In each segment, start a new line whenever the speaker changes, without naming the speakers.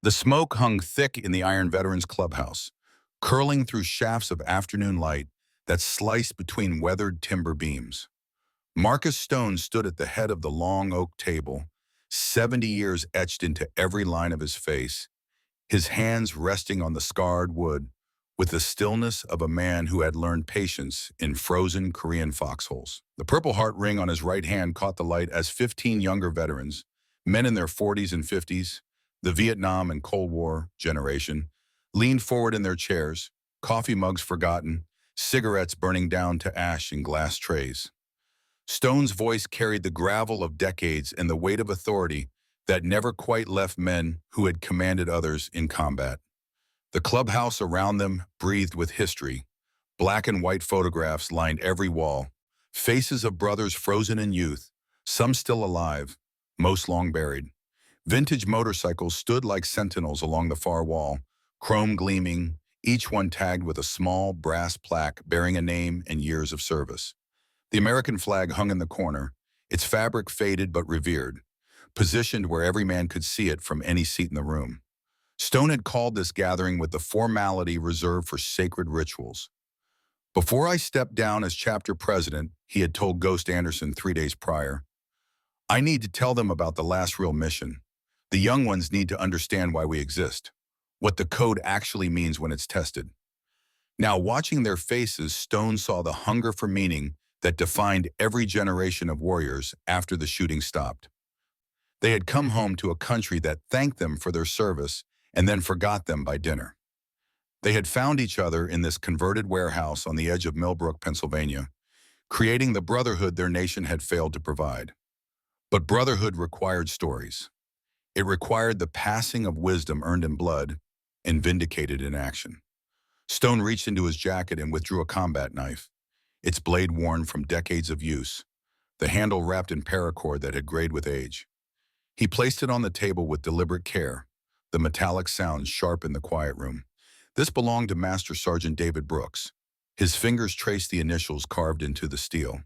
The smoke hung thick in the Iron Veterans Clubhouse, curling through shafts of afternoon light that sliced between weathered timber beams. Marcus Stone stood at the head of the long oak table, 70 years etched into every line of his face, his hands resting on the scarred wood with the stillness of a man who had learned patience in frozen Korean foxholes. The Purple Heart ring on his right hand caught the light as 15 younger veterans, men in their 40s and 50s, the Vietnam and Cold War generation, leaned forward in their chairs, coffee mugs forgotten, cigarettes burning down to ash in glass trays. Stone's voice carried the gravel of decades and the weight of authority that never quite left men who had commanded others in combat. The clubhouse around them breathed with history. Black and white photographs lined every wall, faces of brothers frozen in youth, some still alive, most long buried. Vintage motorcycles stood like sentinels along the far wall, chrome gleaming, each one tagged with a small brass plaque bearing a name and years of service. The American flag hung in the corner, its fabric faded but revered, positioned where every man could see it from any seat in the room. Stone had called this gathering with the formality reserved for sacred rituals. Before I stepped down as chapter president, he had told Ghost Anderson 3 days prior, I need to tell them about the last real mission. The young ones need to understand why we exist, what the code actually means when it's tested. Now, watching their faces, Stone saw the hunger for meaning that defined every generation of warriors after the shooting stopped. They had come home to a country that thanked them for their service and then forgot them by dinner. They had found each other in this converted warehouse on the edge of Millbrook, Pennsylvania, creating the brotherhood their nation had failed to provide. But brotherhood required stories. It required the passing of wisdom earned in blood and vindicated in action. Stone reached into his jacket and withdrew a combat knife, its blade worn from decades of use, the handle wrapped in paracord that had grayed with age. He placed it on the table with deliberate care, the metallic sound sharp in the quiet room. This belonged to Master Sergeant David Brooks. His fingers traced the initials carved into the steel.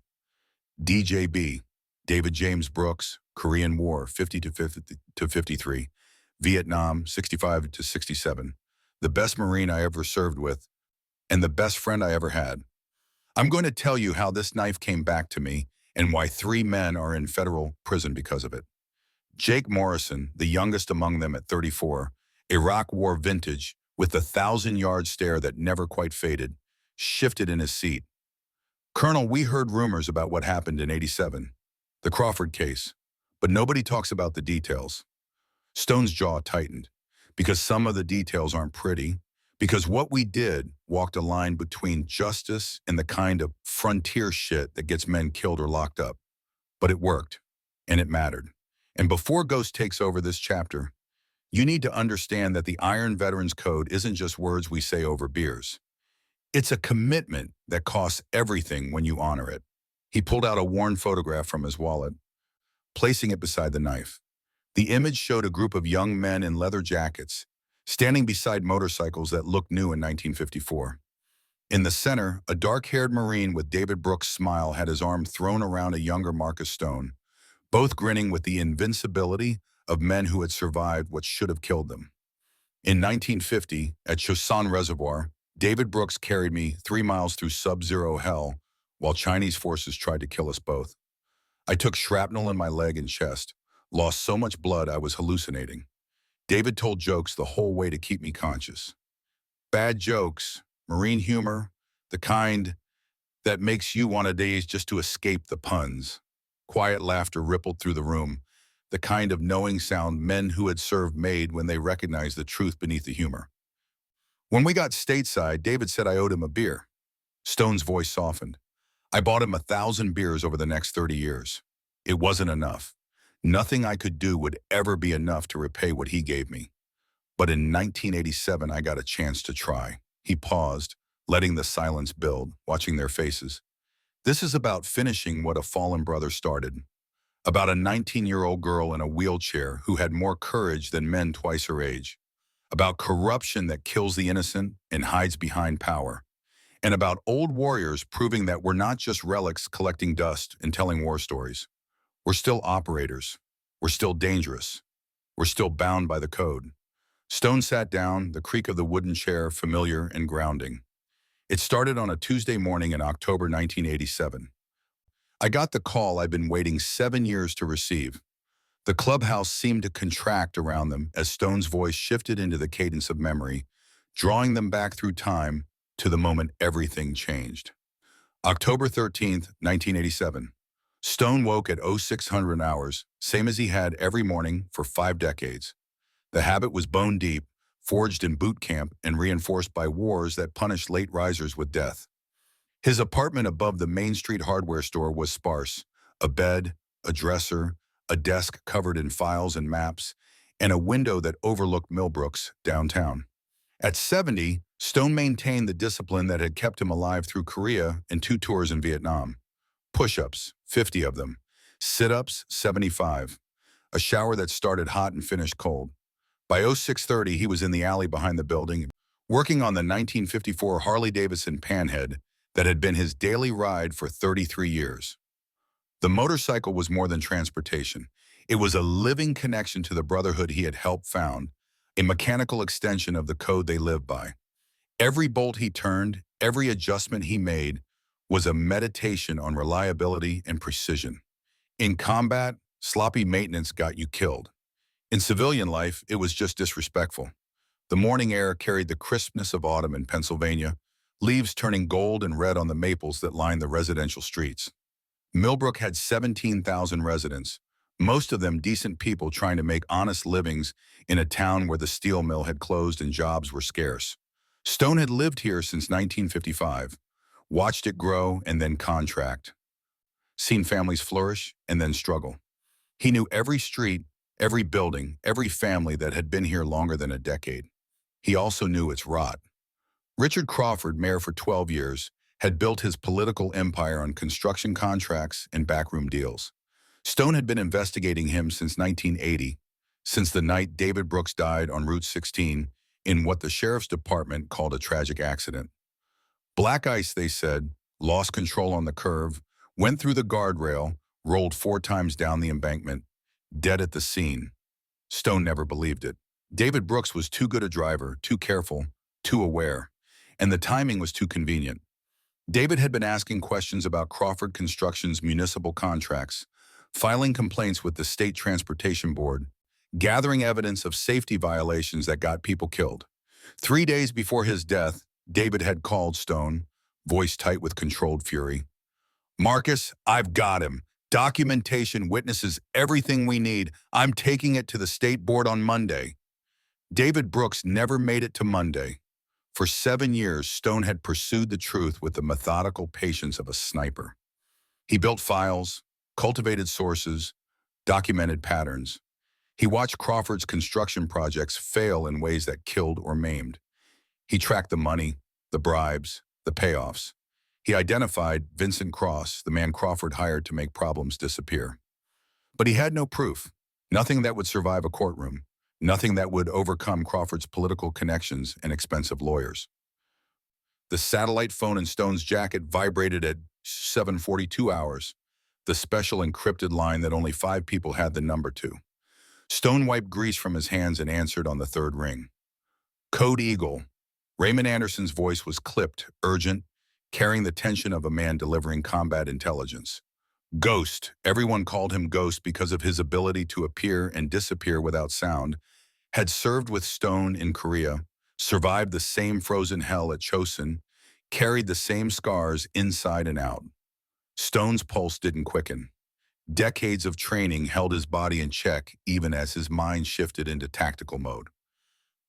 DJB, David James Brooks, Korean War, 50 to 53, Vietnam, 65 to 67, the best Marine I ever served with, and the best friend I ever had. I'm going to tell you how this knife came back to me and why 3 men are in federal prison because of it. Jake Morrison, the youngest among them at 34, Iraq War vintage, with the 1,000-yard stare that never quite faded, shifted in his seat. Colonel, we heard rumors about what happened in '87, the Crawford case, but nobody talks about the details. Stone's jaw tightened, because some of the details aren't pretty, because what we did walked a line between justice and the kind of frontier shit that gets men killed or locked up. But it worked, and it mattered. And before Ghost takes over this chapter, you need to understand that the Iron Veterans Code isn't just words we say over beers. It's a commitment that costs everything when you honor it. He pulled out a worn photograph from his wallet, placing it beside the knife. The image showed a group of young men in leather jackets, standing beside motorcycles that looked new in 1954. In the center, a dark-haired Marine with David Brooks' smile had his arm thrown around a younger Marcus Stone, both grinning with the invincibility of men who had survived what should have killed them. In 1950, at Chosin Reservoir, David Brooks carried me 3 miles through sub-zero hell while Chinese forces tried to kill us both. I took shrapnel in my leg and chest, lost so much blood I was hallucinating. David told jokes the whole way to keep me conscious. Bad jokes, Marine humor, the kind that makes you want a daze just to escape the puns. Quiet laughter rippled through the room, the kind of knowing sound men who had served made when they recognized the truth beneath the humor. When we got stateside, David said I owed him a beer. Stone's voice softened. I bought him 1,000 beers over the next 30 years. It wasn't enough. Nothing I could do would ever be enough to repay what he gave me. But in 1987, I got a chance to try. He paused, letting the silence build, watching their faces. This is about finishing what a fallen brother started. About a 19-year-old girl in a wheelchair who had more courage than men twice her age. About corruption that kills the innocent and hides behind power. And about old warriors proving that we're not just relics collecting dust and telling war stories. We're still operators. We're still dangerous. We're still bound by the code. Stone sat down, the creak of the wooden chair familiar and grounding. It started on a Tuesday morning in October 1987. I got the call I'd been waiting 7 years to receive. The clubhouse seemed to contract around them as Stone's voice shifted into the cadence of memory, drawing them back through time to the moment everything changed. October 13th, 1987. Stone woke at 0600 hours, same as he had every morning for 5 decades. The habit was bone deep, forged in boot camp and reinforced by wars that punished late risers with death. His apartment above the Main Street hardware store was sparse: a bed, a dresser, a desk covered in files and maps, and a window that overlooked Millbrooks, downtown. At 70, Stone maintained the discipline that had kept him alive through Korea and 2 tours in Vietnam. Push-ups, 50 of them. Sit-ups, 75. A shower that started hot and finished cold. By 0630, he was in the alley behind the building, working on the 1954 Harley-Davidson Panhead that had been his daily ride for 33 years. The motorcycle was more than transportation. It was a living connection to the Brotherhood he had helped found, a mechanical extension of the code they lived by. Every bolt he turned, every adjustment he made, was a meditation on reliability and precision. In combat, sloppy maintenance got you killed. In civilian life, it was just disrespectful. The morning air carried the crispness of autumn in Pennsylvania, leaves turning gold and red on the maples that lined the residential streets. Millbrook had 17,000 residents, most of them decent people trying to make honest livings in a town where the steel mill had closed and jobs were scarce. Stone had lived here since 1955, watched it grow and then contract, seen families flourish and then struggle. He knew every street, every building, every family that had been here longer than a decade. He also knew its rot. Richard Crawford, mayor for 12 years, had built his political empire on construction contracts and backroom deals. Stone had been investigating him since 1980, since the night David Brooks died on Route 16 in what the sheriff's department called a tragic accident. Black ice, they said, lost control on the curve, went through the guardrail, rolled 4 times down the embankment, dead at the scene. Stone never believed it. David Brooks was too good a driver, too careful, too aware, and the timing was too convenient. David had been asking questions about Crawford Construction's municipal contracts, filing complaints with the State Transportation Board, gathering evidence of safety violations that got people killed. 3 days before his death, David had called Stone, voice tight with controlled fury. "Marcus, I've got him. Documentation witnesses everything we need. I'm taking it to the state board on Monday." David Brooks never made it to Monday. For 7 years, Stone had pursued the truth with the methodical patience of a sniper. He built files, cultivated sources, documented patterns. He watched Crawford's construction projects fail in ways that killed or maimed. He tracked the money, the bribes, the payoffs. He identified Vincent Cross, the man Crawford hired to make problems disappear. But he had no proof, nothing that would survive a courtroom, nothing that would overcome Crawford's political connections and expensive lawyers. The satellite phone in Stone's jacket vibrated at 7:42 hours, the special encrypted line that only 5 people had the number to. Stone wiped grease from his hands and answered on the 3rd ring. "Code Eagle." Raymond Anderson's voice was clipped, urgent, carrying the tension of a man delivering combat intelligence. Ghost. Everyone called him Ghost because of his ability to appear and disappear without sound. Had served with Stone in Korea, survived the same frozen hell at Chosin, carried the same scars inside and out. Stone's pulse didn't quicken. Decades of training held his body in check even as his mind shifted into tactical mode.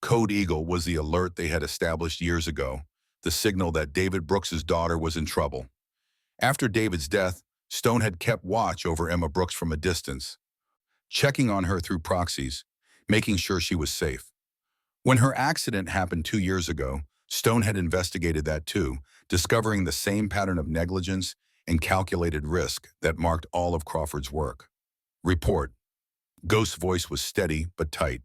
Code Eagle was the alert they had established years ago, the signal that David Brooks's daughter was in trouble. After David's death, Stone had kept watch over Emma Brooks from a distance, checking on her through proxies, making sure she was safe. When her accident happened 2 years ago, Stone had investigated that too, discovering the same pattern of negligence and calculated risk that marked all of Crawford's work. Report. Ghost's voice was steady but tight.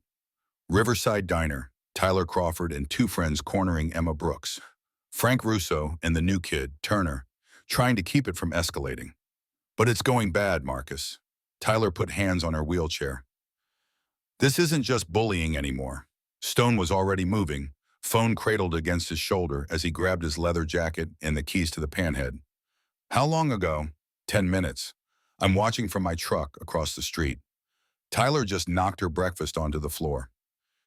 Riverside Diner, Tyler Crawford and 2 friends cornering Emma Brooks. Frank Russo and the new kid, Turner, trying to keep it from escalating. "But it's going bad, Marcus." Tyler put hands on her wheelchair. "This isn't just bullying anymore. Stone was already moving, phone cradled against his shoulder as he grabbed his leather jacket and the keys to the panhead. How long ago? 10 minutes. I'm watching from my truck across the street. Tyler just knocked her breakfast onto the floor.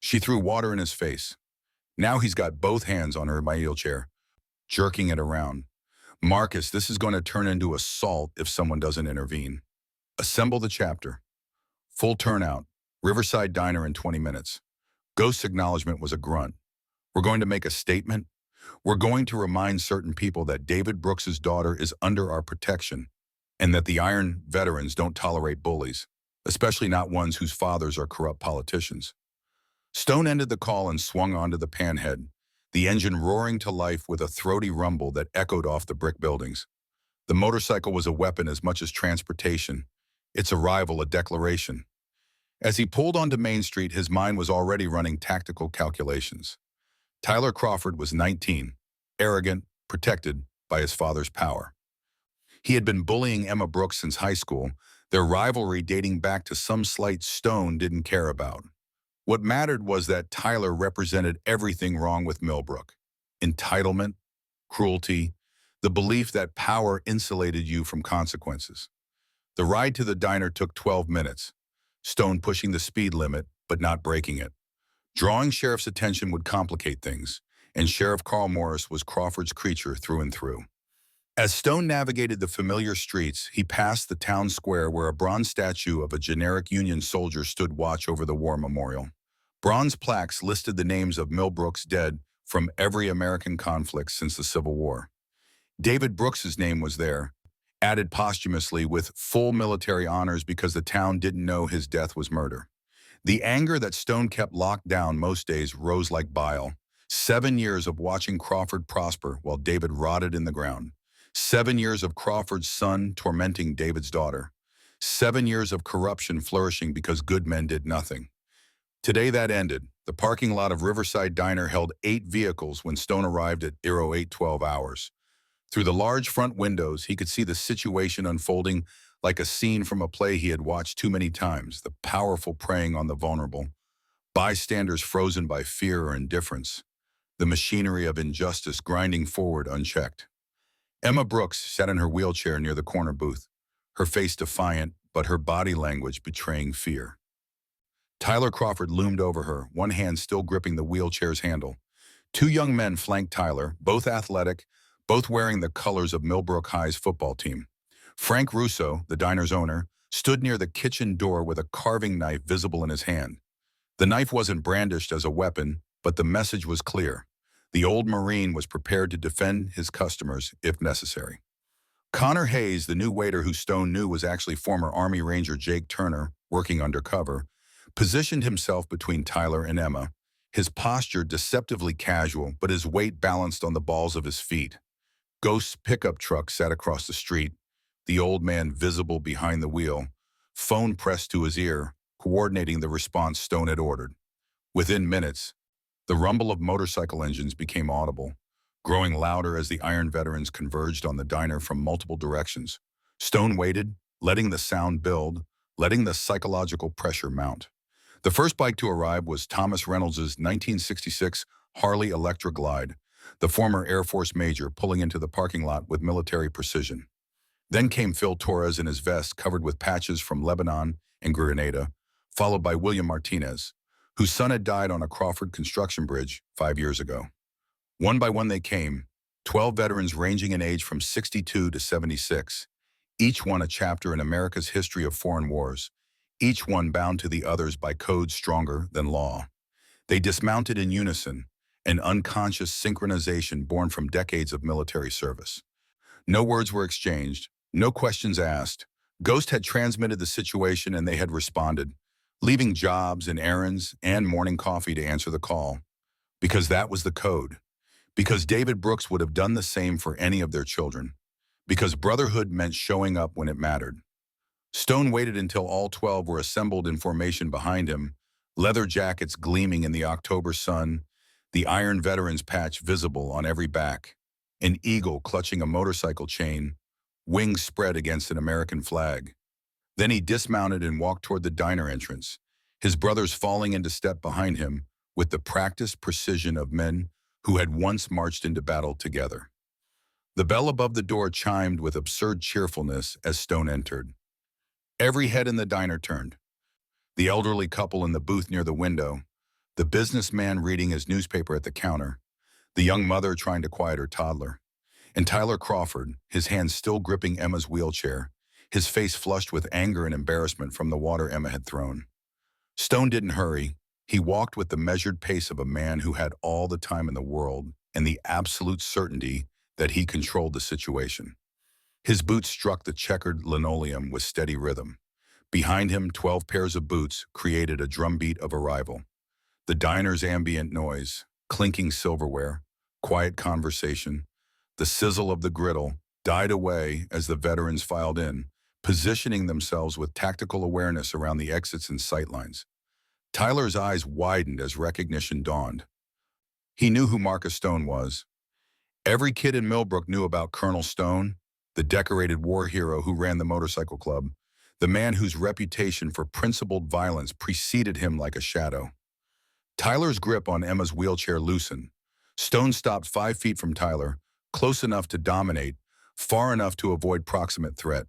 She threw water in his face. Now he's got both hands on her wheelchair, jerking it around. Marcus, this is going to turn into assault if someone doesn't intervene. Assemble the chapter. Full turnout. Riverside Diner in 20 minutes. Ghost's acknowledgement was a grunt. We're going to make a statement. We're going to remind certain people that David Brooks's daughter is under our protection and that the Iron veterans don't tolerate bullies, especially not ones whose fathers are corrupt politicians. Stone ended the call and swung onto the panhead, the engine roaring to life with a throaty rumble that echoed off the brick buildings. The motorcycle was a weapon as much as transportation, its arrival a declaration. As he pulled onto Main Street, his mind was already running tactical calculations. Tyler Crawford was 19, arrogant, protected by his father's power. He had been bullying Emma Brooks since high school, their rivalry dating back to some slight Stone didn't care about. What mattered was that Tyler represented everything wrong with Millbrook. Entitlement, cruelty, the belief that power insulated you from consequences. The ride to the diner took 12 minutes, Stone pushing the speed limit but not breaking it. Drawing Sheriff's attention would complicate things, and Sheriff Carl Morris was Crawford's creature through and through. As Stone navigated the familiar streets, he passed the town square where a bronze statue of a generic Union soldier stood watch over the war memorial. Bronze plaques listed the names of Millbrook's dead from every American conflict since the Civil War. David Brooks's name was there, added posthumously with full military honors because the town didn't know his death was murder. The anger that Stone kept locked down most days rose like bile. 7 years of watching Crawford prosper while David rotted in the ground. 7 years of Crawford's son tormenting David's daughter. 7 years of corruption flourishing because good men did nothing. Today that ended. The parking lot of Riverside Diner held 8 vehicles when Stone arrived at 0812 hours. Through the large front windows, he could see the situation unfolding like a scene from a play he had watched too many times, the powerful preying on the vulnerable, bystanders frozen by fear or indifference, the machinery of injustice grinding forward unchecked. Emma Brooks sat in her wheelchair near the corner booth, her face defiant, but her body language betraying fear. Tyler Crawford loomed over her, one hand still gripping the wheelchair's handle. 2 young men flanked Tyler, both athletic, both wearing the colors of Millbrook High's football team. Frank Russo, the diner's owner, stood near the kitchen door with a carving knife visible in his hand. The knife wasn't brandished as a weapon, but the message was clear. The old Marine was prepared to defend his customers if necessary. Connor Hayes, the new waiter who Stone knew was actually former Army Ranger Jake Turner, working undercover, positioned himself between Tyler and Emma, his posture deceptively casual, but his weight balanced on the balls of his feet. Ghost's pickup truck sat across the street, the old man visible behind the wheel, phone pressed to his ear, coordinating the response Stone had ordered. Within minutes, the rumble of motorcycle engines became audible, growing louder as the Iron veterans converged on the diner from multiple directions. Stone waited, letting the sound build, letting the psychological pressure mount. The first bike to arrive was Thomas Reynolds' 1966 Harley Electra Glide, the former Air Force major pulling into the parking lot with military precision. Then came Phil Torres in his vest covered with patches from Lebanon and Grenada, followed by William Martinez, whose son had died on a Crawford construction bridge 5 years ago. One by one they came, 12 veterans ranging in age from 62 to 76, each one a chapter in America's history of foreign wars, each one bound to the others by codes stronger than law. They dismounted in unison, an unconscious synchronization born from decades of military service. No words were exchanged, no questions asked. Ghost had transmitted the situation and they had responded, leaving jobs and errands and morning coffee to answer the call. Because that was the code. Because David Brooks would have done the same for any of their children. Because brotherhood meant showing up when it mattered. Stone waited until all 12 were assembled in formation behind him, leather jackets gleaming in the October sun, the Iron veterans patch visible on every back, an eagle clutching a motorcycle chain, wings spread against an American flag. Then he dismounted and walked toward the diner entrance, his brothers falling into step behind him, with the practiced precision of men who had once marched into battle together. The bell above the door chimed with absurd cheerfulness as Stone entered. Every head in the diner turned. The elderly couple in the booth near the window, the businessman reading his newspaper at the counter, the young mother trying to quiet her toddler, and Tyler Crawford, his hands still gripping Emma's wheelchair, his face flushed with anger and embarrassment from the water Emma had thrown. Stone didn't hurry. He walked with the measured pace of a man who had all the time in the world and the absolute certainty that he controlled the situation. His boots struck the checkered linoleum with steady rhythm. Behind him, 12 pairs of boots created a drumbeat of arrival. The diner's ambient noise, clinking silverware, quiet conversation, the sizzle of the griddle died away as the veterans filed in, positioning themselves with tactical awareness around the exits and sightlines. Tyler's eyes widened as recognition dawned. He knew who Marcus Stone was. Every kid in Millbrook knew about Colonel Stone, the decorated war hero who ran the motorcycle club, the man whose reputation for principled violence preceded him like a shadow. Tyler's grip on Emma's wheelchair loosened. Stone stopped 5 feet from Tyler, close enough to dominate, far enough to avoid proximate threat.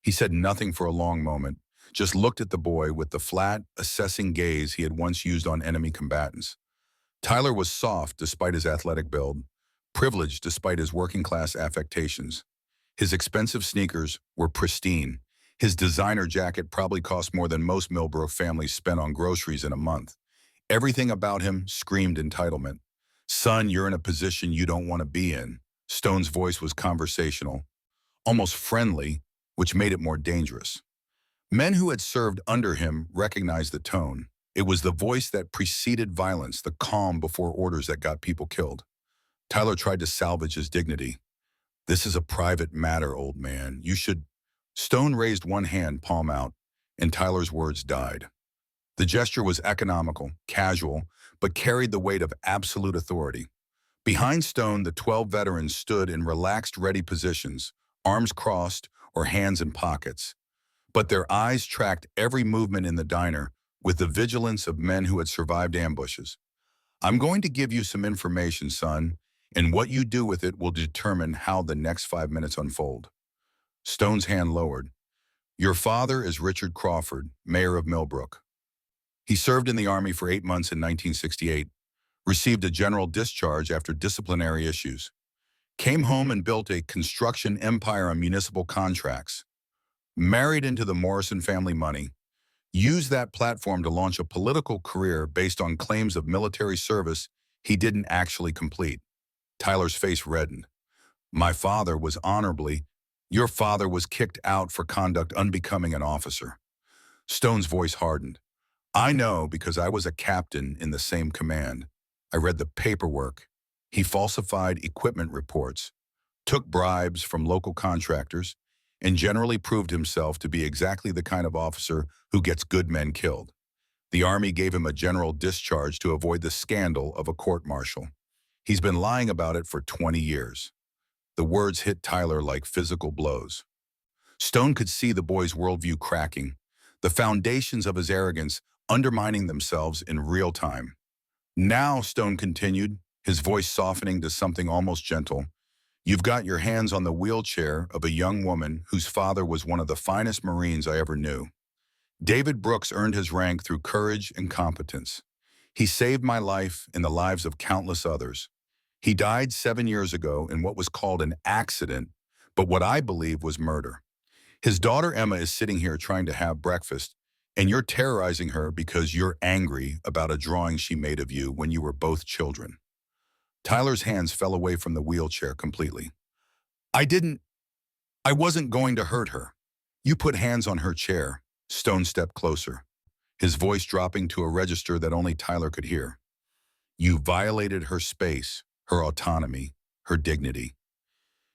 He said nothing for a long moment, just looked at the boy with the flat, assessing gaze he had once used on enemy combatants. Tyler was soft despite his athletic build, privileged despite his working-class affectations. His expensive sneakers were pristine. His designer jacket probably cost more than most Millbrook families spent on groceries in a month. Everything about him screamed entitlement. "Son, you're in a position you don't want to be in." Stone's voice was conversational, almost friendly, which made it more dangerous. Men who had served under him recognized the tone. It was the voice that preceded violence, the calm before orders that got people killed. Tyler tried to salvage his dignity. "This is a private matter, old man. You should—" Stone raised one hand, palm out, and Tyler's words died. The gesture was economical, casual, but carried the weight of absolute authority. Behind Stone, the 12 veterans stood in relaxed, ready positions, arms crossed or hands in pockets. But their eyes tracked every movement in the diner with the vigilance of men who had survived ambushes. "I'm going to give you some information, son, and what you do with it will determine how the next 5 minutes unfold." Stone's hand lowered. "Your father is Richard Crawford, mayor of Millbrook. He served in the Army for 8 months in 1968, received a general discharge after disciplinary issues, came home and built a construction empire on municipal contracts, married into the Morrison family money, used that platform to launch a political career based on claims of military service he didn't actually complete." Tyler's face reddened. "My father was honorably— Your father was kicked out for conduct unbecoming an officer." Stone's voice hardened. "I know because I was a captain in the same command. I read the paperwork. He falsified equipment reports, took bribes from local contractors, and generally proved himself to be exactly the kind of officer who gets good men killed. The Army gave him a general discharge to avoid the scandal of a court-martial. He's been lying about it for 20 years. The words hit Tyler like physical blows. Stone could see the boy's worldview cracking, the foundations of his arrogance undermining themselves in real time. "Now," Stone continued, his voice softening to something almost gentle, "you've got your hands on the wheelchair of a young woman whose father was one of the finest Marines I ever knew. David Brooks earned his rank through courage and competence. He saved my life and the lives of countless others. He died 7 years ago in what was called an accident, but what I believe was murder. His daughter Emma is sitting here trying to have breakfast, and you're terrorizing her because you're angry about a drawing she made of you when you were both children." Tyler's hands fell away from the wheelchair completely. I wasn't going to hurt her." "You put hands on her chair." Stone stepped closer, his voice dropping to a register that only Tyler could hear. "You violated her space, her autonomy, her dignity.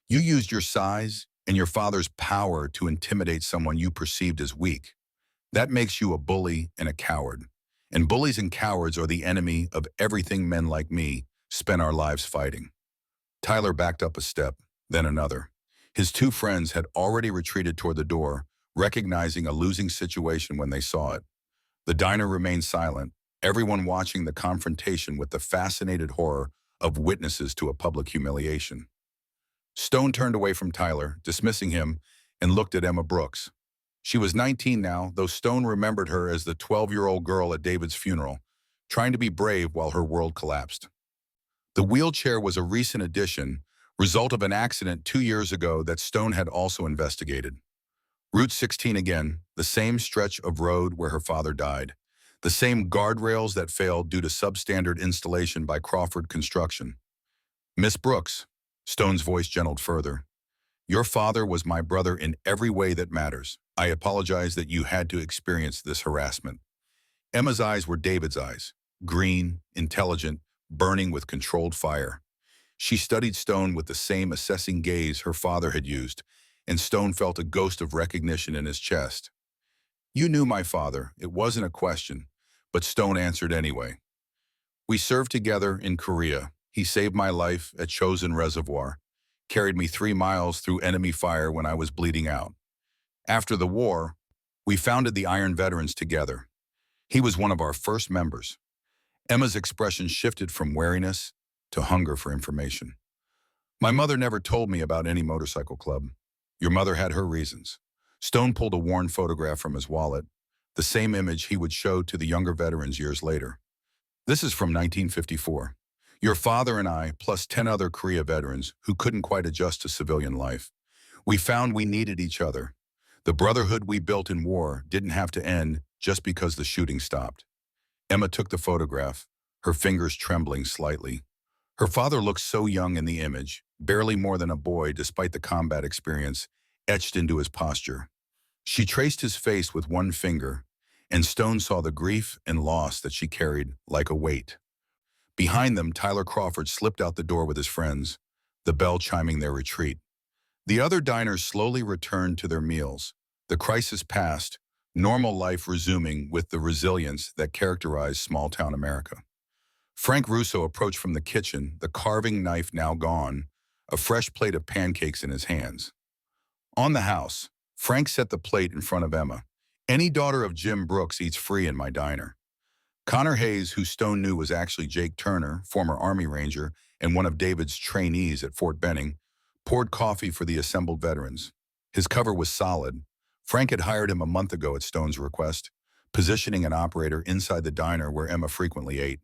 You used your size and your father's power to intimidate someone you perceived as weak. That makes you a bully and a coward. And bullies and cowards are the enemy of everything men like me spend our lives fighting." Tyler backed up a step, then another. His 2 friends had already retreated toward the door, recognizing a losing situation when they saw it. The diner remained silent, everyone watching the confrontation with the fascinated horror of witnesses to a public humiliation. Stone turned away from Tyler, dismissing him, and looked at Emma Brooks. She was 19 now, though Stone remembered her as the 12-year-old girl at David's funeral, trying to be brave while her world collapsed. The wheelchair was a recent addition, result of an accident 2 years ago that Stone had also investigated. Route 16 again, the same stretch of road where her father died. The same guardrails that failed due to substandard installation by Crawford Construction. Miss Brooks, Stone's voice gentled further. Your father was my brother in every way that matters. I apologize that you had to experience this harassment. Emma's eyes were David's eyes, green, intelligent, burning with controlled fire. She studied Stone with the same assessing gaze her father had used, and Stone felt a ghost of recognition in his chest. You knew my father, it wasn't a question, but Stone answered anyway. We served together in Korea. He saved my life at Chosin Reservoir, carried me 3 miles through enemy fire when I was bleeding out. After the war, we founded the Iron Veterans together. He was one of our first members. Emma's expression shifted from wariness to hunger for information. My mother never told me about any motorcycle club. Your mother had her reasons. Stone pulled a worn photograph from his wallet, the same image he would show to the younger veterans years later. This is from 1954. Your father and I, plus 10 other Korea veterans who couldn't quite adjust to civilian life. We found we needed each other. The brotherhood we built in war didn't have to end just because the shooting stopped. Emma took the photograph, her fingers trembling slightly. Her father looked so young in the image, barely more than a boy despite the combat experience, etched into his posture. She traced his face with one finger, and Stone saw the grief and loss that she carried like a weight. Behind them, Tyler Crawford slipped out the door with his friends, the bell chiming their retreat. The other diners slowly returned to their meals. The crisis passed, normal life resuming with the resilience that characterized small-town America. Frank Russo approached from the kitchen, the carving knife now gone, a fresh plate of pancakes in his hands. On the house, Frank set the plate in front of Emma. Any daughter of Jim Brooks eats free in my diner. Connor Hayes, who Stone knew was actually Jake Turner, former Army Ranger and one of David's trainees at Fort Benning, poured coffee for the assembled veterans. His cover was solid. Frank had hired him a month ago at Stone's request, positioning an operator inside the diner where Emma frequently ate.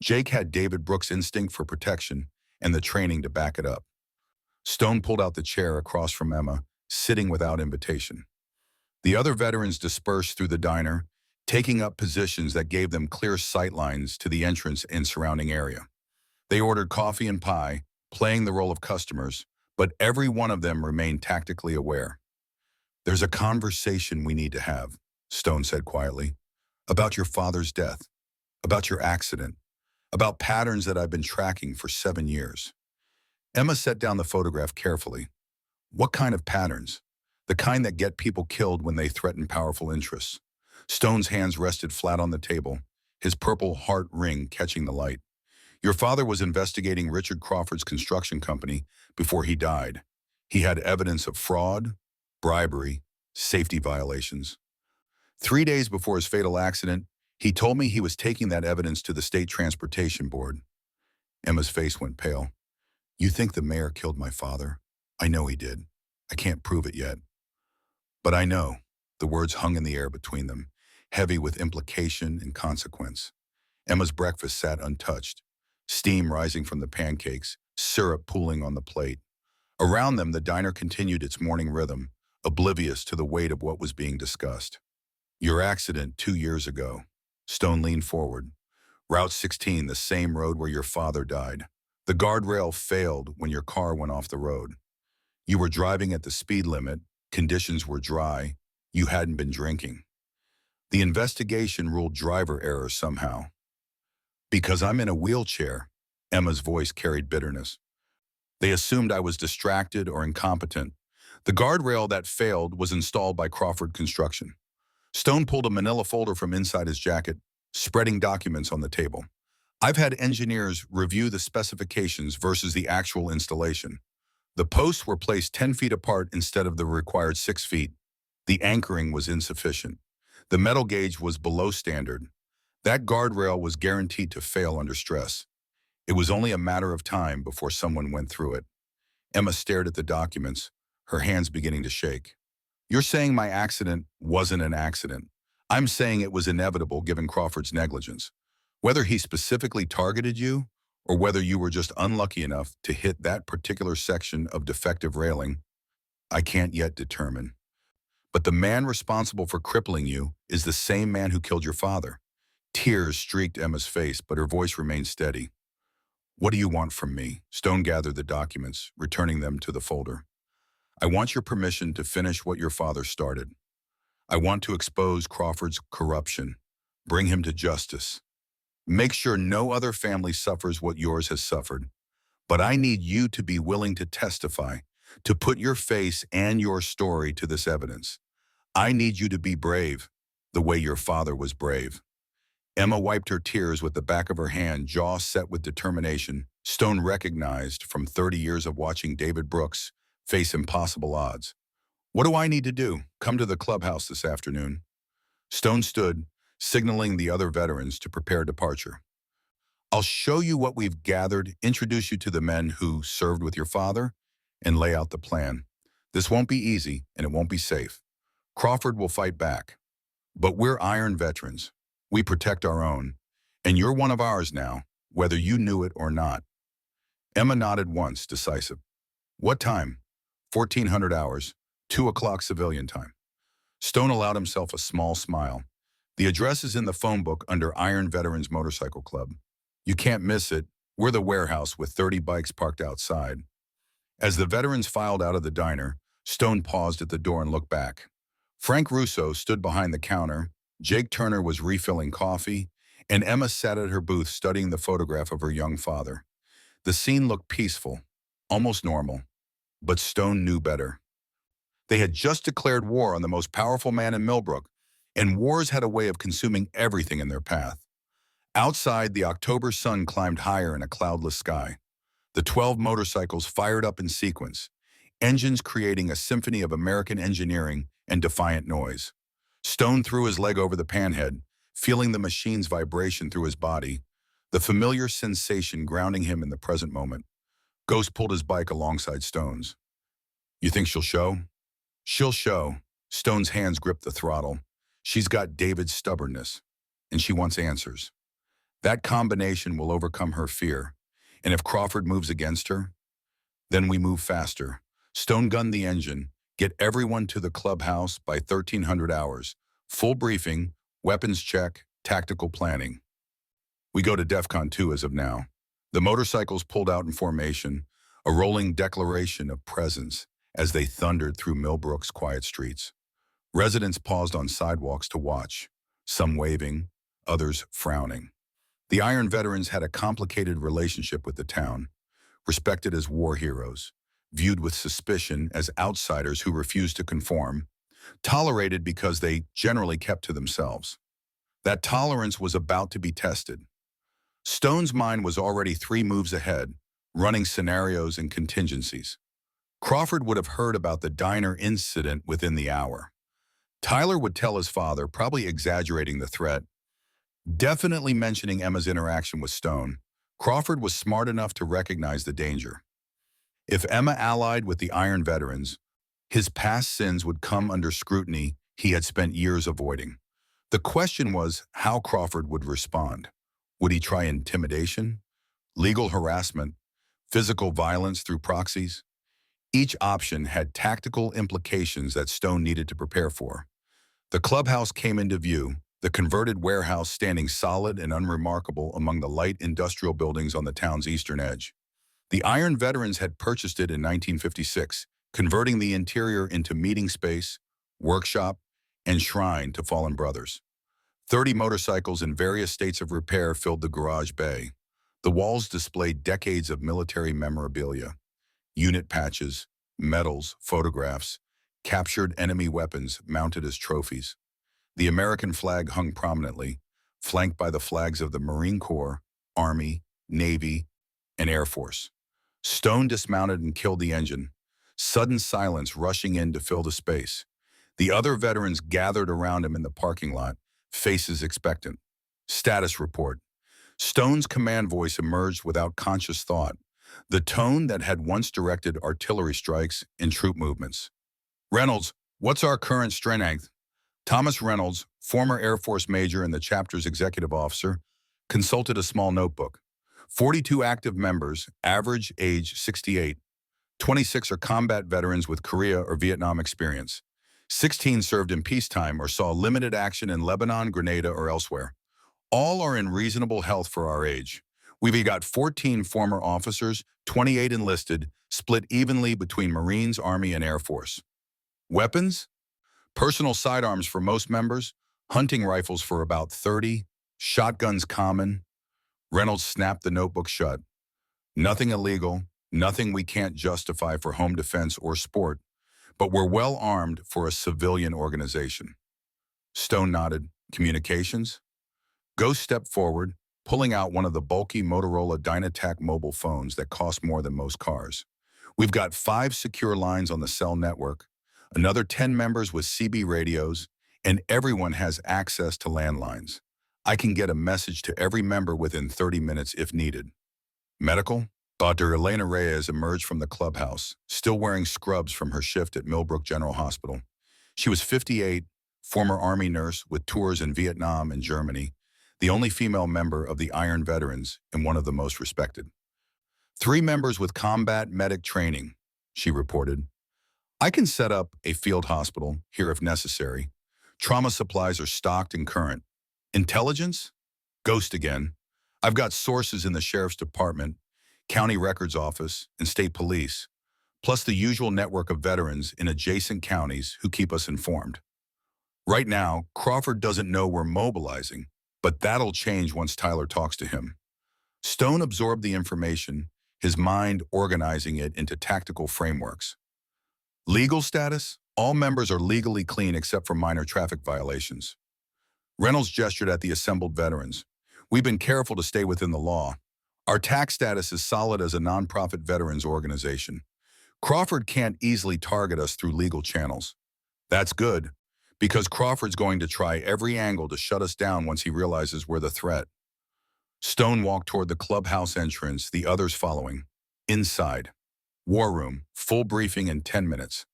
Jake had David Brooks' instinct for protection and the training to back it up. Stone pulled out the chair across from Emma, sitting without invitation. The other veterans dispersed through the diner, taking up positions that gave them clear sightlines to the entrance and surrounding area. They ordered coffee and pie, playing the role of customers, but every one of them remained tactically aware. There's a conversation we need to have, Stone said quietly, about your father's death, about your accident, about patterns that I've been tracking for 7 years. Emma set down the photograph carefully. What kind of patterns? The kind that get people killed when they threaten powerful interests. Stone's hands rested flat on the table, his purple heart ring catching the light. Your father was investigating Richard Crawford's construction company before he died. He had evidence of fraud, bribery, safety violations. 3 days before his fatal accident, he told me he was taking that evidence to the State Transportation Board. Emma's face went pale. You think the mayor killed my father? I know he did. I can't prove it yet. But I know. The words hung in the air between them, heavy with implication and consequence. Emma's breakfast sat untouched, steam rising from the pancakes, syrup pooling on the plate. Around them, the diner continued its morning rhythm, oblivious to the weight of what was being discussed. Your accident 2 years ago. Stone leaned forward. Route 16, the same road where your father died. The guardrail failed when your car went off the road. You were driving at the speed limit, conditions were dry, you hadn't been drinking. The investigation ruled driver error somehow. Because I'm in a wheelchair, Emma's voice carried bitterness. They assumed I was distracted or incompetent. The guardrail that failed was installed by Crawford Construction. Stone pulled a manila folder from inside his jacket, spreading documents on the table. I've had engineers review the specifications versus the actual installation. The posts were placed 10 feet apart instead of the required 6 feet. The anchoring was insufficient. The metal gauge was below standard. That guardrail was guaranteed to fail under stress. It was only a matter of time before someone went through it. Emma stared at the documents, her hands beginning to shake. You're saying my accident wasn't an accident. I'm saying it was inevitable given Crawford's negligence. Whether he specifically targeted you, or whether you were just unlucky enough to hit that particular section of defective railing, I can't yet determine. But the man responsible for crippling you is the same man who killed your father. Tears streaked Emma's face, but her voice remained steady. What do you want from me? Stone gathered the documents, returning them to the folder. I want your permission to finish what your father started. I want to expose Crawford's corruption, bring him to justice. Make sure no other family suffers what yours has suffered. But I need you to be willing to testify, to put your face and your story to this evidence. I need you to be brave, the way your father was brave. Emma wiped her tears with the back of her hand, jaw set with determination. Stone recognized from 30 years of watching David Brooks face impossible odds. What do I need to do? Come to the clubhouse this afternoon. Stone stood, signaling the other veterans to prepare departure. I'll show you what we've gathered, introduce you to the men who served with your father, and lay out the plan. This won't be easy, and it won't be safe. Crawford will fight back. But we're Iron veterans. We protect our own. And you're one of ours now, whether you knew it or not. Emma nodded once, decisive. What time? 1400 hours, 2 o'clock civilian time. Stone allowed himself a small smile. The address is in the phone book under Iron Veterans Motorcycle Club. You can't miss it. We're the warehouse with 30 bikes parked outside. As the veterans filed out of the diner, Stone paused at the door and looked back. Frank Russo stood behind the counter, Jake Turner was refilling coffee, and Emma sat at her booth studying the photograph of her young father. The scene looked peaceful, almost normal, but Stone knew better. They had just declared war on the most powerful man in Millbrook, and wars had a way of consuming everything in their path. Outside, the October sun climbed higher in a cloudless sky. The 12 motorcycles fired up in sequence, engines creating a symphony of American engineering and defiant noise. Stone threw his leg over the panhead, feeling the machine's vibration through his body, the familiar sensation grounding him in the present moment. Ghost pulled his bike alongside Stone's. You think she'll show? She'll show. Stone's hands gripped the throttle. She's got David's stubbornness, and she wants answers. That combination will overcome her fear, and if Crawford moves against her, then we move faster. Stone gunned the engine, get everyone to the clubhouse by 1300 hours. Full briefing, weapons check, tactical planning. We go to DEFCON 2 as of now. The motorcycles pulled out in formation, a rolling declaration of presence as they thundered through Millbrook's quiet streets. Residents paused on sidewalks to watch, some waving, others frowning. The Iron veterans had a complicated relationship with the town, respected as war heroes, viewed with suspicion as outsiders who refused to conform, tolerated because they generally kept to themselves. That tolerance was about to be tested. Stone's mind was already 3 moves ahead, running scenarios and contingencies. Crawford would have heard about the diner incident within the hour. Tyler would tell his father, probably exaggerating the threat, definitely mentioning Emma's interaction with Stone. Crawford was smart enough to recognize the danger. If Emma allied with the Iron veterans, his past sins would come under scrutiny he had spent years avoiding. The question was how Crawford would respond. Would he try intimidation, legal harassment, physical violence through proxies? Each option had tactical implications that Stone needed to prepare for. The clubhouse came into view, the converted warehouse standing solid and unremarkable among the light industrial buildings on the town's eastern edge. The Iron veterans had purchased it in 1956, converting the interior into meeting space, workshop, and shrine to fallen brothers. 30 motorcycles in various states of repair filled the garage bay. The walls displayed decades of military memorabilia, unit patches, medals, photographs, captured enemy weapons mounted as trophies. The American flag hung prominently, flanked by the flags of the Marine Corps, Army, Navy, and Air Force. Stone dismounted and killed the engine, sudden silence rushing in to fill the space. The other veterans gathered around him in the parking lot, faces expectant. Status report. Stone's command voice emerged without conscious thought, the tone that had once directed artillery strikes and troop movements. Reynolds, what's our current strength? Thomas Reynolds, former Air Force major and the chapter's executive officer, consulted a small notebook. 42 active members, average age 68. 26 are combat veterans with Korea or Vietnam experience. 16 served in peacetime or saw limited action in Lebanon, Grenada, or elsewhere. All are in reasonable health for our age. We've got 14 former officers, 28 enlisted, split evenly between Marines, Army, and Air Force. Weapons? Personal sidearms for most members, hunting rifles for about 30, shotguns common. Reynolds snapped the notebook shut. Nothing illegal, nothing we can't justify for home defense or sport, but we're well armed for a civilian organization. Stone nodded. Communications? Ghost stepped forward, pulling out one of the bulky Motorola Dynatac mobile phones that cost more than most cars. We've got 5 secure lines on the cell network, another 10 members with CB radios, and everyone has access to landlines. I can get a message to every member within 30 minutes if needed. Medical? Dr. Elena Reyes emerged from the clubhouse, still wearing scrubs from her shift at Millbrook General Hospital. She was 58, former Army nurse with tours in Vietnam and Germany, the only female member of the Iron Veterans and one of the most respected. 3 members with combat medic training, she reported. I can set up a field hospital here if necessary. Trauma supplies are stocked and current. Intelligence? Ghost again. I've got sources in the sheriff's department, county records office, and state police, plus the usual network of veterans in adjacent counties who keep us informed. Right now, Crawford doesn't know we're mobilizing, but that'll change once Tyler talks to him. Stone absorbed the information, his mind organizing it into tactical frameworks. Legal status? All members are legally clean except for minor traffic violations. Reynolds gestured at the assembled veterans. We've been careful to stay within the law. Our tax status is solid as a nonprofit veterans organization. Crawford can't easily target us through legal channels. That's good, because Crawford's going to try every angle to shut us down once he realizes we're the threat. Stone walked toward the clubhouse entrance, the others following. Inside. War room, full briefing in 10 minutes.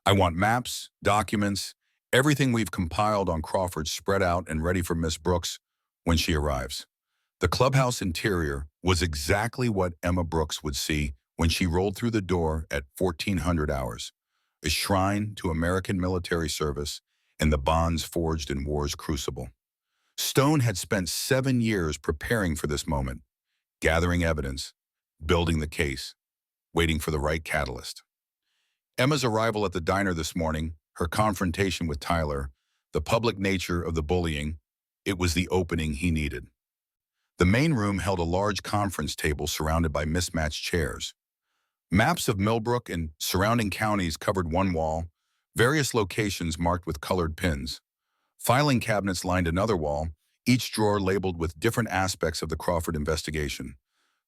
I want maps, documents, everything we've compiled on Crawford spread out and ready for Miss Brooks when she arrives. The clubhouse interior was exactly what Emma Brooks would see when she rolled through the door at 1400 hours, a shrine to American military service and the bonds forged in war's crucible. Stone had spent 7 years preparing for this moment, gathering evidence, building the case, waiting for the right catalyst. Emma's arrival at the diner this morning, her confrontation with Tyler, the public nature of the bullying, it was the opening he needed. The main room held a large conference table surrounded by mismatched chairs. Maps of Millbrook and surrounding counties covered one wall, various locations marked with colored pins. Filing cabinets lined another wall, each drawer labeled with different aspects of the Crawford investigation.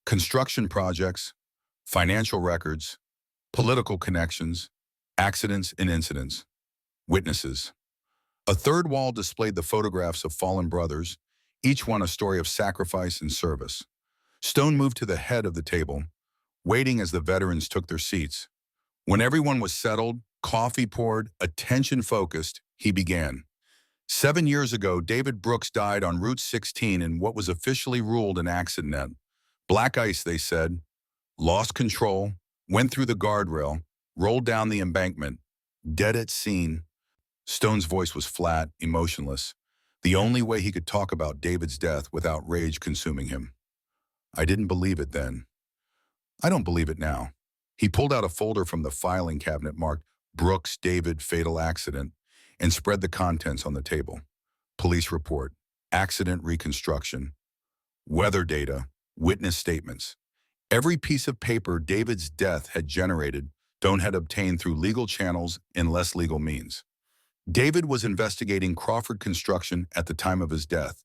Construction projects, financial records, political connections, accidents and incidents, witnesses. A third wall displayed the photographs of fallen brothers, each one a story of sacrifice and service. Stone moved to the head of the table, waiting as the veterans took their seats. When everyone was settled, coffee poured, attention focused, he began. 7 years ago, David Brooks died on Route 16 in what was officially ruled an accident. Black ice, they said. Lost control, went through the guardrail, rolled down the embankment. Dead at scene. Stone's voice was flat, emotionless. The only way he could talk about David's death without rage consuming him. I didn't believe it then. I don't believe it now. He pulled out a folder from the filing cabinet marked Brooks David Fatal Accident and spread the contents on the table. Police report, accident reconstruction, weather data, witness statements. Every piece of paper David's death had generated, Stone had obtained through legal channels and less legal means. David was investigating Crawford Construction at the time of his death.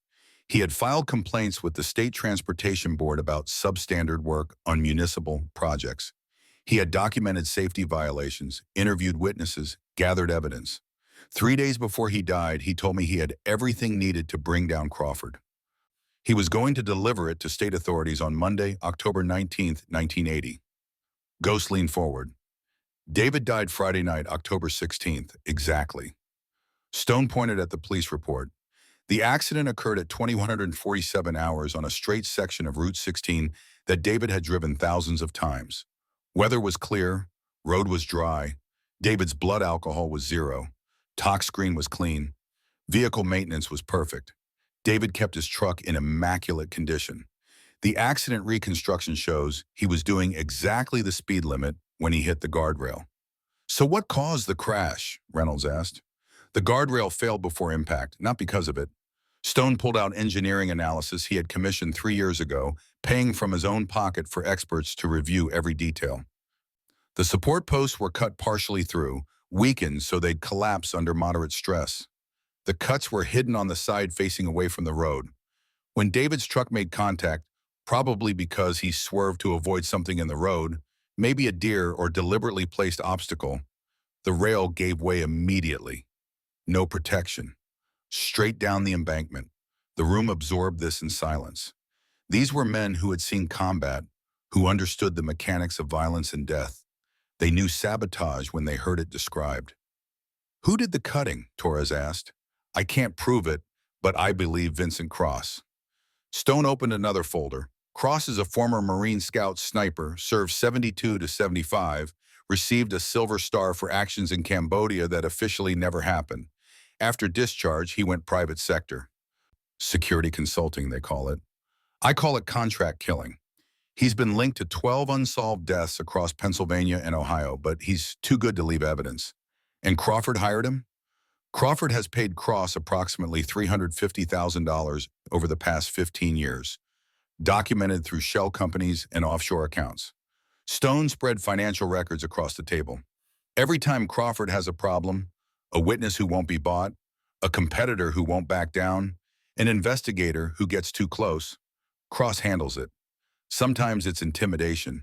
He had filed complaints with the State Transportation Board about substandard work on municipal projects. He had documented safety violations, interviewed witnesses, gathered evidence. 3 days before he died, he told me he had everything needed to bring down Crawford. He was going to deliver it to state authorities on Monday, October 19th, 1980. Ghost leaned forward. David died Friday night, October 16th, exactly. Stone pointed at the police report. The accident occurred at 2147 hours on a straight section of Route 16 that David had driven thousands of times. Weather was clear, road was dry, David's blood alcohol was 0, tox screen was clean, vehicle maintenance was perfect. David kept his truck in immaculate condition. The accident reconstruction shows he was doing exactly the speed limit when he hit the guardrail. So what caused the crash? Reynolds asked. The guardrail failed before impact, not because of it. Stone pulled out engineering analysis he had commissioned 3 years ago, paying from his own pocket for experts to review every detail. The support posts were cut partially through, weakened so they'd collapse under moderate stress. The cuts were hidden on the side facing away from the road. When David's truck made contact, probably because he swerved to avoid something in the road, maybe a deer or deliberately placed obstacle, the rail gave way immediately. No protection. Straight down the embankment. The room absorbed this in silence. These were men who had seen combat, who understood the mechanics of violence and death. They knew sabotage when they heard it described. Who did the cutting? Torres asked. I can't prove it, but I believe Vincent Cross. Stone opened another folder. Cross is a former Marine Scout sniper, served 72 to 75, received a Silver Star for actions in Cambodia that officially never happened. After discharge, he went private sector. Security consulting, they call it. I call it contract killing. He's been linked to 12 unsolved deaths across Pennsylvania and Ohio, but he's too good to leave evidence. And Crawford hired him? Crawford has paid Cross approximately $350,000 over the past 15 years, documented through shell companies and offshore accounts. Stone spread financial records across the table. Every time Crawford has a problem, a witness who won't be bought, a competitor who won't back down, an investigator who gets too close, Cross handles it. Sometimes it's intimidation,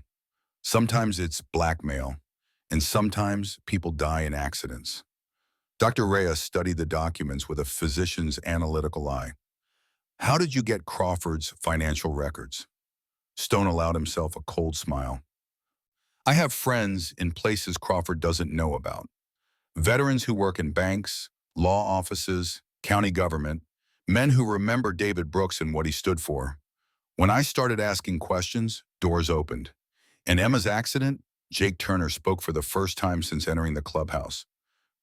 sometimes it's blackmail, and sometimes people die in accidents. Dr. Reyes studied the documents with a physician's analytical eye. How did you get Crawford's financial records? Stone allowed himself a cold smile. I have friends in places Crawford doesn't know about. Veterans who work in banks, law offices, county government, men who remember David Brooks and what he stood for. When I started asking questions, doors opened. In Emma's accident, Jake Turner spoke for the first time since entering the clubhouse.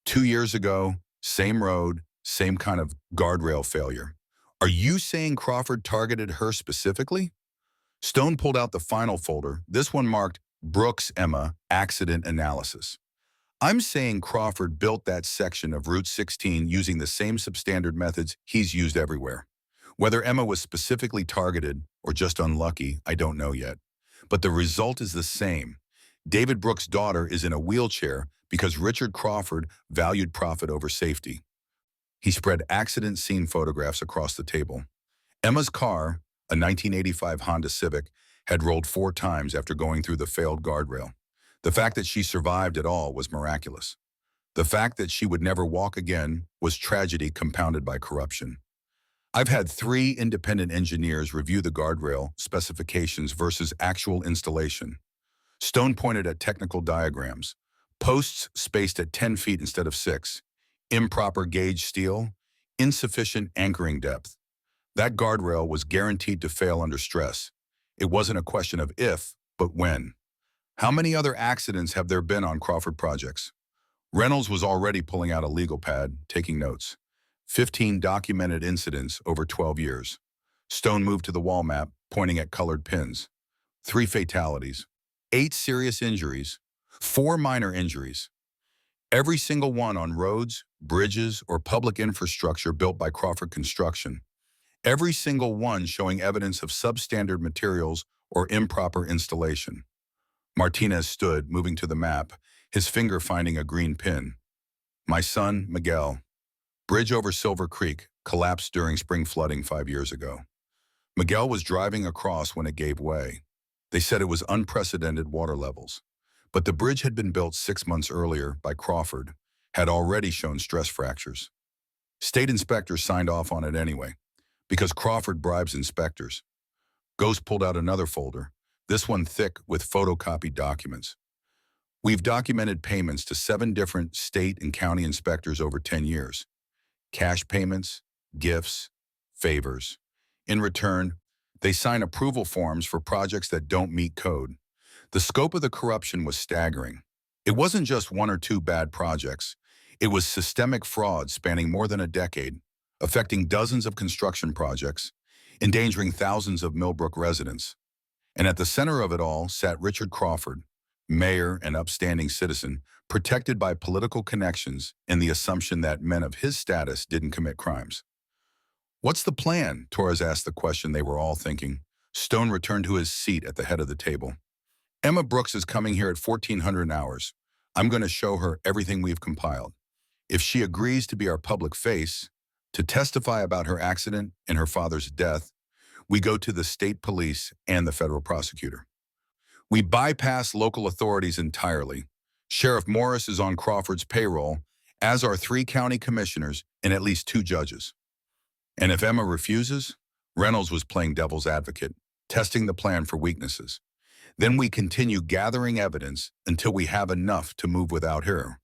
2 years ago, same road, same kind of guardrail failure. Are you saying Crawford targeted her specifically? Stone pulled out the final folder, this one marked Brooks Emma Accident Analysis. I'm saying Crawford built that section of Route 16 using the same substandard methods he's used everywhere. Whether Emma was specifically targeted or just unlucky, I don't know yet. But the result is the same. David Brooks' daughter is in a wheelchair because Richard Crawford valued profit over safety. He spread accident scene photographs across the table. Emma's car, a 1985 Honda Civic, had rolled 4 times after going through the failed guardrail. The fact that she survived at all was miraculous. The fact that she would never walk again was tragedy compounded by corruption. I've had 3 independent engineers review the guardrail specifications versus actual installation. Stone pointed at technical diagrams. Posts spaced at 10 feet instead of 6. Improper gauge steel. Insufficient anchoring depth. That guardrail was guaranteed to fail under stress. It wasn't a question of if, but when. How many other accidents have there been on Crawford projects? Reynolds was already pulling out a legal pad, taking notes. 15 documented incidents over 12 years. Stone moved to the wall map, pointing at colored pins. 3 fatalities. 8 serious injuries. 4 minor injuries. Every single one on roads, bridges, or public infrastructure built by Crawford Construction. Every single one showing evidence of substandard materials or improper installation. Martinez stood, moving to the map, his finger finding a green pin. My son, Miguel. Bridge over Silver Creek collapsed during spring flooding 5 years ago. Miguel was driving across when it gave way. They said it was unprecedented water levels. But the bridge had been built 6 months earlier by Crawford, had already shown stress fractures. State inspectors signed off on it anyway. because Crawford bribes inspectors. Ghost pulled out another folder, this one thick with photocopied documents. We've documented payments to 7 different state and county inspectors over 10 years. Cash payments, gifts, favors. In return, they sign approval forms for projects that don't meet code. The scope of the corruption was staggering. It wasn't just 1 or 2 bad projects. It was systemic fraud spanning more than a decade, affecting dozens of construction projects, endangering thousands of Millbrook residents. And at the center of it all sat Richard Crawford, mayor and upstanding citizen, protected by political connections and the assumption that men of his status didn't commit crimes. "What's the plan?" Torres asked the question they were all thinking. Stone returned to his seat at the head of the table. "Emma Brooks is coming here at 1400 hours. I'm going to show her everything we've compiled. If she agrees to be our public face, to testify about her accident and her father's death, we go to the state police and the federal prosecutor. We bypass local authorities entirely. Sheriff Morris is on Crawford's payroll, as are 3 county commissioners and at least 2 judges. And if Emma refuses?" Reynolds was playing devil's advocate, testing the plan for weaknesses. "Then we continue gathering evidence until we have enough to move without her.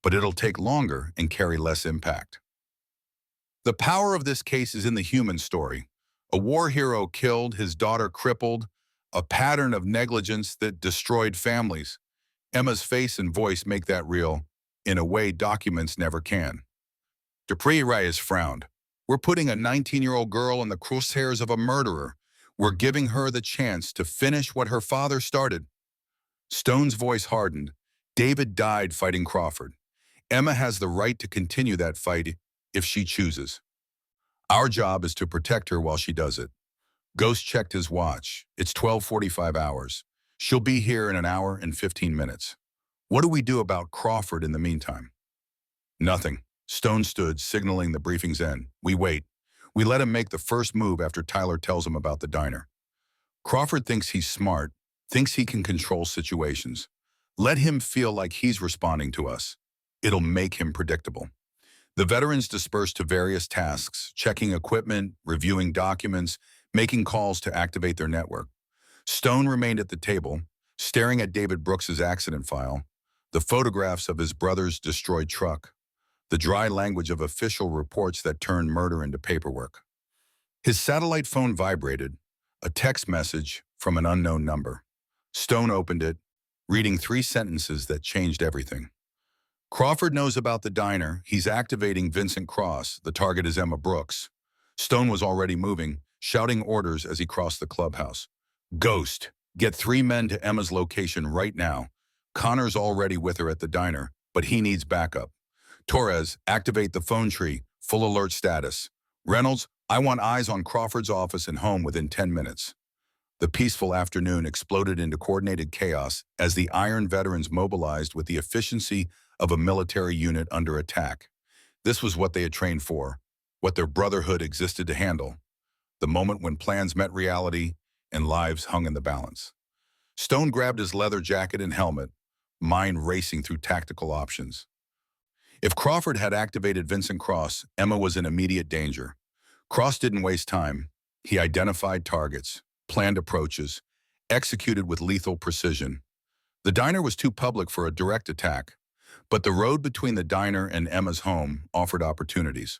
But it'll take longer and carry less impact." The power of this case is in the human story. A war hero killed, his daughter crippled, a pattern of negligence that destroyed families. Emma's face and voice make that real, in a way documents never can. Dupree Reyes frowned. "We're putting a 19-year-old girl in the crosshairs of a murderer. We're giving her the chance to finish what her father started." Stone's voice hardened. "David died fighting Crawford. Emma has the right to continue that fight if she chooses. Our job is to protect her while she does it." Ghost checked his watch. "It's 12:45 hours. She'll be here in an hour and 15 minutes. What do we do about Crawford in the meantime?" "Nothing." Stone stood, signaling the briefing's end. "We wait. We let him make the first move after Tyler tells him about the diner. Crawford thinks he's smart, thinks he can control situations. Let him feel like he's responding to us. It'll make him predictable." The veterans dispersed to various tasks, checking equipment, reviewing documents, making calls to activate their network. Stone remained at the table, staring at David Brooks's accident file, the photographs of his brother's destroyed truck, the dry language of official reports that turned murder into paperwork. His satellite phone vibrated, a text message from an unknown number. Stone opened it, reading 3 sentences that changed everything. "Crawford knows about the diner. He's activating Vincent Cross. The target is Emma Brooks." Stone was already moving, shouting orders as he crossed the clubhouse. "Ghost, get 3 men to Emma's location right now. Connor's already with her at the diner, but he needs backup. Torres, activate the phone tree, full alert status. Reynolds, I want eyes on Crawford's office and home within 10 minutes. The peaceful afternoon exploded into coordinated chaos as the Iron veterans mobilized with the efficiency of a military unit under attack. This was what they had trained for, what their brotherhood existed to handle. The moment when plans met reality and lives hung in the balance. Stone grabbed his leather jacket and helmet, mind racing through tactical options. If Crawford had activated Vincent Cross, Emma was in immediate danger. Cross didn't waste time. He identified targets, planned approaches, executed with lethal precision. The diner was too public for a direct attack, but the road between the diner and Emma's home offered opportunities.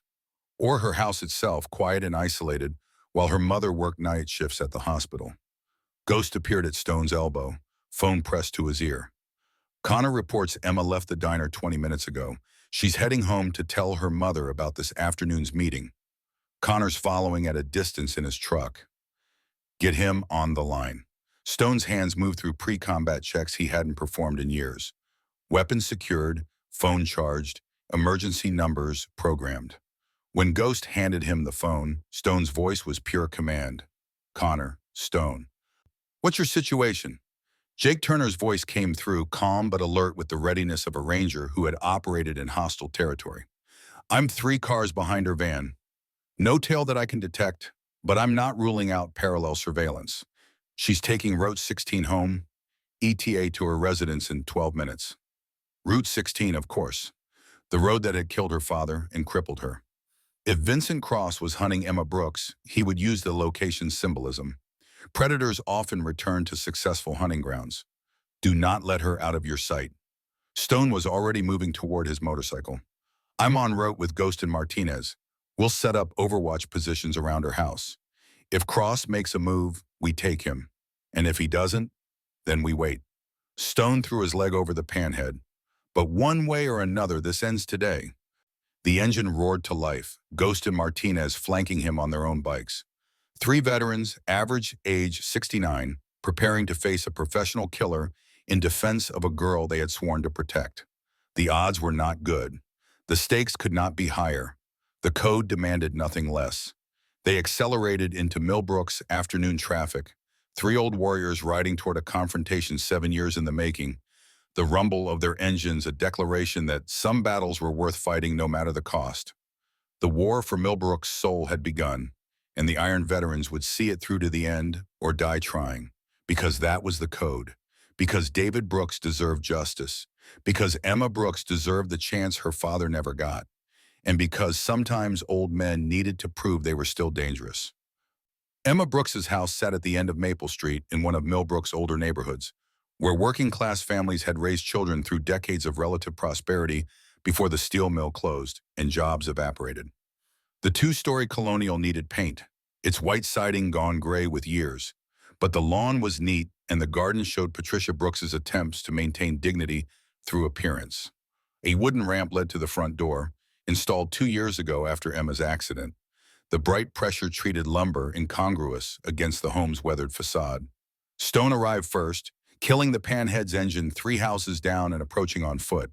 Or her house itself, quiet and isolated, while her mother worked night shifts at the hospital. Ghost appeared at Stone's elbow, phone pressed to his ear. "Connor reports Emma left the diner 20 minutes ago. She's heading home to tell her mother about this afternoon's meeting. Connor's following at a distance in his truck. Get him on the line." Stone's hands moved through pre-combat checks he hadn't performed in years. Weapons secured, phone charged, emergency numbers programmed. When Ghost handed him the phone, Stone's voice was pure command. "Connor, Stone. What's your situation?" Jake Turner's voice came through, calm but alert with the readiness of a ranger who had operated in hostile territory. "I'm 3 cars behind her van. No tail that I can detect, but I'm not ruling out parallel surveillance. She's taking Route 16 home, ETA to her residence in 12 minutes. Route 16, of course. The road that had killed her father and crippled her. If Vincent Cross was hunting Emma Brooks, he would use the location symbolism. Predators often return to successful hunting grounds. Do not let her out of your sight. Stone was already moving toward his motorcycle. I'm en route with Ghost and Martinez. We'll set up overwatch positions around her house. If Cross makes a move, we take him. And if he doesn't, then we wait. Stone threw his leg over the panhead. But one way or another, this ends today. The engine roared to life, Ghost and Martinez flanking him on their own bikes. Three veterans, average age 69, preparing to face a professional killer in defense of a girl they had sworn to protect. The odds were not good. The stakes could not be higher. The code demanded nothing less. They accelerated into Millbrook's afternoon traffic, three old warriors riding toward a confrontation 7 years in the making, the rumble of their engines a declaration that some battles were worth fighting no matter the cost. The war for Millbrook's soul had begun, and the Iron Veterans would see it through to the end or die trying, because that was the code, because David Brooks deserved justice, because Emma Brooks deserved the chance her father never got, and because sometimes old men needed to prove they were still dangerous. Emma Brooks's house sat at the end of Maple Street in one of Millbrook's older neighborhoods, where working-class families had raised children through decades of relative prosperity before the steel mill closed and jobs evaporated. The two-story colonial needed paint, its white siding gone gray with years, but the lawn was neat and the garden showed Patricia Brooks's attempts to maintain dignity through appearance. A wooden ramp led to the front door, installed 2 years ago after Emma's accident. The bright pressure-treated lumber incongruous against the home's weathered facade. Stone arrived first, killing the panhead's engine 3 houses down and approaching on foot.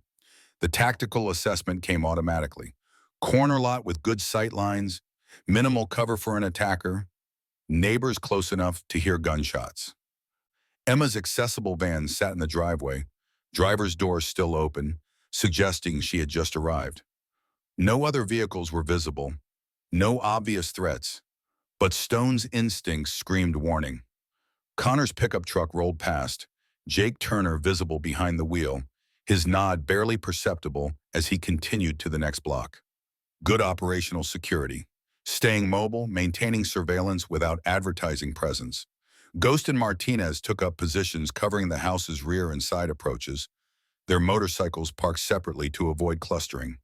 The tactical assessment came automatically. Corner lot with good sight lines, minimal cover for an attacker, neighbors close enough to hear gunshots. Emma's accessible van sat in the driveway, driver's doors still open, suggesting she had just arrived. No other vehicles were visible, no obvious threats, but Stone's instincts screamed warning. Connor's pickup truck rolled past, Jake Turner visible behind the wheel, his nod barely perceptible as he continued to the next block. Good operational security, staying mobile, maintaining surveillance without advertising presence. Ghost and Martinez took up positions covering the house's rear and side approaches, their motorcycles parked separately to avoid clustering.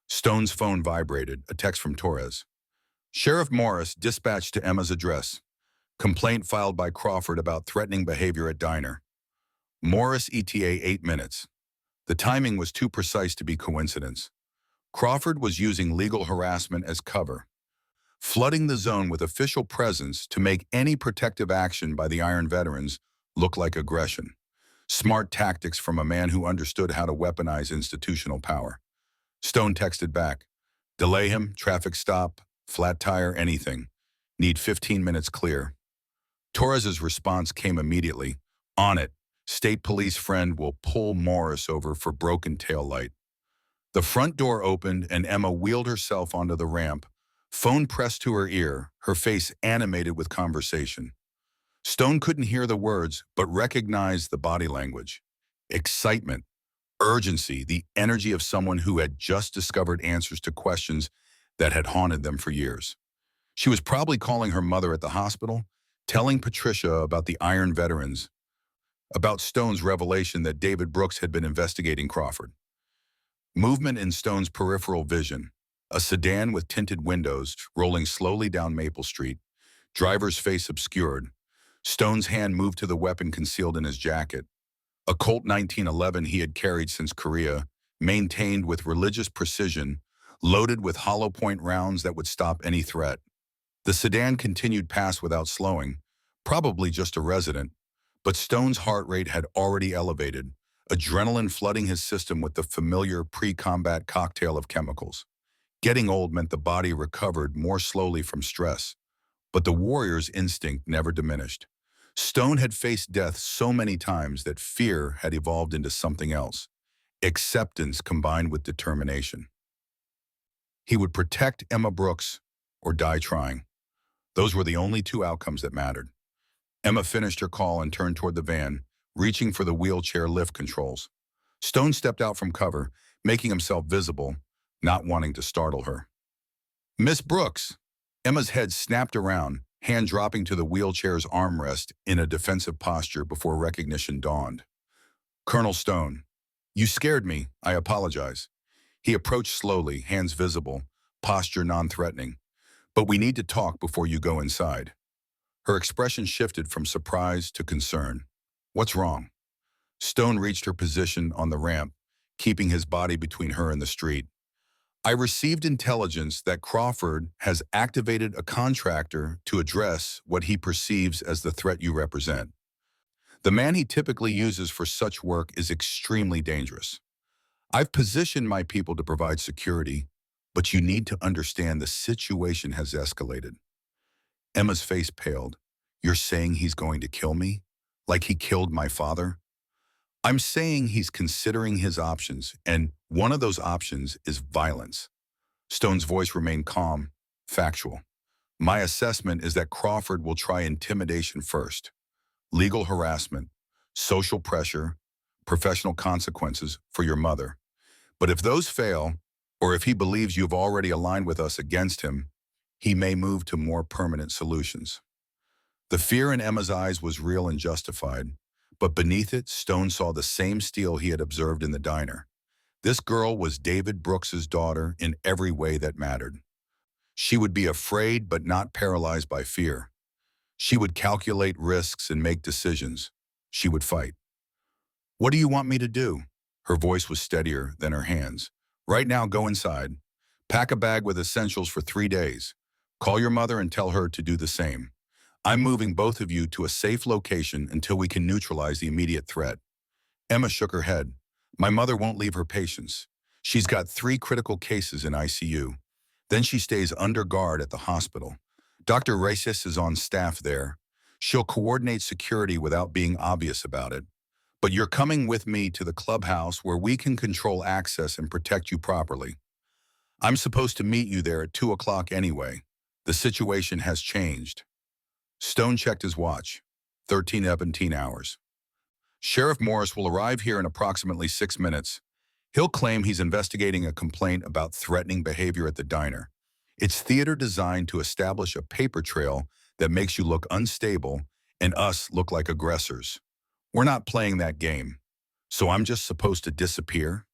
Stone's phone vibrated, a text from Torres. Sheriff Morris dispatched to Emma's address. Complaint filed by Crawford about threatening behavior at diner. Morris ETA 8 minutes. The timing was too precise to be coincidence. Crawford was using legal harassment as cover, flooding the zone with official presence to make any protective action by the Iron Veterans look like aggression. Smart tactics from a man who understood how to weaponize institutional power. Stone texted back. Delay him, traffic stop, flat tire, anything. Need 15 minutes clear. Torres's response came immediately. On it. State police friend will pull Morris over for broken tail light. The front door opened and Emma wheeled herself onto the ramp, phone pressed to her ear, her face animated with conversation. Stone couldn't hear the words, but recognized the body language. Excitement, urgency, the energy of someone who had just discovered answers to questions that had haunted them for years. She was probably calling her mother at the hospital, telling Patricia about the Iron Veterans, about Stone's revelation that David Brooks had been investigating Crawford. Movement in Stone's peripheral vision, a sedan with tinted windows rolling slowly down Maple Street, driver's face obscured. Stone's hand moved to the weapon concealed in his jacket. A Colt 1911 he had carried since Korea, maintained with religious precision, loaded with hollow point rounds that would stop any threat. The sedan continued past without slowing, probably just a resident, but Stone's heart rate had already elevated, adrenaline flooding his system with the familiar pre-combat cocktail of chemicals. Getting old meant the body recovered more slowly from stress, but the warrior's instinct never diminished. Stone had faced death so many times that fear had evolved into something else, acceptance combined with determination. He would protect Emma Brooks or die trying. Those were the only 2 outcomes that mattered. Emma finished her call and turned toward the van, reaching for the wheelchair lift controls. Stone stepped out from cover, making himself visible, not wanting to startle her. Miss Brooks! Emma's head snapped around, hand dropping to the wheelchair's armrest in a defensive posture before recognition dawned. Colonel Stone, you scared me. I apologize. He approached slowly, hands visible, posture non-threatening. But we need to talk before you go inside. Her expression shifted from surprise to concern. What's wrong? Stone reached her position on the ramp, keeping his body between her and the street. I received intelligence that Crawford has activated a contractor to address what he perceives as the threat you represent. The man he typically uses for such work is extremely dangerous. I've positioned my people to provide security, but you need to understand the situation has escalated. Emma's face paled. You're saying he's going to kill me? Like he killed my father? I'm saying he's considering his options, and one of those options is violence. Stone's voice remained calm, factual. My assessment is that Crawford will try intimidation first. Legal harassment, social pressure, professional consequences for your mother. But if those fail, or if he believes you've already aligned with us against him, he may move to more permanent solutions. The fear in Emma's eyes was real and justified, but beneath it, Stone saw the same steel he had observed in the diner. This girl was David Brooks's daughter in every way that mattered. She would be afraid but not paralyzed by fear. She would calculate risks and make decisions. She would fight. What do you want me to do? Her voice was steadier than her hands. Right now, go inside. Pack a bag with essentials for 3 days. Call your mother and tell her to do the same. I'm moving both of you to a safe location until we can neutralize the immediate threat. Emma shook her head. My mother won't leave her patients. She's got 3 critical cases in ICU. Then she stays under guard at the hospital. Dr. Racist is on staff there. She'll coordinate security without being obvious about it. But you're coming with me to the clubhouse where we can control access and protect you properly. I'm supposed to meet you there at 2 o'clock anyway. The situation has changed. Stone checked his watch. 17 hours. Sheriff Morris will arrive here in approximately 6 minutes. He'll claim he's investigating a complaint about threatening behavior at the diner. It's theater designed to establish a paper trail that makes you look unstable and us look like aggressors. We're not playing that game. So I'm just supposed to disappear?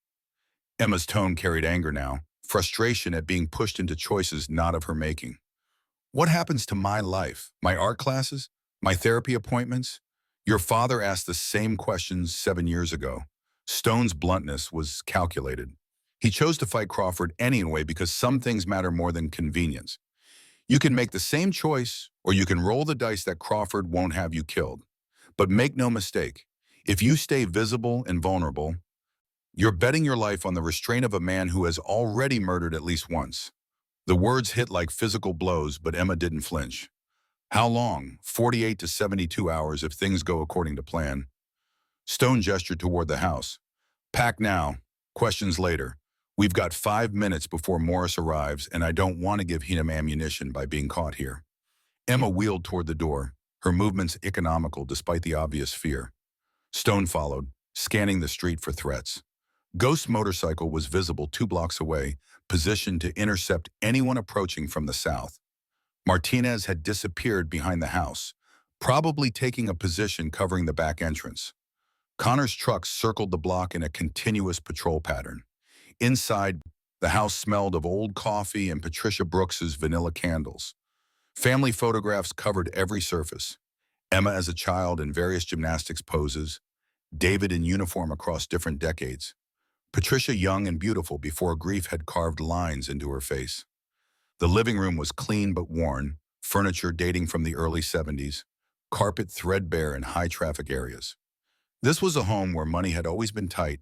Emma's tone carried anger now, frustration at being pushed into choices not of her making. What happens to my life, my art classes, my therapy appointments? Your father asked the same questions 7 years ago. Stone's bluntness was calculated. He chose to fight Crawford anyway because some things matter more than convenience. You can make the same choice, or you can roll the dice that Crawford won't have you killed. But make no mistake, if you stay visible and vulnerable, you're betting your life on the restraint of a man who has already murdered at least once. The words hit like physical blows, but Emma didn't flinch. How long? 48 to 72 hours if things go according to plan. Stone gestured toward the house. Pack now. Questions later. We've got 5 minutes before Morris arrives, and I don't want to give him ammunition by being caught here. Emma wheeled toward the door, her movements economical despite the obvious fear. Stone followed, scanning the street for threats. Ghost's motorcycle was visible 2 blocks away, positioned to intercept anyone approaching from the south. Martinez had disappeared behind the house, probably taking a position covering the back entrance. Connor's truck circled the block in a continuous patrol pattern. Inside, the house smelled of old coffee and Patricia Brooks's vanilla candles. Family photographs covered every surface. Emma as a child in various gymnastics poses, David in uniform across different decades, Patricia young and beautiful before grief had carved lines into her face. The living room was clean but worn, furniture dating from the early 70s, carpet threadbare in high-traffic areas. This was a home where money had always been tight,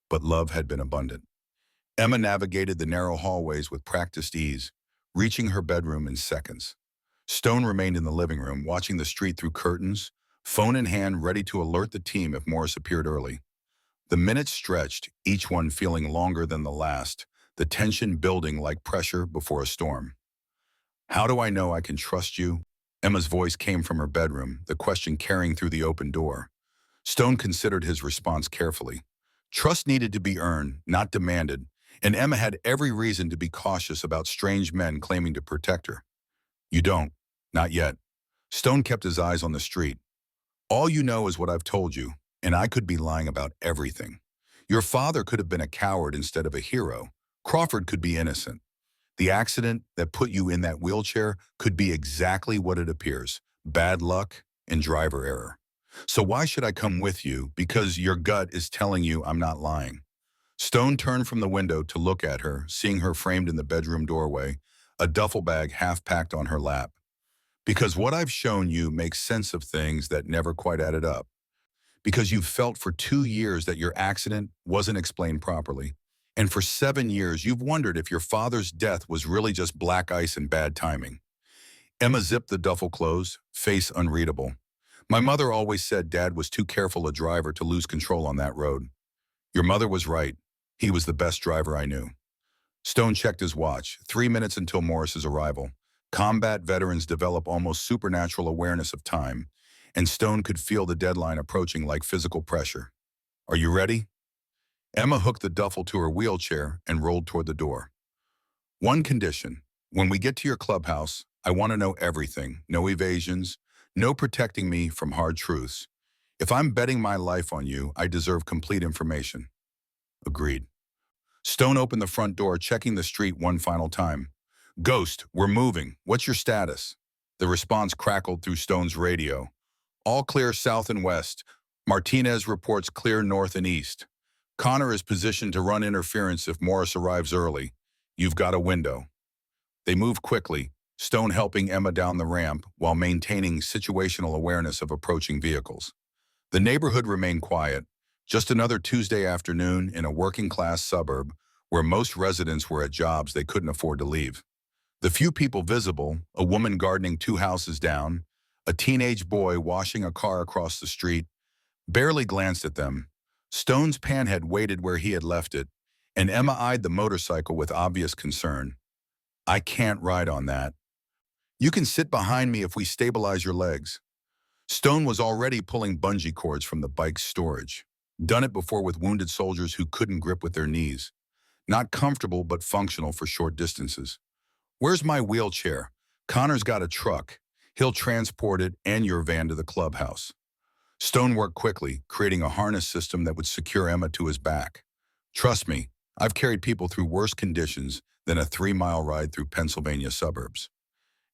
but love had been abundant. Emma navigated the narrow hallways with practiced ease, reaching her bedroom in seconds. Stone remained in the living room, watching the street through curtains, phone in hand ready to alert the team if Morris appeared early. The minutes stretched, each one feeling longer than the last, the tension building like pressure before a storm. How do I know I can trust you? Emma's voice came from her bedroom, the question carrying through the open door. Stone considered his response carefully. Trust needed to be earned, not demanded, And Emma had every reason to be cautious about strange men claiming to protect her. You don't. Not yet. Stone kept his eyes on the street. All you know is what I've told you, and I could be lying about everything. Your father could have been a coward instead of a hero. Crawford could be innocent. The accident that put you in that wheelchair could be exactly what it appears. Bad luck and driver error. So why should I come with you? Because your gut is telling you I'm not lying. Stone turned from the window to look at her, seeing her framed in the bedroom doorway, a duffel bag half packed on her lap. Because what I've shown you makes sense of things that never quite added up. Because you've felt for 2 years that your accident wasn't explained properly. And for 7 years, you've wondered if your father's death was really just black ice and bad timing. Emma zipped the duffel closed, face unreadable. My mother always said Dad was too careful a driver to lose control on that road. Your mother was right. He was the best driver I knew. Stone checked his watch, 3 minutes until Morris's arrival. Combat veterans develop almost supernatural awareness of time, and Stone could feel the deadline approaching like physical pressure. Are you ready? Emma hooked the duffel to her wheelchair and rolled toward the door. One condition. When we get to your clubhouse, I want to know everything. No evasions, no protecting me from hard truths. If I'm betting my life on you, I deserve complete information. Agreed. Stone opened the front door, checking the street one final time. Ghost, we're moving. What's your status? The response crackled through Stone's radio. All clear south and west. Martinez reports clear north and east. Connor is positioned to run interference if Morris arrives early. You've got a window. They moved quickly, Stone helping Emma down the ramp while maintaining situational awareness of approaching vehicles. The neighborhood remained quiet, just another Tuesday afternoon in a working-class suburb where most residents were at jobs they couldn't afford to leave. The few people visible, a woman gardening 2 houses down, a teenage boy washing a car across the street, barely glanced at them. Stone's panhead waited where he had left it, and Emma eyed the motorcycle with obvious concern. I can't ride on that. You can sit behind me if we stabilize your legs. Stone was already pulling bungee cords from the bike's storage. Done it before with wounded soldiers who couldn't grip with their knees. Not comfortable but functional for short distances. Where's my wheelchair? Connor's got a truck. He'll transport it and your van to the clubhouse. Stone worked quickly, creating a harness system that would secure Emma to his back. Trust me, I've carried people through worse conditions than a 3-mile ride through Pennsylvania suburbs.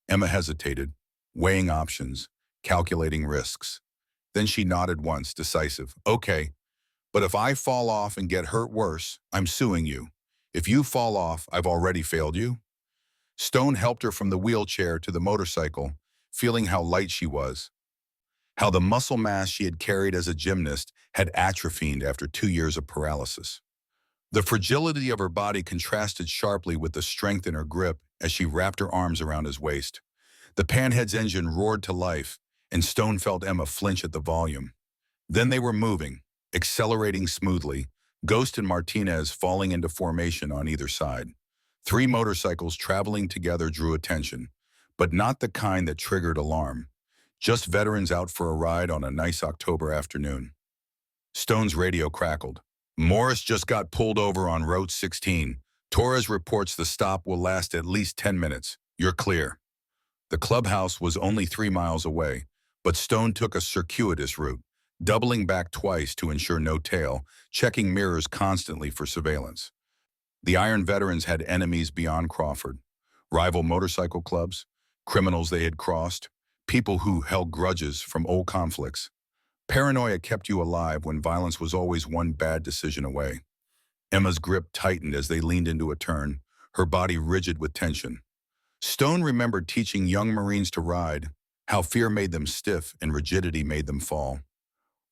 Emma hesitated, weighing options, calculating risks. Then she nodded once, decisive. Okay, but if I fall off and get hurt worse, I'm suing you. If you fall off, I've already failed you. Stone helped her from the wheelchair to the motorcycle, feeling how light she was, how the muscle mass she had carried as a gymnast had atrophied after 2 years of paralysis. The fragility of her body contrasted sharply with the strength in her grip as she wrapped her arms around his waist. The panhead's engine roared to life, and Stone felt Emma flinch at the volume. Then they were moving, accelerating smoothly, Ghost and Martinez falling into formation on either side. 3 motorcycles traveling together drew attention, but not the kind that triggered alarm. Just veterans out for a ride on a nice October afternoon. Stone's radio crackled. Morris just got pulled over on Route 16. Torres reports the stop will last at least 10 minutes. You're clear. The clubhouse was only 3 miles away, but Stone took a circuitous route, doubling back twice to ensure no tail, checking mirrors constantly for surveillance. The Iron Veterans had enemies beyond Crawford. Rival motorcycle clubs, criminals they had crossed, people who held grudges from old conflicts. Paranoia kept you alive when violence was always one bad decision away. Emma's grip tightened as they leaned into a turn, her body rigid with tension. Stone remembered teaching young Marines to ride, how fear made them stiff and rigidity made them fall.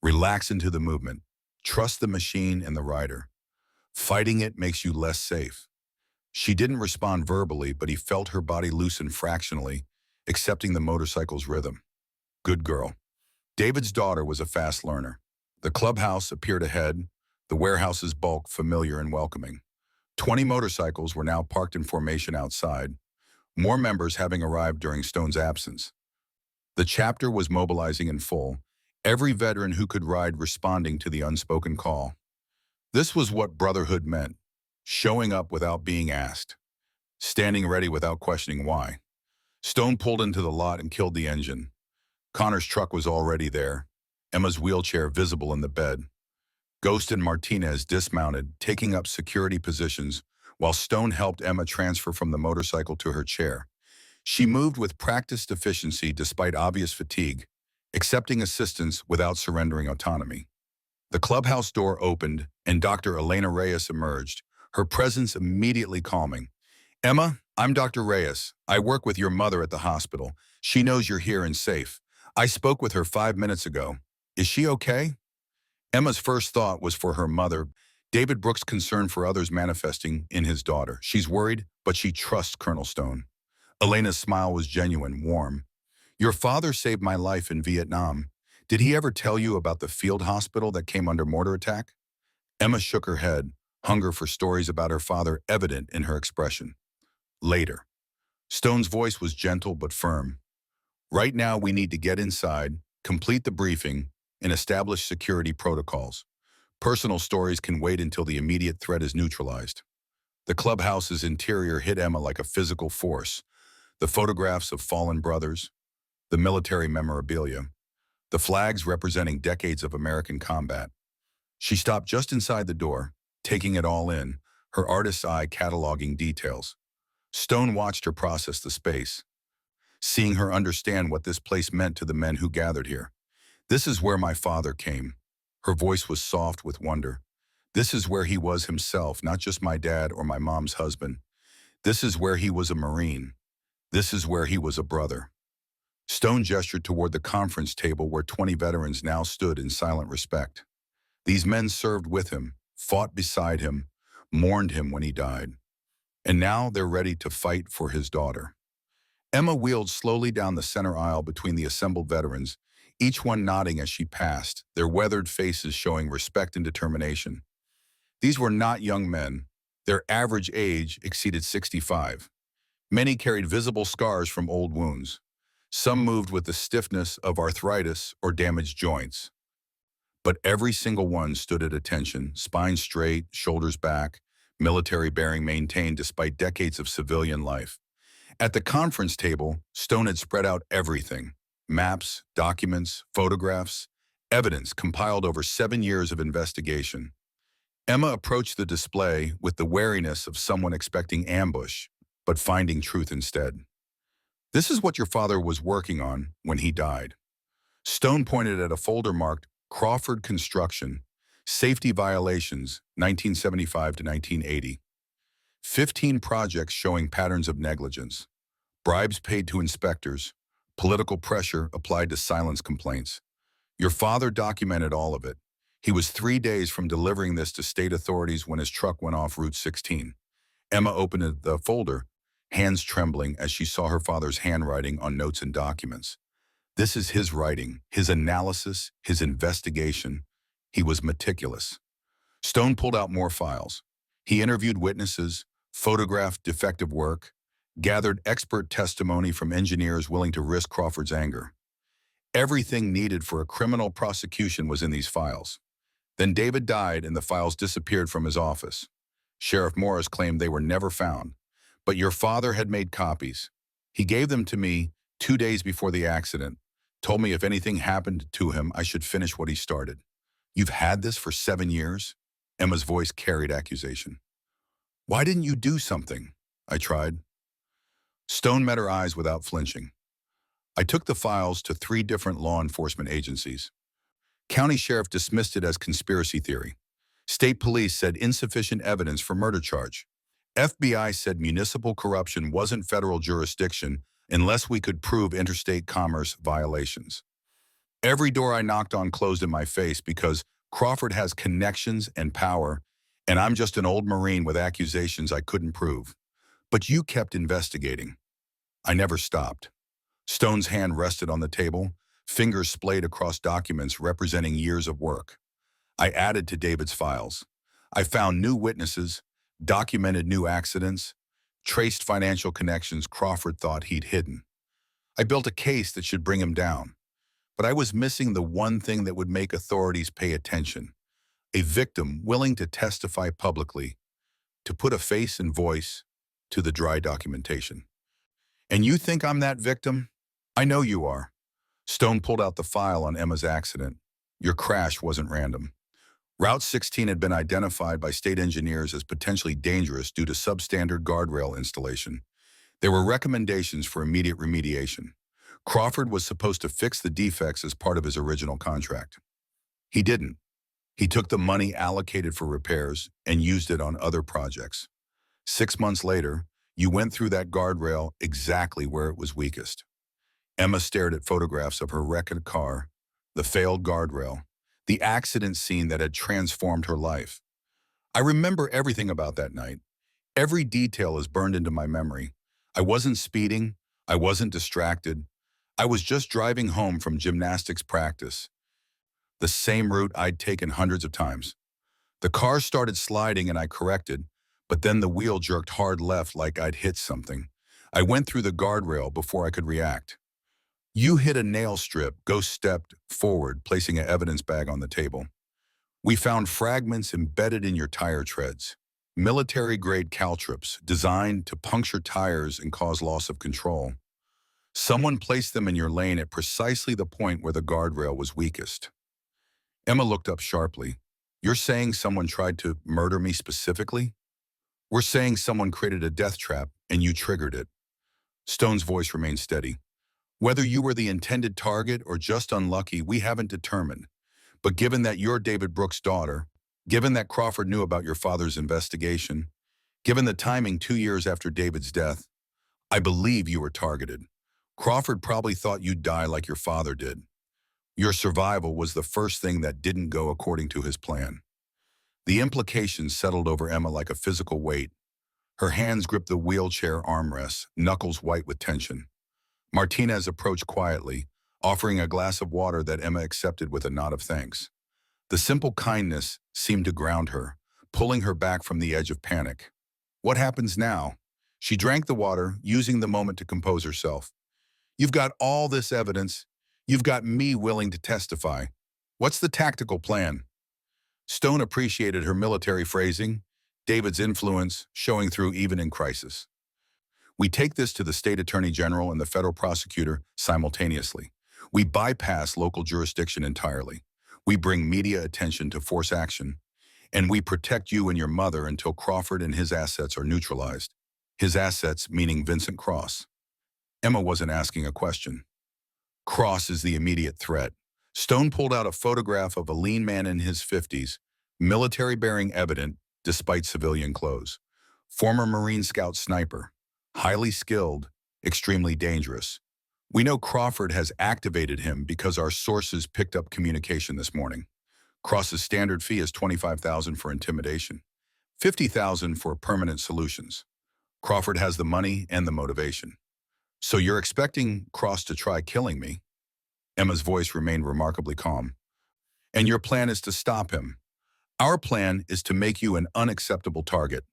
Relax into the movement. Trust the machine and the rider. Fighting it makes you less safe. She didn't respond verbally, but he felt her body loosen fractionally, accepting the motorcycle's rhythm. Good girl. David's daughter was a fast learner. The clubhouse appeared ahead, the warehouse's bulk familiar and welcoming. 20 motorcycles were now parked in formation outside, more members having arrived during Stone's absence. The chapter was mobilizing in full, every veteran who could ride responding to the unspoken call. This was what Brotherhood meant. showing up without being asked, standing ready without questioning why. Stone pulled into the lot and killed the engine. Connor's truck was already there, Emma's wheelchair visible in the bed. Ghost and Martinez dismounted, taking up security positions, while Stone helped Emma transfer from the motorcycle to her chair. She moved with practiced efficiency despite obvious fatigue, accepting assistance without surrendering autonomy. The clubhouse door opened, and Dr. Elena Reyes emerged, her presence immediately calming. Emma, I'm Dr. Reyes. I work with your mother at the hospital. She knows you're here and safe. I spoke with her 5 minutes ago. Is she okay? Emma's first thought was for her mother, David Brooks' concern for others manifesting in his daughter. She's worried, but she trusts Colonel Stone. Elena's smile was genuine, warm. Your father saved my life in Vietnam. Did he ever tell you about the field hospital that came under mortar attack? Emma shook her head, hunger for stories about her father evident in her expression. Later. Stone's voice was gentle but firm. Right now we need to get inside, complete the briefing, and establish security protocols. Personal stories can wait until the immediate threat is neutralized. The clubhouse's interior hit Emma like a physical force. The photographs of fallen brothers, the military memorabilia, the flags representing decades of American combat. She stopped just inside the door, taking it all in, her artist's eye cataloging details. Stone watched her process the space, seeing her understand what this place meant to the men who gathered here. This is where my father came. Her voice was soft with wonder. This is where he was himself, not just my dad or my mom's husband. This is where he was a Marine. This is where he was a brother. Stone gestured toward the conference table where 20 veterans now stood in silent respect. These men served with him, fought beside him, mourned him when he died. And now they're ready to fight for his daughter. Emma wheeled slowly down the center aisle between the assembled veterans, each one nodding as she passed, their weathered faces showing respect and determination. These were not young men. Their average age exceeded 65. Many carried visible scars from old wounds. Some moved with the stiffness of arthritis or damaged joints. But every single one stood at attention, spine straight, shoulders back, military bearing maintained despite decades of civilian life. At the conference table, Stone had spread out everything: maps, documents, photographs, evidence compiled over 7 years of investigation. Emma approached the display with the wariness of someone expecting ambush, but finding truth instead. This is what your father was working on when he died. Stone pointed at a folder marked Crawford Construction, Safety Violations, 1975 to 1980. 15 projects showing patterns of negligence, bribes paid to inspectors, political pressure applied to silence complaints. Your father documented all of it. He was 3 days from delivering this to state authorities when his truck went off Route 16. Emma opened the folder, hands trembling as she saw her father's handwriting on notes and documents. This is his writing, his analysis, his investigation. He was meticulous. Stone pulled out more files. He interviewed witnesses, photographed defective work, gathered expert testimony from engineers willing to risk Crawford's anger. Everything needed for a criminal prosecution was in these files. Then David died and the files disappeared from his office. Sheriff Morris claimed they were never found, but your father had made copies. He gave them to me 2 days before the accident, told me if anything happened to him, I should finish what he started. You've had this for 7 years? Emma's voice carried accusation. Why didn't you do something? I tried. Stone met her eyes without flinching. I took the files to 3 different law enforcement agencies. County sheriff dismissed it as conspiracy theory. State police said insufficient evidence for murder charge. FBI said municipal corruption wasn't federal jurisdiction unless we could prove interstate commerce violations. Every door I knocked on closed in my face because Crawford has connections and power, and I'm just an old Marine with accusations I couldn't prove. But you kept investigating. I never stopped. Stone's hand rested on the table, fingers splayed across documents representing years of work. I added to David's files. I found new witnesses, documented new accidents, traced financial connections Crawford thought he'd hidden. I built a case that should bring him down. But I was missing the one thing that would make authorities pay attention: a victim willing to testify publicly. to put a face and voice to the dry documentation. And you think I'm that victim? I know you are. Stone pulled out the file on Emma's accident. Your crash wasn't random. Route 16 had been identified by state engineers as potentially dangerous due to substandard guardrail installation. There were recommendations for immediate remediation. Crawford was supposed to fix the defects as part of his original contract. He didn't. He took the money allocated for repairs and used it on other projects. 6 months later, you went through that guardrail exactly where it was weakest. Emma stared at photographs of her wrecked car, the failed guardrail, the accident scene that had transformed her life. I remember everything about that night. Every detail is burned into my memory. I wasn't speeding. I wasn't distracted. I was just driving home from gymnastics practice, the same route I'd taken hundreds of times. The car started sliding and I corrected, but then the wheel jerked hard left like I'd hit something. I went through the guardrail before I could react. You hit a nail strip, Ghost stepped forward, placing an evidence bag on the table. We found fragments embedded in your tire treads. Military-grade caltrops designed to puncture tires and cause loss of control. Someone placed them in your lane at precisely the point where the guardrail was weakest. Emma looked up sharply. You're saying someone tried to murder me specifically? We're saying someone created a death trap and you triggered it. Stone's voice remained steady. Whether you were the intended target or just unlucky, we haven't determined. But given that you're David Brooks' daughter, given that Crawford knew about your father's investigation, given the timing 2 years after David's death, I believe you were targeted. Crawford probably thought you'd die like your father did. Your survival was the first thing that didn't go according to his plan. The implications settled over Emma like a physical weight. Her hands gripped the wheelchair armrests, knuckles white with tension. Martinez approached quietly, offering a glass of water that Emma accepted with a nod of thanks. The simple kindness seemed to ground her, pulling her back from the edge of panic. What happens now? She drank the water, using the moment to compose herself. You've got all this evidence. You've got me willing to testify. What's the tactical plan? Stone appreciated her military phrasing, David's influence showing through even in crisis. We take this to the state attorney general and the federal prosecutor simultaneously. We bypass local jurisdiction entirely. We bring media attention to force action, and we protect you and your mother until Crawford and his assets are neutralized. His assets meaning Vincent Cross. Emma wasn't asking a question. Cross is the immediate threat. Stone pulled out a photograph of a lean man in his 50s, military-bearing evident despite civilian clothes. Former Marine Scout sniper. Highly skilled, extremely dangerous. We know Crawford has activated him because our sources picked up communication this morning. Cross's standard fee is $25,000 for intimidation, $50,000 for permanent solutions. Crawford has the money and the motivation. So you're expecting Cross to try killing me? Emma's voice remained remarkably calm. And your plan is to stop him. Our plan is to make you an unacceptable target.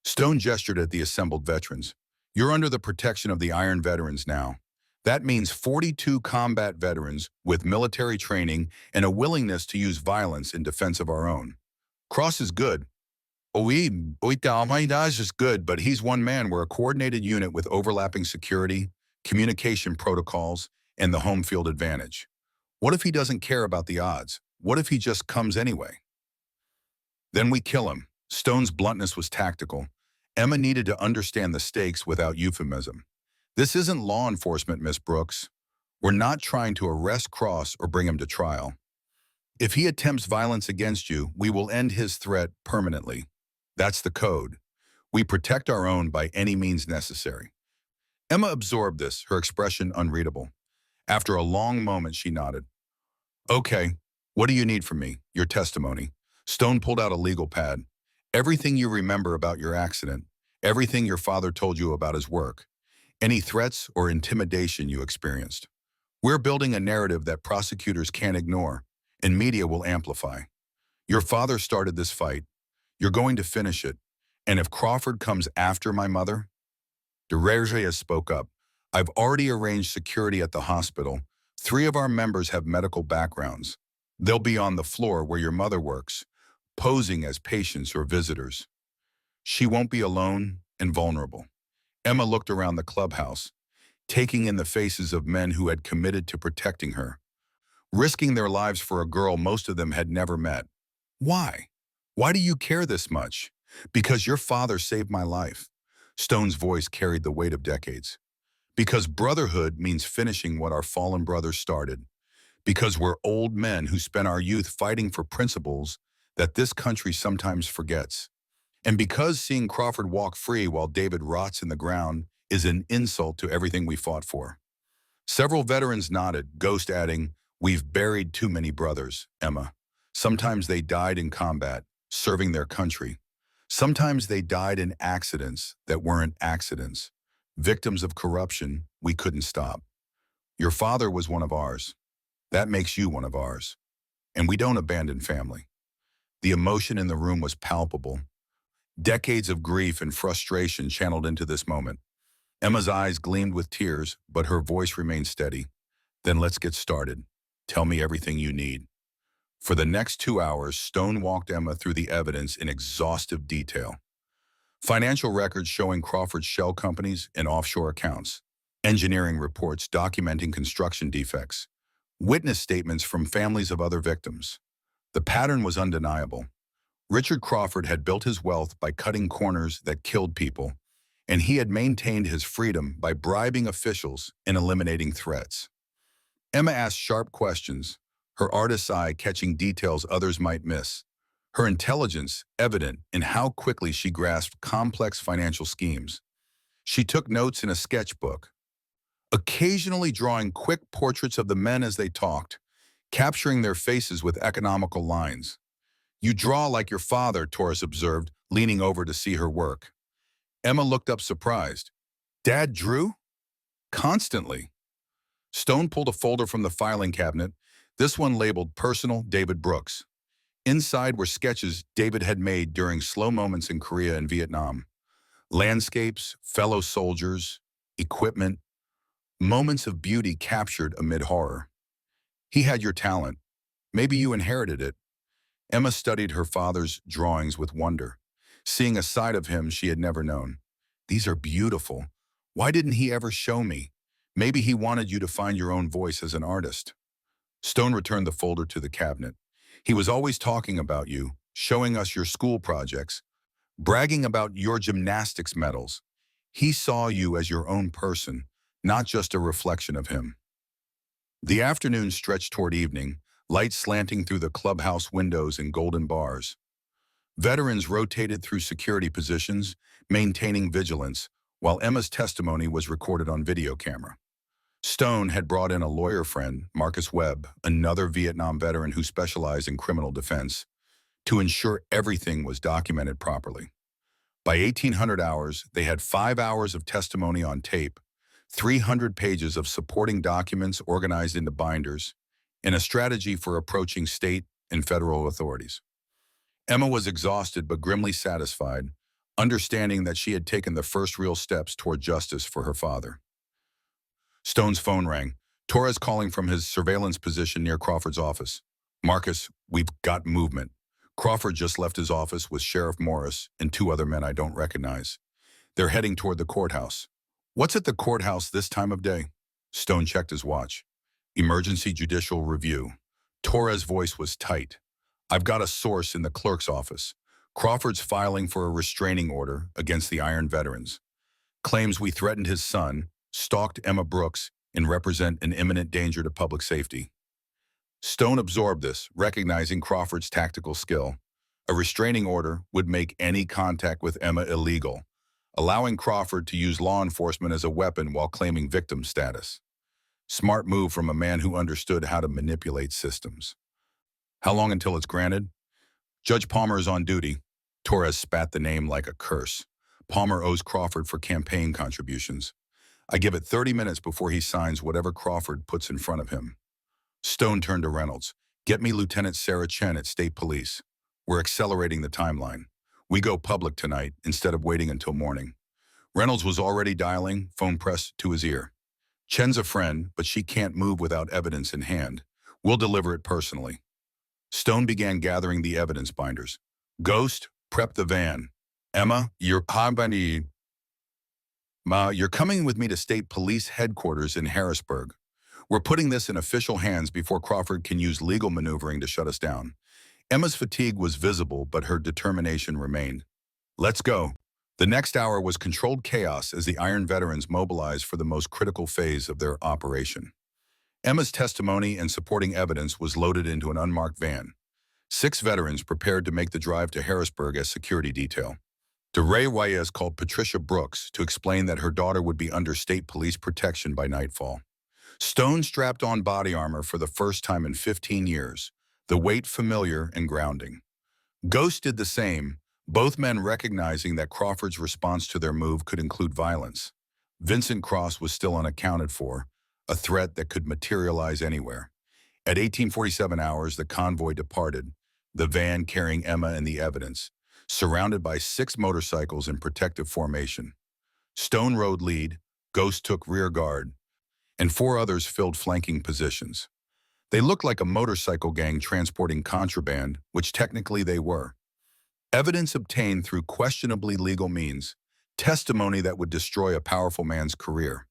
Stone gestured at the assembled veterans. You're under the protection of the Iron Veterans now. That means 42 combat veterans with military training and a willingness to use violence in defense of our own. Cross is good. Oita is good, but he's one man. We're a coordinated unit with overlapping security, communication protocols, and the home field advantage. What if he doesn't care about the odds? What if he just comes anyway? Then we kill him. Stone's bluntness was tactical. Emma needed to understand the stakes without euphemism. This isn't law enforcement, Miss Brooks. We're not trying to arrest Cross or bring him to trial. If he attempts violence against you, we will end his threat permanently. That's the code. We protect our own by any means necessary. Emma absorbed this, her expression unreadable. After a long moment, she nodded. Okay, what do you need from me? Your testimony. Stone pulled out a legal pad. Everything you remember about your accident, everything your father told you about his work, any threats or intimidation you experienced. We're building a narrative that prosecutors can't ignore, and media will amplify. Your father started this fight. You're going to finish it. And if Crawford comes after my mother? DeRegea spoke up. I've already arranged security at the hospital. 3 of our members have medical backgrounds. They'll be on the floor where your mother works, posing as patients or visitors. She won't be alone and vulnerable. Emma looked around the clubhouse, taking in the faces of men who had committed to protecting her, risking their lives for a girl most of them had never met. Why? Why do you care this much? Because your father saved my life. Stone's voice carried the weight of decades. Because brotherhood means finishing what our fallen brothers started. Because we're old men who spent our youth fighting for principles that this country sometimes forgets. And because seeing Crawford walk free while David rots in the ground is an insult to everything we fought for. Several veterans nodded, Ghost adding, "We've buried too many brothers, Emma. Sometimes they died in combat, serving their country. Sometimes they died in accidents that weren't accidents, victims of corruption we couldn't stop. Your father was one of ours. That makes you one of ours. And we don't abandon family." The emotion in the room was palpable. Decades of grief and frustration channeled into this moment. Emma's eyes gleamed with tears, but her voice remained steady. "Then let's get started. Tell me everything you need." For the next 2 hours, Stone walked Emma through the evidence in exhaustive detail. Financial records showing Crawford's shell companies and offshore accounts, engineering reports documenting construction defects, witness statements from families of other victims. The pattern was undeniable. Richard Crawford had built his wealth by cutting corners that killed people, and he had maintained his freedom by bribing officials and eliminating threats. Emma asked sharp questions, her artist's eye catching details others might miss, her intelligence evident in how quickly she grasped complex financial schemes. She took notes in a sketchbook, occasionally drawing quick portraits of the men as they talked, capturing their faces with economical lines. "You draw like your father," Torres observed, leaning over to see her work. Emma looked up surprised. "Dad drew?" "Constantly." Stone pulled a folder from the filing cabinet, this one labeled Personal David Brooks. Inside were sketches David had made during slow moments in Korea and Vietnam. Landscapes, fellow soldiers, equipment, moments of beauty captured amid horror. "He had your talent. Maybe you inherited it." Emma studied her father's drawings with wonder, seeing a side of him she had never known. "These are beautiful. Why didn't he ever show me? Maybe he wanted you to find your own voice as an artist." Stone returned the folder to the cabinet. "He was always talking about you, showing us your school projects, bragging about your gymnastics medals. He saw you as your own person, not just a reflection of him." The afternoon stretched toward evening, light slanting through the clubhouse windows and golden bars. Veterans rotated through security positions, maintaining vigilance, while Emma's testimony was recorded on video camera. Stone had brought in a lawyer friend, Marcus Webb, another Vietnam veteran who specialized in criminal defense, to ensure everything was documented properly. By 1800 hours, they had 5 hours of testimony on tape, 300 pages of supporting documents organized into binders, and a strategy for approaching state and federal authorities. Emma was exhausted but grimly satisfied, understanding that she had taken the first real steps toward justice for her father. Stone's phone rang, Torres calling from his surveillance position near Crawford's office. "Marcus, we've got movement. Crawford just left his office with Sheriff Morris and 2 other men I don't recognize. They're heading toward the courthouse." "What's at the courthouse this time of day?" Stone checked his watch. "Emergency judicial review." Torres' voice was tight. "I've got a source in the clerk's office. Crawford's filing for a restraining order against the Iron Veterans. Claims we threatened his son, stalked Emma Brooks, and represent an imminent danger to public safety." Stone absorbed this, recognizing Crawford's tactical skill. A restraining order would make any contact with Emma illegal, allowing Crawford to use law enforcement as a weapon while claiming victim status. Smart move from a man who understood how to manipulate systems. "How long until it's granted?" "Judge Palmer is on duty." Torres spat the name like a curse. "Palmer owes Crawford for campaign contributions. I give it 30 minutes before he signs whatever Crawford puts in front of him." Stone turned to Reynolds. "Get me Lieutenant Sarah Chen at State Police. We're accelerating the timeline. We go public tonight instead of waiting until morning." Reynolds was already dialing, phone pressed to his ear. "Chen's a friend, but she can't move without evidence in hand. We'll deliver it personally." Stone began gathering the evidence binders. "Ghost, prep the van." Emma, you're coming with me to state police headquarters in Harrisburg. We're putting this in official hands before Crawford can use legal maneuvering to shut us down. Emma's fatigue was visible, but her determination remained. Let's go. The next hour was controlled chaos as the Iron veterans mobilized for the most critical phase of their operation. Emma's testimony and supporting evidence was loaded into an unmarked van. 6 veterans prepared to make the drive to Harrisburg as security detail. DeRay Reyes called Patricia Brooks to explain that her daughter would be under state police protection by nightfall. Stone strapped on body armor for the first time in 15 years, the weight familiar and grounding. Ghost did the same, both men recognizing that Crawford's response to their move could include violence. Vincent Cross was still unaccounted for, a threat that could materialize anywhere. At 1847 hours, the convoy departed, the van carrying Emma and the evidence, surrounded by 6 motorcycles in protective formation. Stone rode lead, Ghost took rear guard, and 4 others filled flanking positions. They looked like a motorcycle gang transporting contraband, which technically they were. Evidence obtained through questionably legal means, testimony that would destroy a powerful man's career.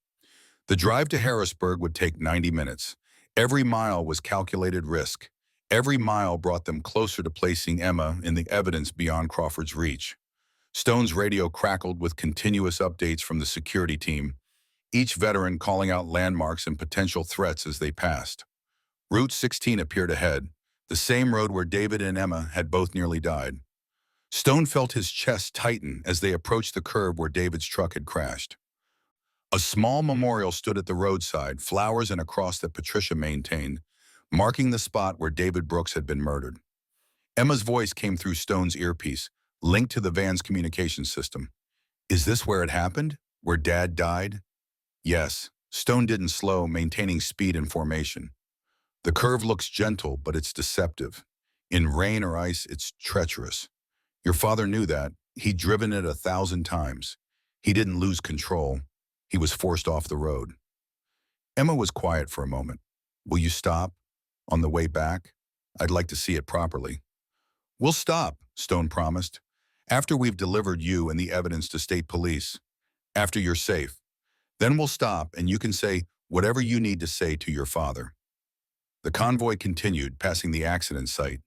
The drive to Harrisburg would take 90 minutes. Every mile was calculated risk. Every mile brought them closer to placing Emma in the evidence beyond Crawford's reach. Stone's radio crackled with continuous updates from the security team, each veteran calling out landmarks and potential threats as they passed. Route 16 appeared ahead, the same road where David and Emma had both nearly died. Stone felt his chest tighten as they approached the curb where David's truck had crashed. A small memorial stood at the roadside, flowers and a cross that Patricia maintained, marking the spot where David Brooks had been murdered. Emma's voice came through Stone's earpiece, linked to the van's communication system. Is this where it happened? Where Dad died? Yes. Stone didn't slow, maintaining speed and formation. The curve looks gentle, but it's deceptive. In rain or ice, it's treacherous. Your father knew that. He'd driven it 1,000 times. He didn't lose control. He was forced off the road. Emma was quiet for a moment. Will you stop? On the way back? I'd like to see it properly. We'll stop, Stone promised. After we've delivered you and the evidence to state police. After you're safe. Then we'll stop and you can say whatever you need to say to your father. The convoy continued, passing the accident site,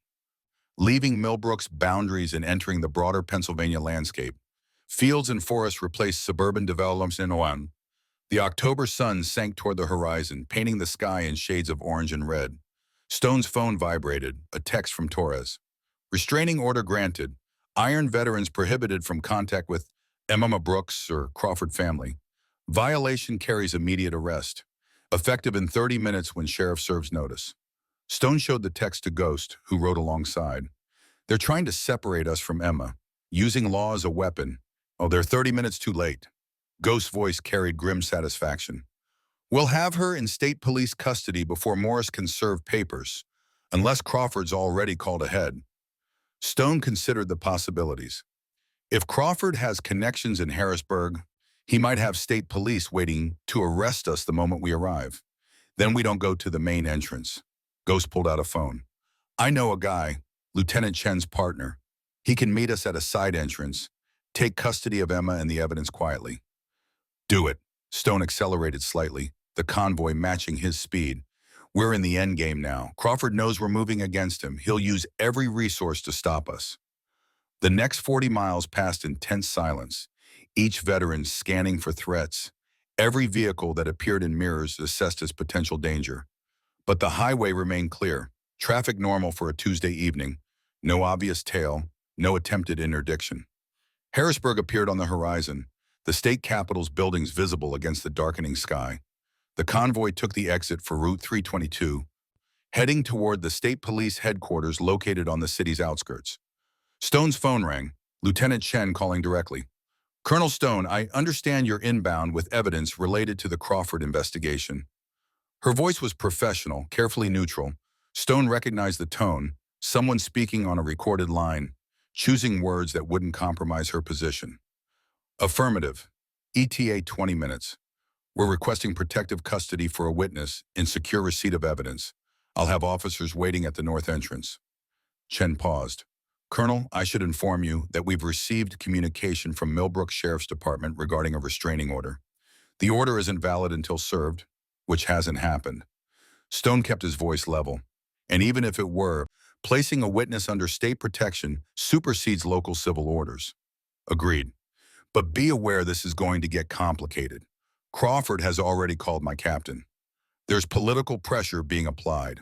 leaving Millbrook's boundaries and entering the broader Pennsylvania landscape. Fields and forests replaced suburban developments in Owen. The October sun sank toward the horizon, painting the sky in shades of orange and red. Stone's phone vibrated, a text from Torres. Restraining order granted. Iron veterans prohibited from contact with Emma Brooks or Crawford family. Violation carries immediate arrest. Effective in 30 minutes when sheriff serves notice. Stone showed the text to Ghost, who wrote alongside. They're trying to separate us from Emma, using law as a weapon. Oh, they're 30 minutes too late. Ghost's voice carried grim satisfaction. We'll have her in state police custody before Morris can serve papers, unless Crawford's already called ahead. Stone considered the possibilities. If Crawford has connections in Harrisburg, he might have state police waiting to arrest us the moment we arrive. Then we don't go to the main entrance. Ghost pulled out a phone. I know a guy, Lieutenant Chen's partner. He can meet us at a side entrance, take custody of Emma and the evidence quietly. Do it. Stone accelerated slightly, the convoy matching his speed. We're in the endgame now. Crawford knows we're moving against him. He'll use every resource to stop us. The next 40 miles passed in tense silence, each veteran scanning for threats. Every vehicle that appeared in mirrors assessed as potential danger. But the highway remained clear, traffic normal for a Tuesday evening, no obvious tail, no attempted interdiction. Harrisburg appeared on the horizon, the state capitol's buildings visible against the darkening sky. The convoy took the exit for Route 322, heading toward the state police headquarters located on the city's outskirts. Stone's phone rang, Lieutenant Chen calling directly. Colonel Stone, I understand you're inbound with evidence related to the Crawford investigation. Her voice was professional, carefully neutral. Stone recognized the tone, someone speaking on a recorded line, choosing words that wouldn't compromise her position. Affirmative. ETA 20 minutes. We're requesting protective custody for a witness in secure receipt of evidence. I'll have officers waiting at the north entrance. Chen paused. Colonel, I should inform you that we've received communication from Millbrook Sheriff's Department regarding a restraining order. The order isn't valid until served, which hasn't happened. Stone kept his voice level. And even if it were, placing a witness under state protection supersedes local civil orders. Agreed. But be aware this is going to get complicated. Crawford has already called my captain. There's political pressure being applied.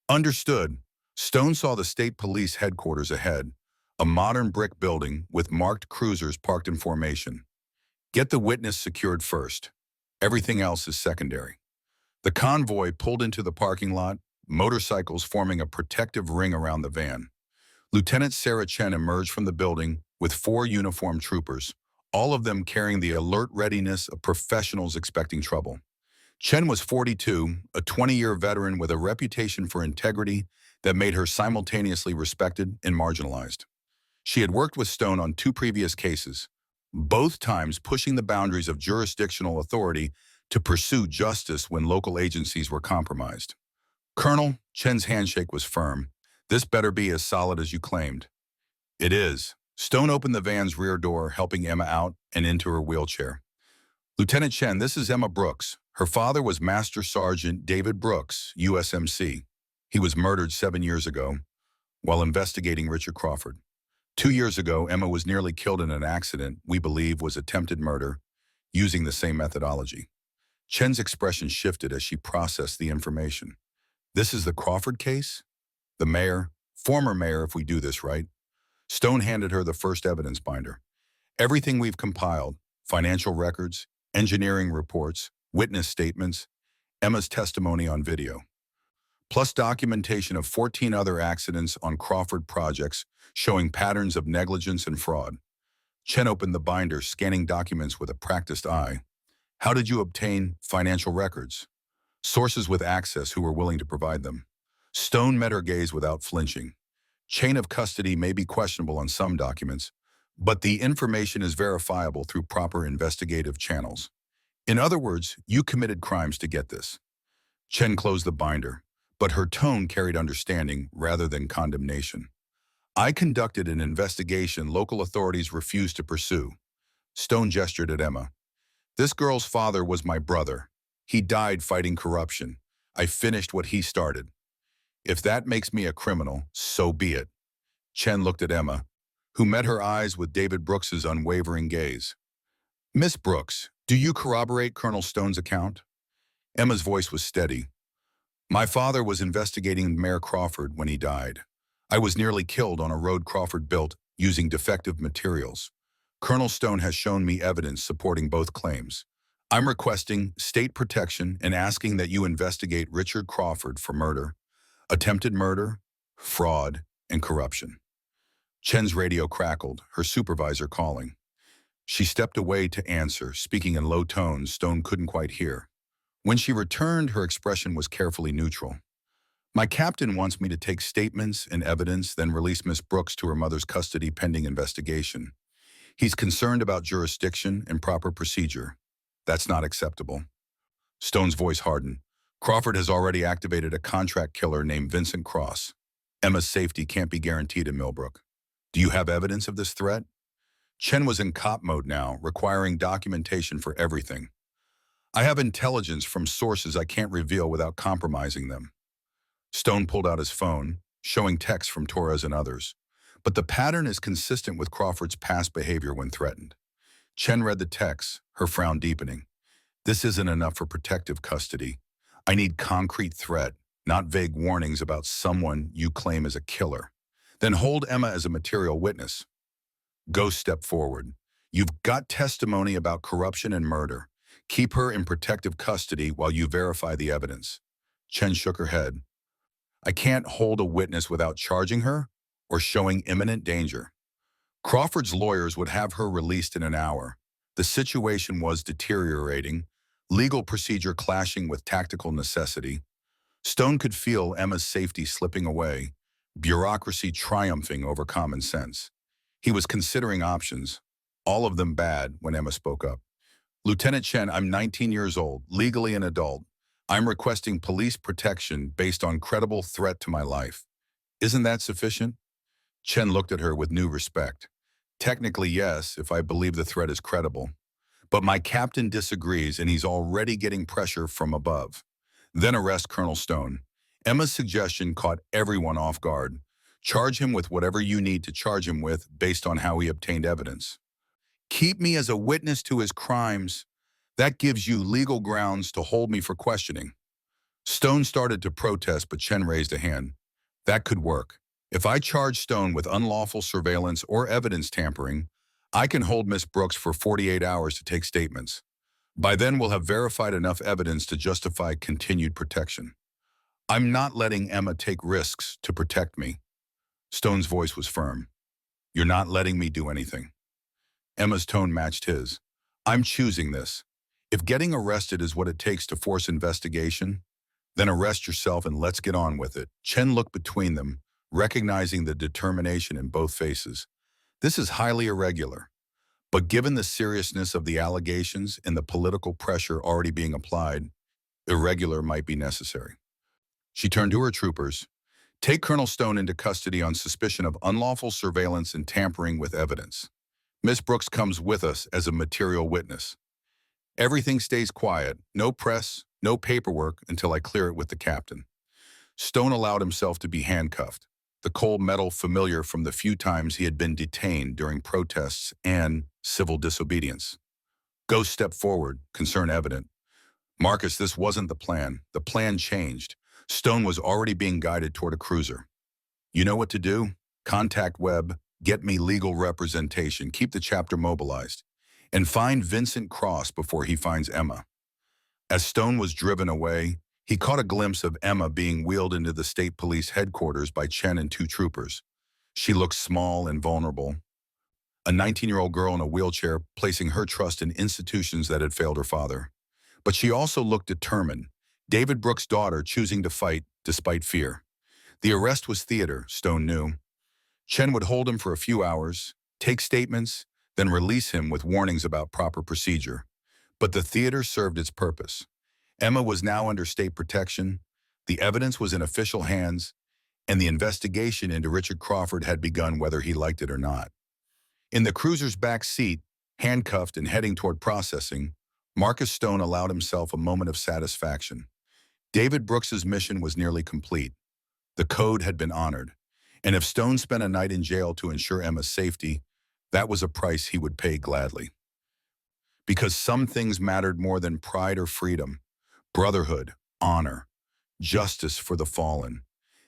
Understood. Stone saw the state police headquarters ahead, a modern brick building with marked cruisers parked in formation. Get the witness secured first. Everything else is secondary. The convoy pulled into the parking lot, motorcycles forming a protective ring around the van. Lieutenant Sarah Chen emerged from the building with 4 uniformed troopers, all of them carrying the alert readiness of professionals expecting trouble. Chen was 42, a 20-year veteran with a reputation for integrity that made her simultaneously respected and marginalized. She had worked with Stone on 2 previous cases, both times pushing the boundaries of jurisdictional authority to pursue justice when local agencies were compromised. Colonel, Chen's handshake was firm. This better be as solid as you claimed. It is. Stone opened the van's rear door, helping Emma out and into her wheelchair. Lieutenant Chen, this is Emma Brooks. Her father was Master Sergeant David Brooks, USMC. He was murdered 7 years ago while investigating Richard Crawford. 2 years ago, Emma was nearly killed in an accident we believe was attempted murder using the same methodology. Chen's expression shifted as she processed the information. This is the Crawford case? The mayor, former mayor if we do this right. Stone handed her the first evidence binder. Everything we've compiled, financial records, engineering reports, witness statements, Emma's testimony on video, plus documentation of 14 other accidents on Crawford projects showing patterns of negligence and fraud. Chen opened the binder, scanning documents with a practiced eye. How did you obtain financial records? Sources with access who were willing to provide them. Stone met her gaze without flinching. Chain of custody may be questionable on some documents, but the information is verifiable through proper investigative channels. In other words, you committed crimes to get this. Chen closed the binder, but her tone carried understanding rather than condemnation. I conducted an investigation local authorities refused to pursue. Stone gestured at Emma. This girl's father was my brother. He died fighting corruption. I finished what he started. If that makes me a criminal, so be it. Chen looked at Emma, who met her eyes with David Brooks's unwavering gaze. Miss Brooks, do you corroborate Colonel Stone's account? Emma's voice was steady. My father was investigating Mayor Crawford when he died. I was nearly killed on a road Crawford built using defective materials. Colonel Stone has shown me evidence supporting both claims. I'm requesting state protection and asking that you investigate Richard Crawford for murder, attempted murder, fraud, and corruption. Chen's radio crackled, her supervisor calling. She stepped away to answer, speaking in low tones Stone couldn't quite hear. When she returned, her expression was carefully neutral. My captain wants me to take statements and evidence, then release Miss Brooks to her mother's custody pending investigation. He's concerned about jurisdiction and proper procedure. That's not acceptable. Stone's voice hardened. Crawford has already activated a contract killer named Vincent Cross. Emma's safety can't be guaranteed in Millbrook. Do you have evidence of this threat? Chen was in cop mode now, requiring documentation for everything. I have intelligence from sources I can't reveal without compromising them. Stone pulled out his phone, showing texts from Torres and others. But the pattern is consistent with Crawford's past behavior when threatened. Chen read the texts, her frown deepening. This isn't enough for protective custody. I need concrete threat, not vague warnings about someone you claim is a killer. Then hold Emma as a material witness. Ghost stepped forward. You've got testimony about corruption and murder. Keep her in protective custody while you verify the evidence. Chen shook her head. I can't hold a witness without charging her or showing imminent danger. Crawford's lawyers would have her released in an hour. The situation was deteriorating, legal procedure clashing with tactical necessity. Stone could feel Emma's safety slipping away, bureaucracy triumphing over common sense. He was considering options, all of them bad, when Emma spoke up. Lieutenant Chen, I'm 19 years old, legally an adult. I'm requesting police protection based on credible threat to my life. Isn't that sufficient? Chen looked at her with new respect. Technically, yes, if I believe the threat is credible. But my captain disagrees, and he's already getting pressure from above. Then arrest Colonel Stone. Emma's suggestion caught everyone off guard. Charge him with whatever you need to charge him with based on how he obtained evidence. Keep me as a witness to his crimes. That gives you legal grounds to hold me for questioning. Stone started to protest, but Chen raised a hand. That could work. If I charge Stone with unlawful surveillance or evidence tampering, I can hold Miss Brooks for 48 hours to take statements. By then, we'll have verified enough evidence to justify continued protection. I'm not letting Emma take risks to protect me. Stone's voice was firm. You're not letting me do anything. Emma's tone matched his. I'm choosing this. If getting arrested is what it takes to force investigation, then arrest yourself and let's get on with it. Chen looked between them, recognizing the determination in both faces. This is highly irregular. But given the seriousness of the allegations and the political pressure already being applied, irregular might be necessary. She turned to her troopers. Take Colonel Stone into custody on suspicion of unlawful surveillance and tampering with evidence. Miss Brooks comes with us as a material witness. Everything stays quiet, no press, no paperwork until I clear it with the captain. Stone allowed himself to be handcuffed, the cold metal familiar from the few times he had been detained during protests and civil disobedience. Ghost stepped forward, concern evident. Marcus, this wasn't the plan. The plan changed. Stone was already being guided toward a cruiser. You know what to do? Contact Webb, get me legal representation, keep the chapter mobilized, and find Vincent Cross before he finds Emma. As Stone was driven away, he caught a glimpse of Emma being wheeled into the state police headquarters by Chen and two troopers. She looked small and vulnerable, a 19-year-old girl in a wheelchair placing her trust in institutions that had failed her father. But she also looked determined, David Brooks' daughter choosing to fight despite fear. The arrest was theater, Stone knew. Chen would hold him for a few hours, take statements, then release him with warnings about proper procedure. But the theater served its purpose. Emma was now under state protection, the evidence was in official hands, and the investigation into Richard Crawford had begun whether he liked it or not. In the cruiser's back seat, handcuffed and heading toward processing, Marcus Stone allowed himself a moment of satisfaction. David Brooks's mission was nearly complete. The code had been honored, and if Stone spent a night in jail to ensure Emma's safety, that was a price he would pay gladly. Because some things mattered more than pride or freedom. Brotherhood, honor, justice for the fallen.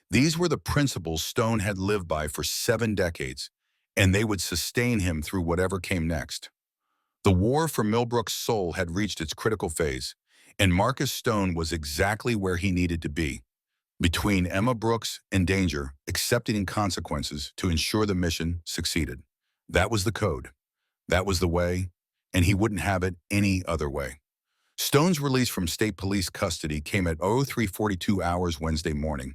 These were the principles Stone had lived by for 7 decades, and they would sustain him through whatever came next. The war for Millbrook's soul had reached its critical phase, and Marcus Stone was exactly where he needed to be, between Emma Brooks and danger, accepting consequences to ensure the mission succeeded. That was the code. That was the way, and he wouldn't have it any other way. Stone's release from state police custody came at 03:42 hours Wednesday morning,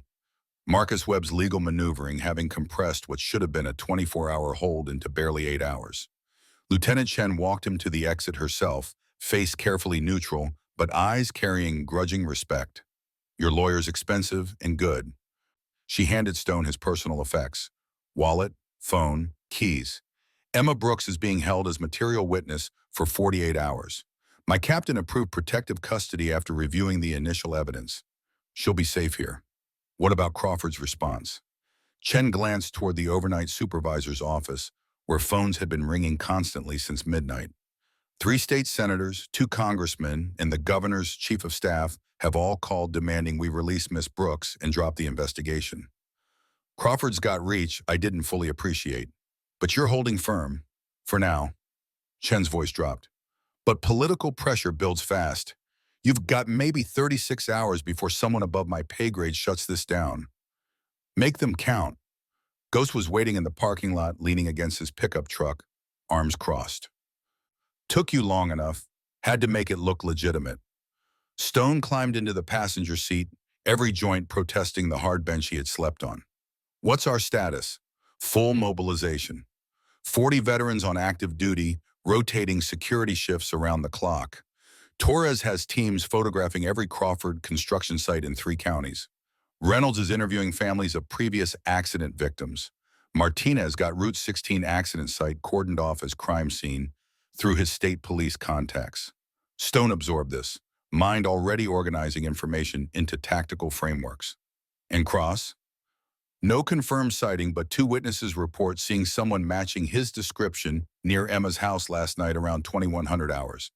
Marcus Webb's legal maneuvering having compressed what should have been a 24-hour hold into barely 8 hours. Lieutenant Chen walked him to the exit herself, face carefully neutral, but eyes carrying grudging respect. Your lawyer's expensive and good. She handed Stone his personal effects, wallet, phone, keys. Emma Brooks is being held as material witness for 48 hours. My captain approved protective custody after reviewing the initial evidence. She'll be safe here. What about Crawford's response? Chen glanced toward the overnight supervisor's office, where phones had been ringing constantly since midnight. 3 state senators, 2 congressmen, and the governor's chief of staff have all called demanding we release Miss Brooks and drop the investigation. Crawford's got reach I didn't fully appreciate, but you're holding firm. For now. Chen's voice dropped. But political pressure builds fast. You've got maybe 36 hours before someone above my pay grade shuts this down. Make them count. Ghost was waiting in the parking lot, leaning against his pickup truck, arms crossed. Took you long enough, had to make it look legitimate. Stone climbed into the passenger seat, every joint protesting the hard bench he had slept on. What's our status? Full mobilization. 40 veterans on active duty, rotating security shifts around the clock. Torres has teams photographing every Crawford construction site in 3 counties. Reynolds is interviewing families of previous accident victims. Martinez got Route 16 accident site cordoned off as crime scene through his state police contacts. Stone absorbed this, mind already organizing information into tactical frameworks. And Cross? No confirmed sighting, but two witnesses report seeing someone matching his description near Emma's house last night around 2100 hours.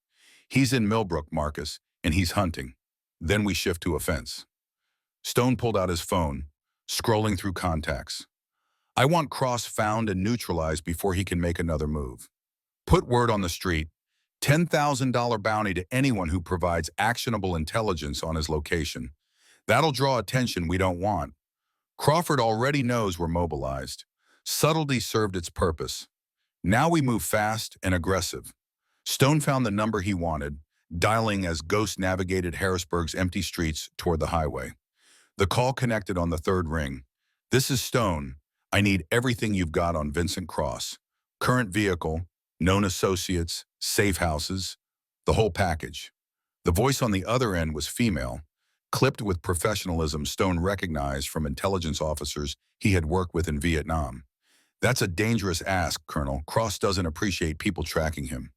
He's in Millbrook, Marcus, and he's hunting. Then we shift to offense. Stone pulled out his phone, scrolling through contacts. I want Cross found and neutralized before he can make another move. Put word on the street, $10,000 bounty to anyone who provides actionable intelligence on his location. That'll draw attention we don't want. Crawford already knows we're mobilized. Subtlety served its purpose. Now we move fast and aggressive. Stone found the number he wanted, dialing as Ghost navigated Harrisburg's empty streets toward the highway. The call connected on the third ring. This is Stone. I need everything you've got on Vincent Cross. Current vehicle, known associates, safe houses, the whole package. The voice on the other end was female, clipped with professionalism Stone recognized from intelligence officers he had worked with in Vietnam. That's a dangerous ask, Colonel. Cross doesn't appreciate people tracking him.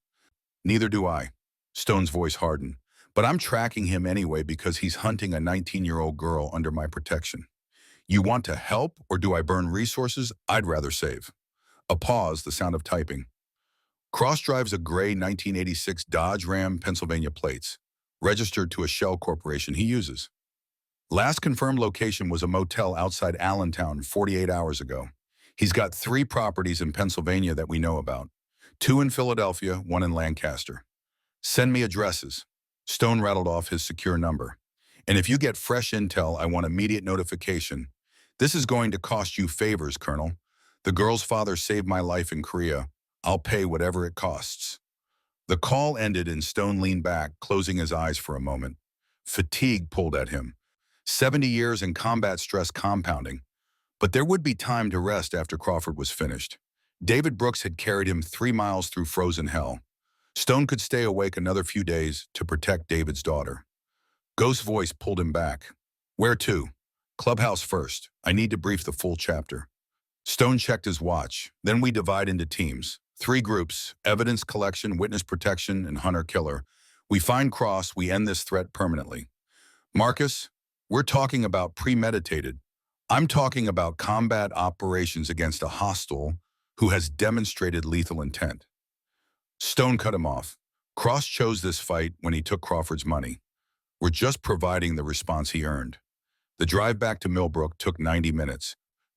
Neither do I. Stone's voice hardened. But I'm tracking him anyway because he's hunting a 19-year-old girl under my protection. You want to help, or do I burn resources I'd rather save? A pause, the sound of typing. Cross drives a gray 1986 Dodge Ram Pennsylvania plates, registered to a shell corporation he uses. Last confirmed location was a motel outside Allentown 48 hours ago. He's got 3 properties in Pennsylvania that we know about. 2 in Philadelphia, 1 in Lancaster. Send me addresses. Stone rattled off his secure number. And if you get fresh intel, I want immediate notification. This is going to cost you favors, Colonel. The girl's father saved my life in Korea. I'll pay whatever it costs. The call ended and Stone leaned back, closing his eyes for a moment. Fatigue pulled at him. 70 years in combat stress compounding. But there would be time to rest after Crawford was finished. David Brooks had carried him 3 miles through frozen hell. Stone could stay awake another few days to protect David's daughter. Ghost's voice pulled him back. Where to? Clubhouse first. I need to brief the full chapter. Stone checked his watch. Then we divide into teams. 3 groups: evidence collection, witness protection, and hunter-killer. We find Cross, we end this threat permanently. Marcus, we're talking about premeditated. I'm talking about combat operations against a hostile who has demonstrated lethal intent. Stone cut him off. Cross chose this fight when he took Crawford's money. We're just providing the response he earned. The drive back to Millbrook took 90 minutes.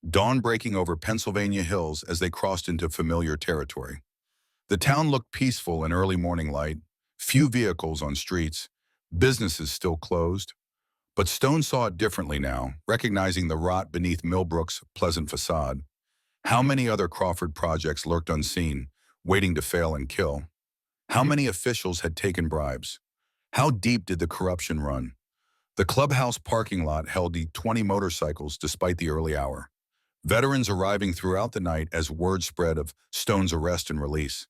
Dawn breaking over Pennsylvania hills as they crossed into familiar territory. The town looked peaceful in early morning light, few vehicles on streets, businesses still closed. But Stone saw it differently now, recognizing the rot beneath Millbrook's pleasant facade. How many other Crawford projects lurked unseen, waiting to fail and kill? How many officials had taken bribes? How deep did the corruption run? The clubhouse parking lot held 20 motorcycles despite the early hour. Veterans arriving throughout the night as word spread of Stone's arrest and release.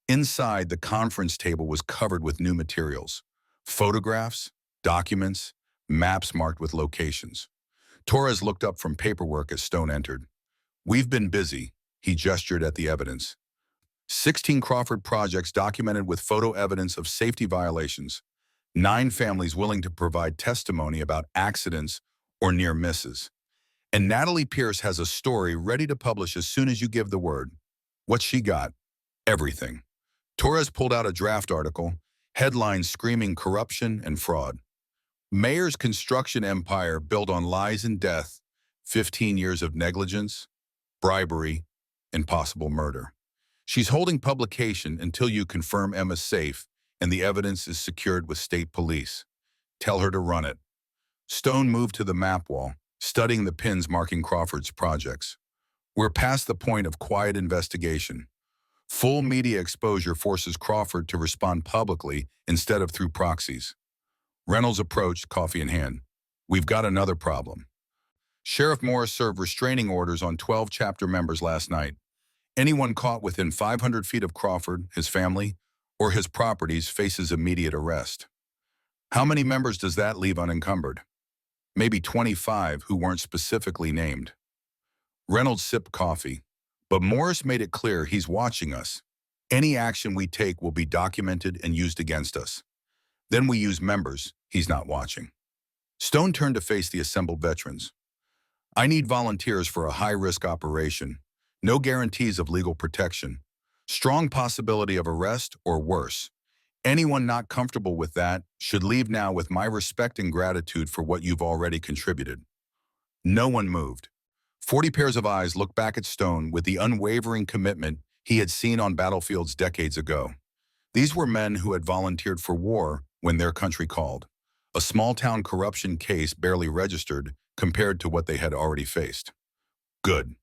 Inside, the conference table was covered with new materials. Photographs, documents, maps marked with locations. Torres looked up from paperwork as Stone entered. We've been busy, he gestured at the evidence. 16 Crawford projects documented with photo evidence of safety violations. 9 families willing to provide testimony about accidents or near misses. And Natalie Pierce has a story ready to publish as soon as you give the word. What's she got? Everything. Torres pulled out a draft article, headlines screaming corruption and fraud. Mayor's construction empire built on lies and death, 15 years of negligence, bribery, and possible murder. She's holding publication until you confirm Emma's safe and the evidence is secured with state police. Tell her to run it. Stone moved to the map wall, studying the pins marking Crawford's projects. We're past the point of quiet investigation. Full media exposure forces Crawford to respond publicly instead of through proxies. Reynolds approached, coffee in hand. We've got another problem. Sheriff Morris served restraining orders on 12 chapter members last night. Anyone caught within 500 feet of Crawford, his family, or his properties faces immediate arrest. How many members does that leave unencumbered? Maybe 25 who weren't specifically named. Reynolds sipped coffee. But Morris made it clear he's watching us. Any action we take will be documented and used against us. Then we use members. He's not watching. Stone turned to face the assembled veterans. I need volunteers for a high-risk operation. No guarantees of legal protection. Strong possibility of arrest or worse. Anyone not comfortable with that should leave now with my respect and gratitude for what you've already contributed. No one moved. 40 pairs of eyes looked back at Stone with the unwavering commitment he had seen on battlefields decades ago. These were men who had volunteered for war when their country called. A small-town corruption case barely registered compared to what they had already faced. Good.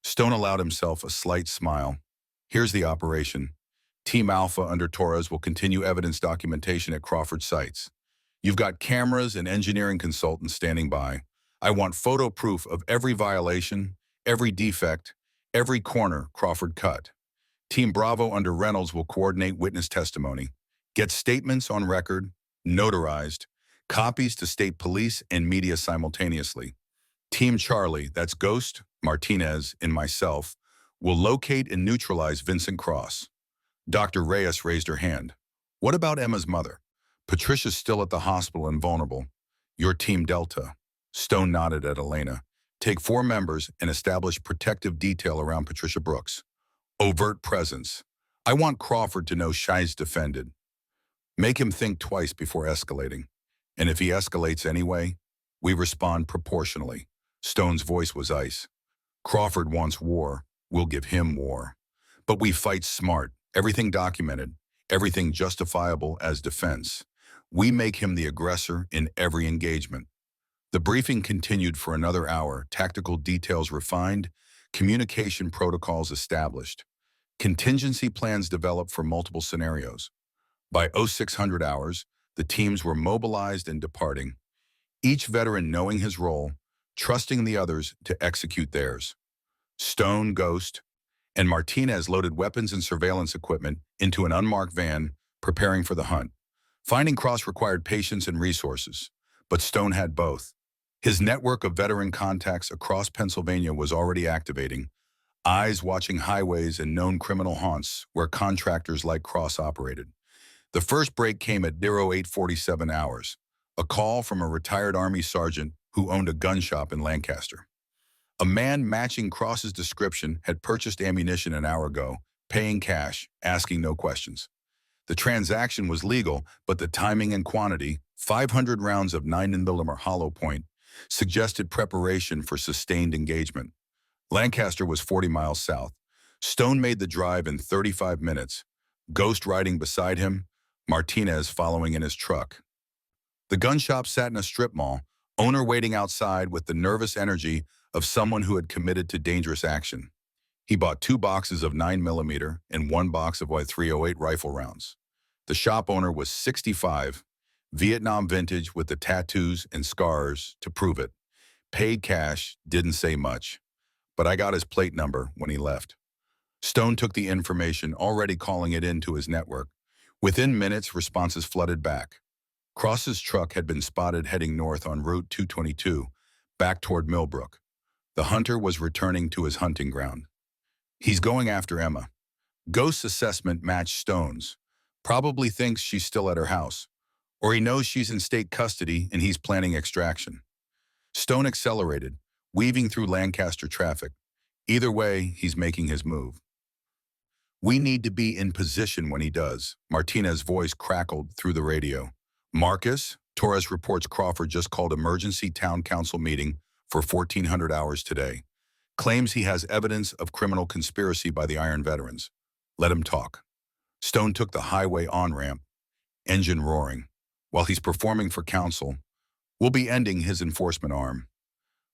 Stone allowed himself a slight smile. Here's the operation. Team Alpha under Torres will continue evidence documentation at Crawford sites. You've got cameras and engineering consultants standing by. I want photo proof of every violation, every defect, every corner Crawford cut. Team Bravo under Reynolds will coordinate witness testimony, get statements on record, notarized, copies to state police and media simultaneously. Team Charlie, that's Ghost, Martinez, and myself, will locate and neutralize Vincent Cross. Dr. Reyes raised her hand. What about Emma's mother? Patricia's still at the hospital and vulnerable. Your Team Delta. Stone nodded at Elena. Take 4 members and establish protective detail around Patricia Brooks. Overt presence. I want Crawford to know Shai's defended. Make him think twice before escalating. And if he escalates anyway, we respond proportionally. Stone's voice was ice. Crawford wants war. We'll give him war. But we fight smart. Everything documented. Everything justifiable as defense. We make him the aggressor in every engagement. The briefing continued for another hour, tactical details refined, communication protocols established, contingency plans developed for multiple scenarios. By 0600 hours, the teams were mobilized and departing, each veteran knowing his role, trusting the others to execute theirs. Stone, Ghost, and Martinez loaded weapons and surveillance equipment into an unmarked van, preparing for the hunt. Finding Cross required patience and resources, but Stone had both. His network of veteran contacts across Pennsylvania was already activating, eyes watching highways and known criminal haunts where contractors like Cross operated. The first break came at 0847 hours, a call from a retired Army sergeant who owned a gun shop in Lancaster. A man matching Cross's description had purchased ammunition an hour ago, paying cash, asking no questions. The transaction was legal, but the timing and quantity, 500 rounds of 9mm hollow point, suggested preparation for sustained engagement. Lancaster was 40 miles south. Stone made the drive in 35 minutes, Ghost riding beside him, Martinez following in his truck. The gun shop sat in a strip mall, owner waiting outside with the nervous energy of someone who had committed to dangerous action. He bought 2 boxes of 9mm and 1 box of .308 rifle rounds. The shop owner was 65, Vietnam vintage with the tattoos and scars to prove it. Paid cash, didn't say much. But I got his plate number when he left. Stone took the information, already calling it into his network. Within minutes, responses flooded back. Cross's truck had been spotted heading north on Route 222, back toward Millbrook. The hunter was returning to his hunting ground. He's going after Emma. Ghost's assessment matched Stone's. Probably thinks she's still at her house. Or he knows she's in state custody and he's planning extraction. Stone accelerated, weaving through Lancaster traffic. Either way, he's making his move. We need to be in position when he does. Martinez's voice crackled through the radio. Marcus, Torres reports Crawford just called emergency town council meeting for 1400 hours today. Claims he has evidence of criminal conspiracy by the Iron Veterans. Let him talk. Stone took the highway on-ramp, engine roaring. While he's performing for counsel, we'll be ending his enforcement arm.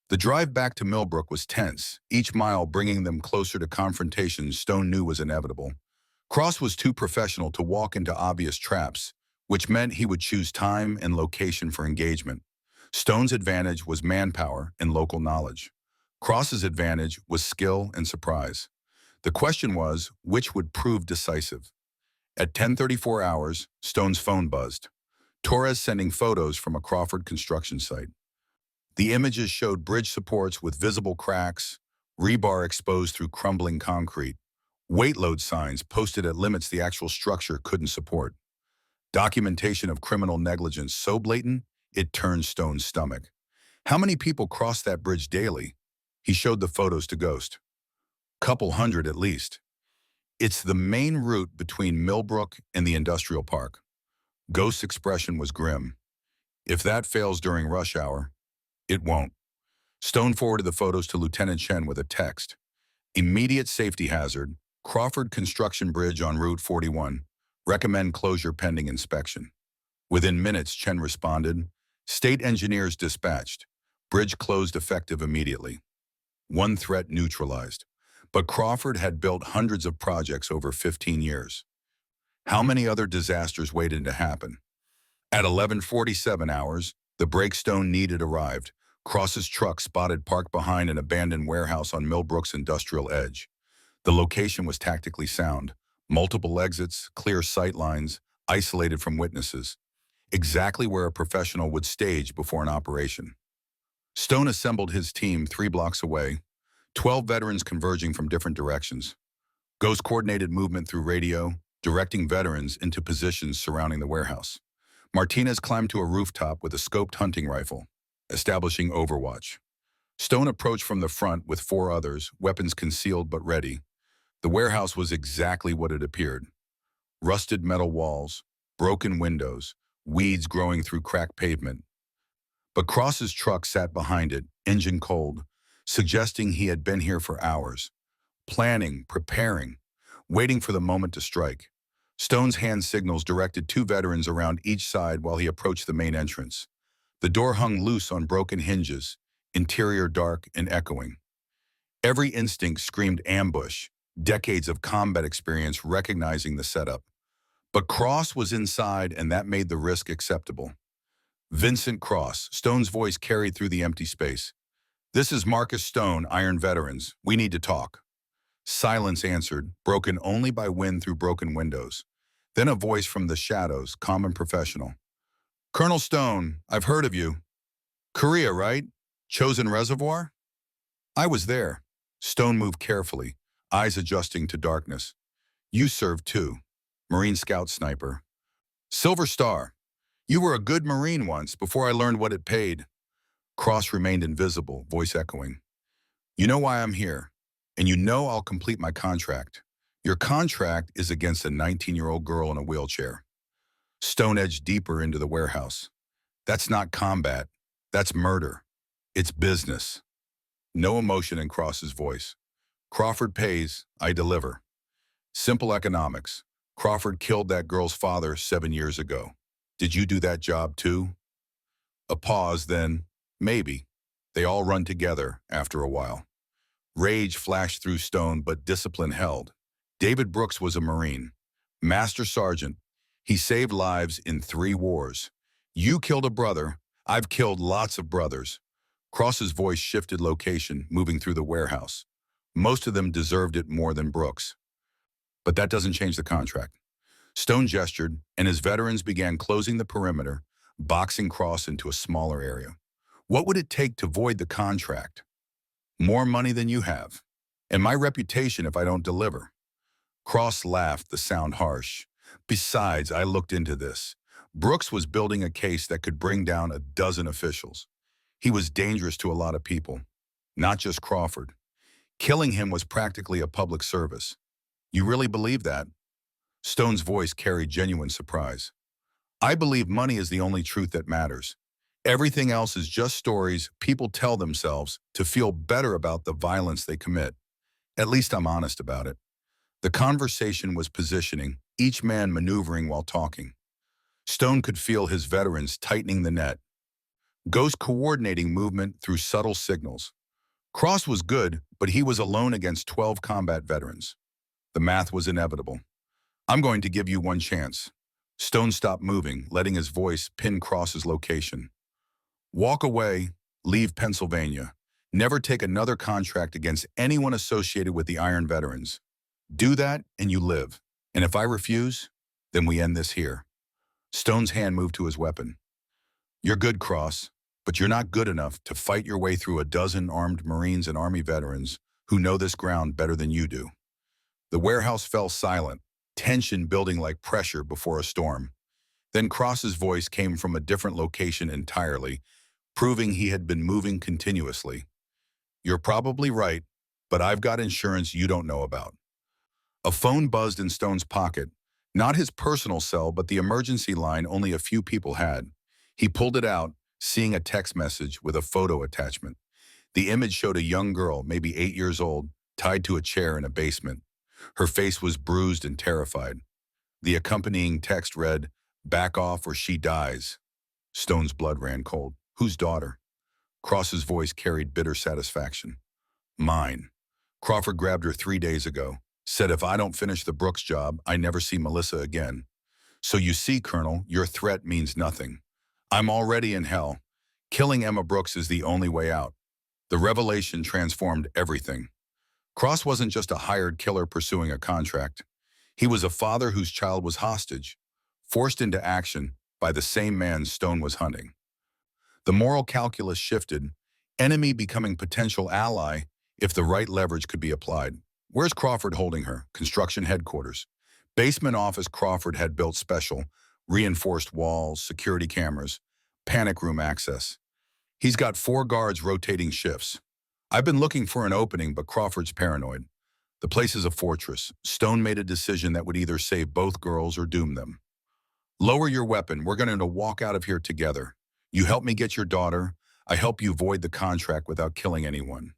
The drive back to Millbrook was tense, each mile bringing them closer to confrontations Stone knew was inevitable. Cross was too professional to walk into obvious traps, which meant he would choose time and location for engagement. Stone's advantage was manpower and local knowledge. Cross's advantage was skill and surprise. The question was, which would prove decisive? At 10:34 hours, Stone's phone buzzed. Torres sending photos from a Crawford construction site. The images showed bridge supports with visible cracks, rebar exposed through crumbling concrete, weight load signs posted at limits the actual structure couldn't support, documentation of criminal negligence so blatant it turned Stone's stomach. How many people cross that bridge daily? He showed the photos to Ghost. Couple hundred at least. It's the main route between Millbrook and the industrial park. Ghost's expression was grim. If that fails during rush hour, it won't. Stone forwarded the photos to Lieutenant Chen with a text. Immediate safety hazard. Crawford Construction Bridge on Route 41. Recommend closure pending inspection. Within minutes, Chen responded. State engineers dispatched. Bridge closed effective immediately. One threat neutralized. But Crawford had built hundreds of projects over 15 years. How many other disasters waited to happen? At 11:47 hours, the brake Stone needed arrived. Cross's truck spotted parked behind an abandoned warehouse on Millbrook's industrial edge. The location was tactically sound. Multiple exits, clear sight lines, isolated from witnesses. Exactly where a professional would stage before an operation. Stone assembled his team 3 blocks away, 12 veterans converging from different directions. Ghost coordinated movement through radio, directing veterans into positions surrounding the warehouse. Martinez climbed to a rooftop with a scoped hunting rifle, establishing overwatch. Stone approached from the front with 4 others, weapons concealed but ready. The warehouse was exactly what it appeared. Rusted metal walls, broken windows, weeds growing through cracked pavement. But Cross's truck sat behind it, engine cold, suggesting he had been here for hours, planning, preparing, waiting for the moment to strike. Stone's hand signals directed 2 veterans around each side while he approached the main entrance. The door hung loose on broken hinges, interior dark and echoing. Every instinct screamed ambush, decades of combat experience recognizing the setup. But Cross was inside, and that made the risk acceptable. Vincent Cross, Stone's voice carried through the empty space. This is Marcus Stone, Iron Veterans. We need to talk. Silence answered, broken only by wind through broken windows. Then a voice from the shadows, calm and professional. Colonel Stone, I've heard of you. Korea, right? Chosen Reservoir? I was there. Stone moved carefully, eyes adjusting to darkness. You served too. Marine Scout Sniper. Silver Star. You were a good Marine once before I learned what it paid. Cross remained invisible, voice echoing. You know why I'm here, and you know I'll complete my contract. Your contract is against a 19-year-old girl in a wheelchair. Stone edged deeper into the warehouse. That's not combat. That's murder. It's business. No emotion in Cross's voice. Crawford pays, I deliver. Simple economics. Crawford killed that girl's father 7 years ago. Did you do that job too? A pause, then, maybe. They all run together after a while. Rage flashed through Stone, but discipline held. David Brooks was a Marine. Master Sergeant. He saved lives in 3 wars. You killed a brother. I've killed lots of brothers. Cross's voice shifted location, moving through the warehouse. Most of them deserved it more than Brooks. But that doesn't change the contract. Stone gestured, and his veterans began closing the perimeter, boxing Cross into a smaller area. What would it take to void the contract? More money than you have. And my reputation if I don't deliver. Cross laughed, the sound harsh. Besides, I looked into this. Brooks was building a case that could bring down a dozen officials. He was dangerous to a lot of people, not just Crawford. Killing him was practically a public service. You really believe that? Stone's voice carried genuine surprise. I believe money is the only truth that matters. Everything else is just stories people tell themselves to feel better about the violence they commit. At least I'm honest about it. The conversation was positioning, each man maneuvering while talking. Stone could feel his veterans tightening the net. Ghost coordinating movement through subtle signals. Cross was good, but he was alone against 12 combat veterans. The math was inevitable. I'm going to give you one chance. Stone stopped moving, letting his voice pin Cross's location. Walk away, leave Pennsylvania. Never take another contract against anyone associated with the Iron Veterans. Do that and you live. And if I refuse, then we end this here. Stone's hand moved to his weapon. You're good, Cross, but you're not good enough to fight your way through a dozen armed Marines and Army veterans who know this ground better than you do. The warehouse fell silent, tension building like pressure before a storm. Then Cross's voice came from a different location entirely, proving he had been moving continuously. You're probably right, but I've got insurance you don't know about. A phone buzzed in Stone's pocket, not his personal cell, but the emergency line only a few people had. He pulled it out, seeing a text message with a photo attachment. The image showed a young girl, maybe 8 years old, tied to a chair in a basement. Her face was bruised and terrified. The accompanying text read, "Back off or she dies." Stone's blood ran cold. Whose daughter? Cross's voice carried bitter satisfaction. Mine. Crawford grabbed her 3 days ago. Said if I don't finish the Brooks job, I never see Melissa again. So you see, Colonel, your threat means nothing. I'm already in hell. Killing Emma Brooks is the only way out. The revelation transformed everything. Cross wasn't just a hired killer pursuing a contract. He was a father whose child was hostage, forced into action by the same man Stone was hunting. The moral calculus shifted, enemy becoming potential ally if the right leverage could be applied. Where's Crawford holding her? Construction headquarters. Basement office Crawford had built special, reinforced walls, security cameras, panic room access. He's got 4 guards rotating shifts. I've been looking for an opening, but Crawford's paranoid. The place is a fortress. Stone made a decision that would either save both girls or doom them. Lower your weapon. We're going to walk out of here together. You help me get your daughter. I help you void the contract without killing anyone.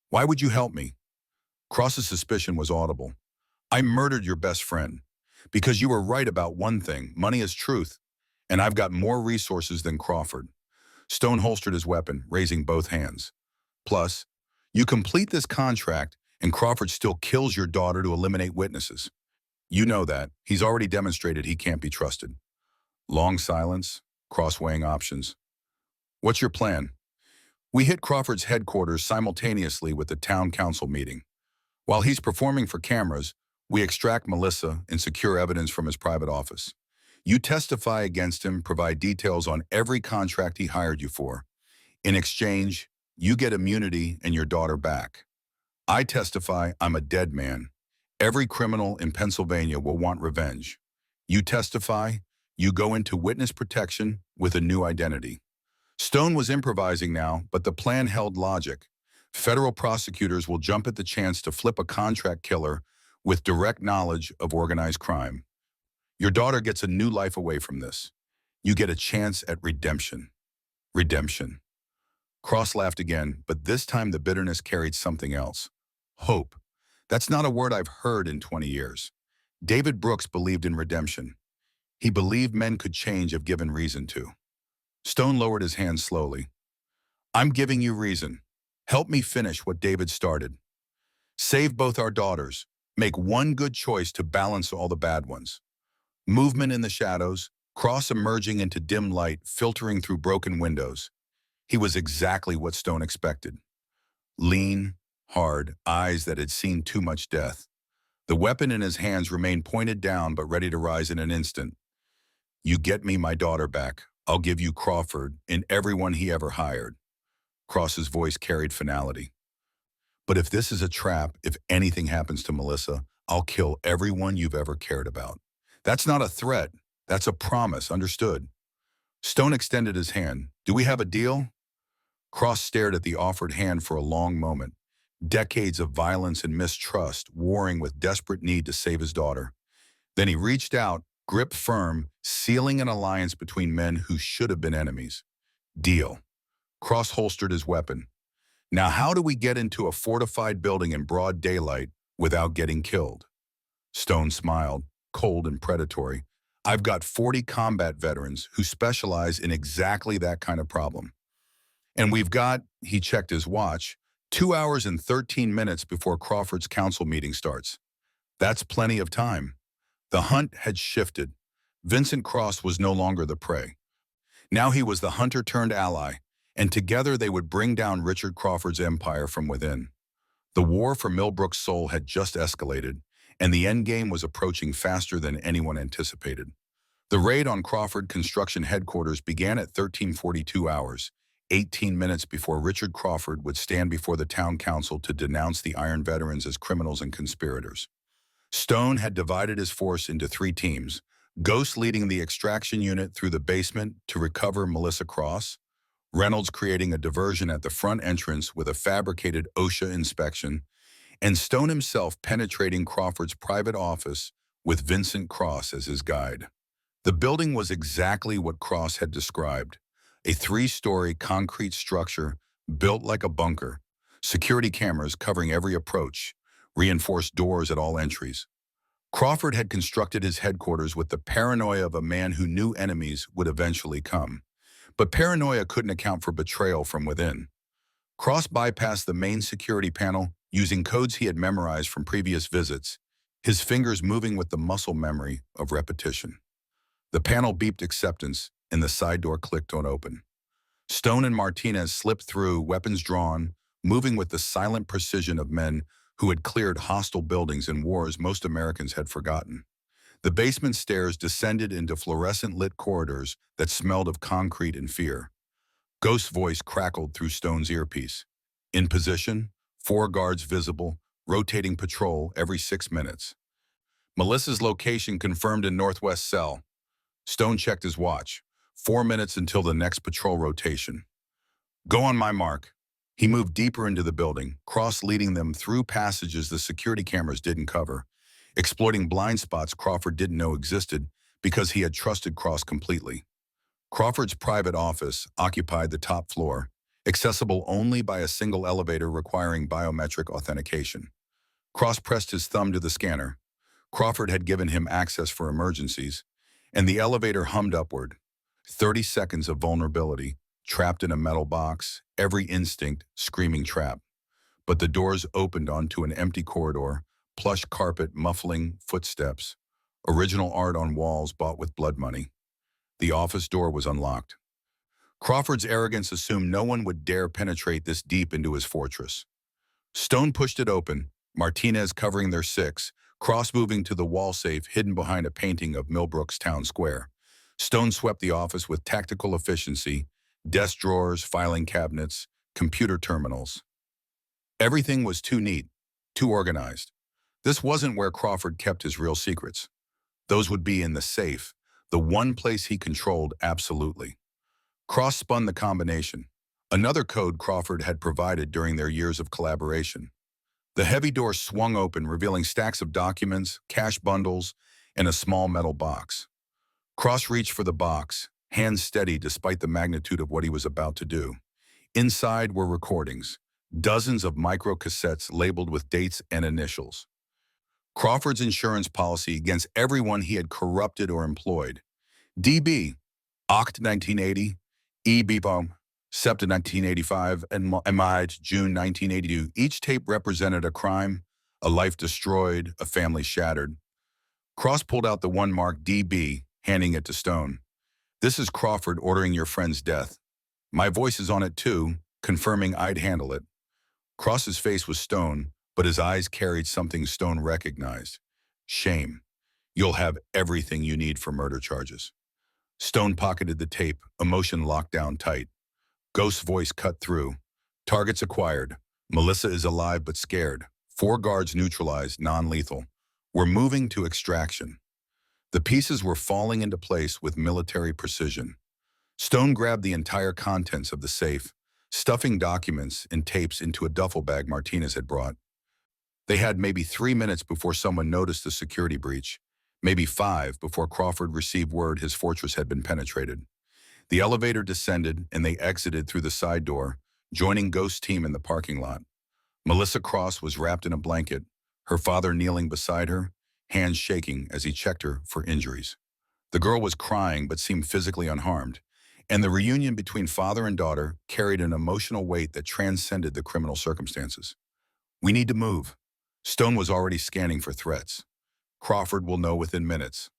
Why would you help me? Cross's suspicion was audible. I murdered your best friend. Because you were right about one thing, money is truth, and I've got more resources than Crawford. Stone holstered his weapon, raising both hands. Plus, you complete this contract, and Crawford still kills your daughter to eliminate witnesses. You know that. He's already demonstrated he can't be trusted. Long silence, cross-weighing options. What's your plan? We hit Crawford's headquarters simultaneously with the town council meeting. While he's performing for cameras, we extract Melissa and secure evidence from his private office. You testify against him, provide details on every contract he hired you for. In exchange, you get immunity and your daughter back. I testify I'm a dead man. Every criminal in Pennsylvania will want revenge. You testify, you go into witness protection with a new identity. Stone was improvising now, but the plan held logic. Federal prosecutors will jump at the chance to flip a contract killer with direct knowledge of organized crime. Your daughter gets a new life away from this. You get a chance at redemption. Redemption. Cross laughed again, but this time the bitterness carried something else. Hope. That's not a word I've heard in 20 years. David Brooks believed in redemption. He believed men could change if given reason to. Stone lowered his hand slowly. I'm giving you reason. Help me finish what David started. Save both our daughters. Make one good choice to balance all the bad ones. Movement in the shadows, Cross emerging into dim light, filtering through broken windows. He was exactly what Stone expected. Lean, hard, eyes that had seen too much death. The weapon in his hands remained pointed down but ready to rise in an instant. You get me my daughter back. I'll give you Crawford and everyone he ever hired. Cross's voice carried finality. But if this is a trap, if anything happens to Melissa, I'll kill everyone you've ever cared about. That's not a threat. That's a promise, understood? Stone extended his hand. Do we have a deal? Cross stared at the offered hand for a long moment. Decades of violence and mistrust, warring with desperate need to save his daughter. Then he reached out, grip firm, sealing an alliance between men who should have been enemies. Deal. Cross holstered his weapon. Now how do we get into a fortified building in broad daylight without getting killed? Stone smiled, cold and predatory. I've got 40 combat veterans who specialize in exactly that kind of problem. And we've got, he checked his watch, 2 hours and 13 minutes before Crawford's council meeting starts. That's plenty of time. The hunt had shifted. Vincent Cross was no longer the prey. Now he was the hunter turned ally, and together they would bring down Richard Crawford's empire from within. The war for Millbrook's soul had just escalated, and the endgame was approaching faster than anyone anticipated. The raid on Crawford Construction Headquarters began at 13:42 hours, 18 minutes before Richard Crawford would stand before the town council to denounce the Iron Veterans as criminals and conspirators. Stone had divided his force into 3 teams, Ghost leading the extraction unit through the basement to recover Melissa Cross, Reynolds creating a diversion at the front entrance with a fabricated OSHA inspection, and Stone himself penetrating Crawford's private office with Vincent Cross as his guide. The building was exactly what Cross had described, a 3-story concrete structure built like a bunker, security cameras covering every approach, reinforced doors at all entries. Crawford had constructed his headquarters with the paranoia of a man who knew enemies would eventually come. But paranoia couldn't account for betrayal from within. Cross bypassed the main security panel using codes he had memorized from previous visits, his fingers moving with the muscle memory of repetition. The panel beeped acceptance, and the side door clicked on open. Stone and Martinez slipped through, weapons drawn, moving with the silent precision of men who had cleared hostile buildings in wars most Americans had forgotten. The basement stairs descended into fluorescent-lit corridors that smelled of concrete and fear. Ghost's voice crackled through Stone's earpiece. In position, 4 guards visible, rotating patrol every 6 minutes. Melissa's location confirmed in northwest cell. Stone checked his watch. 4 minutes until the next patrol rotation. Go on my mark. He moved deeper into the building, Cross leading them through passages the security cameras didn't cover, exploiting blind spots Crawford didn't know existed because he had trusted Cross completely. Crawford's private office occupied the top floor, accessible only by a single elevator requiring biometric authentication. Cross pressed his thumb to the scanner. Crawford had given him access for emergencies, and the elevator hummed upward. 30 seconds of vulnerability, trapped in a metal box, every instinct screaming trap. But the doors opened onto an empty corridor, plush carpet muffling footsteps, original art on walls bought with blood money. The office door was unlocked. Crawford's arrogance assumed no one would dare penetrate this deep into his fortress. Stone pushed it open, Martinez covering their 6, Cross moving to the wall safe hidden behind a painting of Millbrook's town square. Stone swept the office with tactical efficiency, desk drawers, filing cabinets, computer terminals. Everything was too neat, too organized. This wasn't where Crawford kept his real secrets. Those would be in the safe, the one place he controlled absolutely. Cross spun the combination, another code Crawford had provided during their years of collaboration. The heavy door swung open, revealing stacks of documents, cash bundles, and a small metal box. Cross reached for the box, hands steady despite the magnitude of what he was about to do. Inside were recordings, dozens of microcassettes labeled with dates and initials. Crawford's insurance policy against everyone he had corrupted or employed. DB, Oct 1980, EBBOM, SEPTA 1985, and MIDE June 1982. Each tape represented a crime, a life destroyed, a family shattered. Cross pulled out the one marked DB, handing it to Stone. This is Crawford ordering your friend's death. My voice is on it too, confirming I'd handle it. Cross's face was stone, but his eyes carried something Stone recognized. Shame. You'll have everything you need for murder charges. Stone pocketed the tape, emotion locked down tight. Ghost's voice cut through. Targets acquired. Melissa is alive but scared. 4 guards neutralized, non-lethal. We're moving to extraction. The pieces were falling into place with military precision. Stone grabbed the entire contents of the safe, stuffing documents and tapes into a duffel bag Martinez had brought. They had maybe 3 minutes before someone noticed the security breach, maybe 5 before Crawford received word his fortress had been penetrated. The elevator descended and they exited through the side door, joining Ghost's team in the parking lot. Melissa Cross was wrapped in a blanket, her father kneeling beside her, hands shaking as he checked her for injuries. The girl was crying but seemed physically unharmed, and the reunion between father and daughter carried an emotional weight that transcended the criminal circumstances. We need to move. Stone was already scanning for threats. Crawford will know within minutes.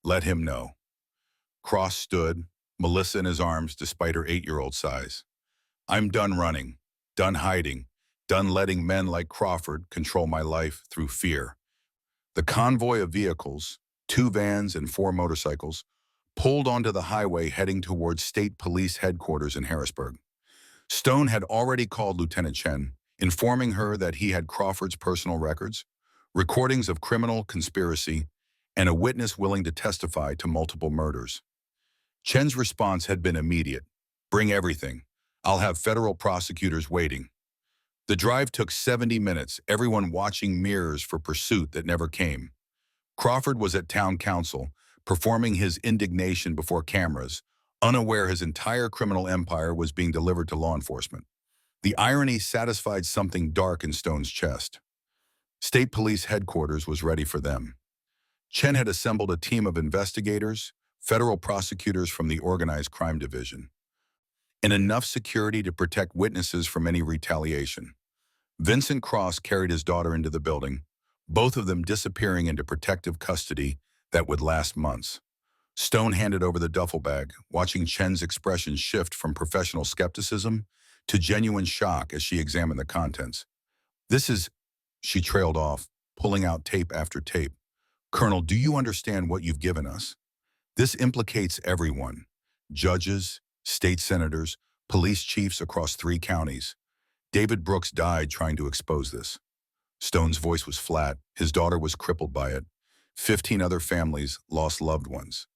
Let him know. Cross stood, Melissa in his arms despite her 8-year-old size. I'm done running, done hiding, done letting men like Crawford control my life through fear. The convoy of vehicles, 2 vans and 4 motorcycles, pulled onto the highway heading towards state police headquarters in Harrisburg. Stone had already called Lieutenant Chen, informing her that he had Crawford's personal records, recordings of criminal conspiracy, and a witness willing to testify to multiple murders. Chen's response had been immediate. "Bring everything. I'll have federal prosecutors waiting." The drive took 70 minutes, everyone watching mirrors for pursuit that never came. Crawford was at town council, performing his indignation before cameras, unaware his entire criminal empire was being delivered to law enforcement. The irony satisfied something dark in Stone's chest. State Police headquarters was ready for them. Chen had assembled a team of investigators, federal prosecutors from the Organized Crime Division, and enough security to protect witnesses from any retaliation. Vincent Cross carried his daughter into the building, both of them disappearing into protective custody that would last months. Stone handed over the duffel bag, watching Chen's expression shift from professional skepticism to genuine shock as she examined the contents. "This is," she trailed off, pulling out tape after tape. "Colonel, do you understand what you've given us? This implicates everyone: judges, state senators, police chiefs across 3 counties. David Brooks died trying to expose this." Stone's voice was flat. His daughter was crippled by it. 15 other families lost loved ones.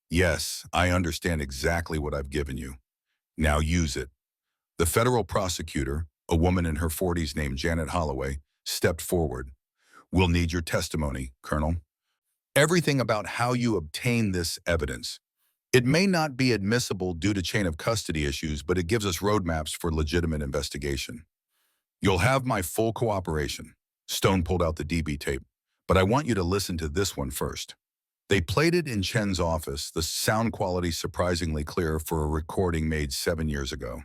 "Yes, I understand exactly what I've given you. Now use it." The federal prosecutor, a woman in her 40s named Janet Holloway, stepped forward. "We'll need your testimony, Colonel. Everything about how you obtained this evidence. It may not be admissible due to chain of custody issues, but it gives us roadmaps for legitimate investigation." "You'll have my full cooperation." Stone pulled out the DB tape. "But I want you to listen to this one first." They played it in Chen's office, the sound quality surprisingly clear for a recording made 7 years ago.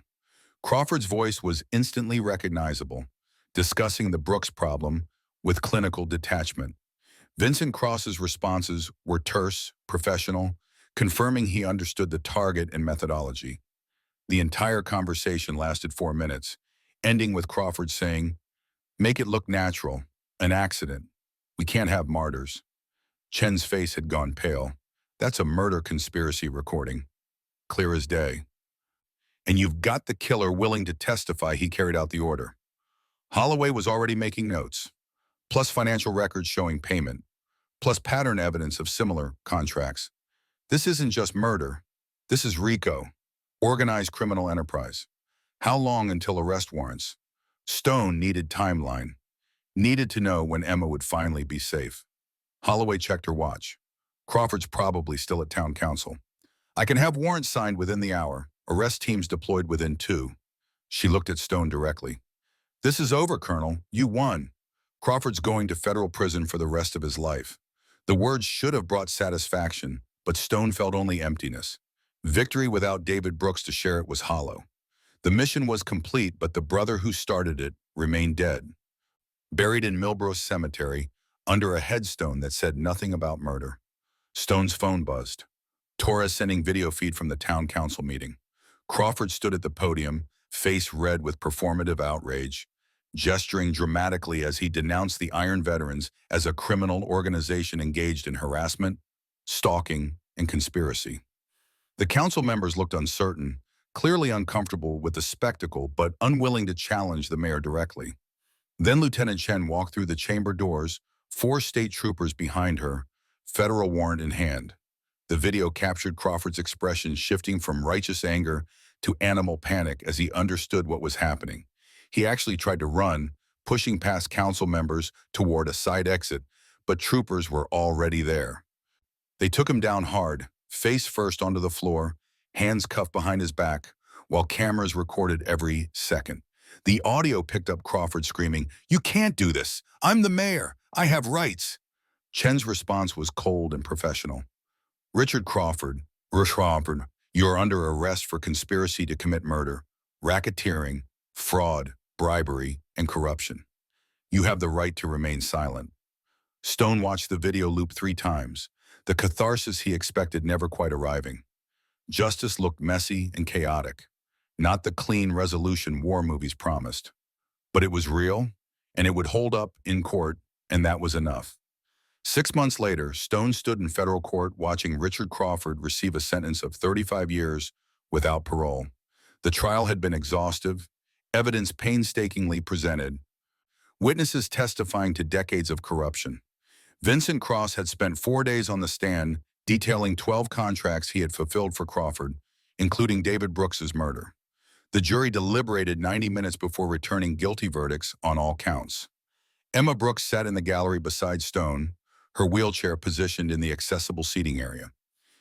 Crawford's voice was instantly recognizable, discussing the Brooks problem with clinical detachment. Vincent Cross's responses were terse, professional, confirming he understood the target and methodology. The entire conversation lasted 4 minutes, ending with Crawford saying, "Make it look natural, an accident. We can't have martyrs." Chen's face had gone pale. "That's a murder conspiracy recording. Clear as day. And you've got the killer willing to testify he carried out the order." Holloway was already making notes, plus financial records showing payment, plus pattern evidence of similar contracts. "This isn't just murder. This is RICO, organized criminal enterprise. How long until arrest warrants?" Stone needed timeline, needed to know when Emma would finally be safe. Holloway checked her watch. "Crawford's probably still at town council. I can have warrants signed within the hour, arrest teams deployed within 2. She looked at Stone directly. "This is over, Colonel. You won. Crawford's going to federal prison for the rest of his life." The words should have brought satisfaction, but Stone felt only emptiness. Victory without David Brooks to share it was hollow. The mission was complete, but the brother who started it remained dead, buried in Millbrook Cemetery under a headstone that said nothing about murder. Stone's phone buzzed. Torres sending video feed from the town council meeting. Crawford stood at the podium, face red with performative outrage, gesturing dramatically as he denounced the Iron Veterans as a criminal organization engaged in harassment, stalking, and conspiracy. The council members looked uncertain, clearly uncomfortable with the spectacle but unwilling to challenge the mayor directly. Then Lieutenant Chen walked through the chamber doors, 4 state troopers behind her, federal warrant in hand. The video captured Crawford's expression shifting from righteous anger to animal panic as he understood what was happening. He actually tried to run, pushing past council members toward a side exit, but troopers were already there. They took him down hard, face first onto the floor, hands cuffed behind his back, while cameras recorded every second. The audio picked up Crawford screaming, "You can't do this! I'm the mayor! I have rights!" Chen's response was cold and professional. "Richard Crawford, you are under arrest for conspiracy to commit murder, racketeering, fraud, bribery, and corruption. You have the right to remain silent." Stone watched the video loop 3 times, the catharsis he expected never quite arriving. Justice looked messy and chaotic, not the clean resolution war movies promised. But it was real, and it would hold up in court, and that was enough. 6 months later, Stone stood in federal court watching Richard Crawford receive a sentence of 35 years without parole. The trial had been exhaustive, evidence painstakingly presented, witnesses testifying to decades of corruption. Vincent Cross had spent 4 days on the stand detailing 12 contracts he had fulfilled for Crawford, including David Brooks's murder. The jury deliberated 90 minutes before returning guilty verdicts on all counts. Emma Brooks sat in the gallery beside Stone, her wheelchair positioned in the accessible seating area.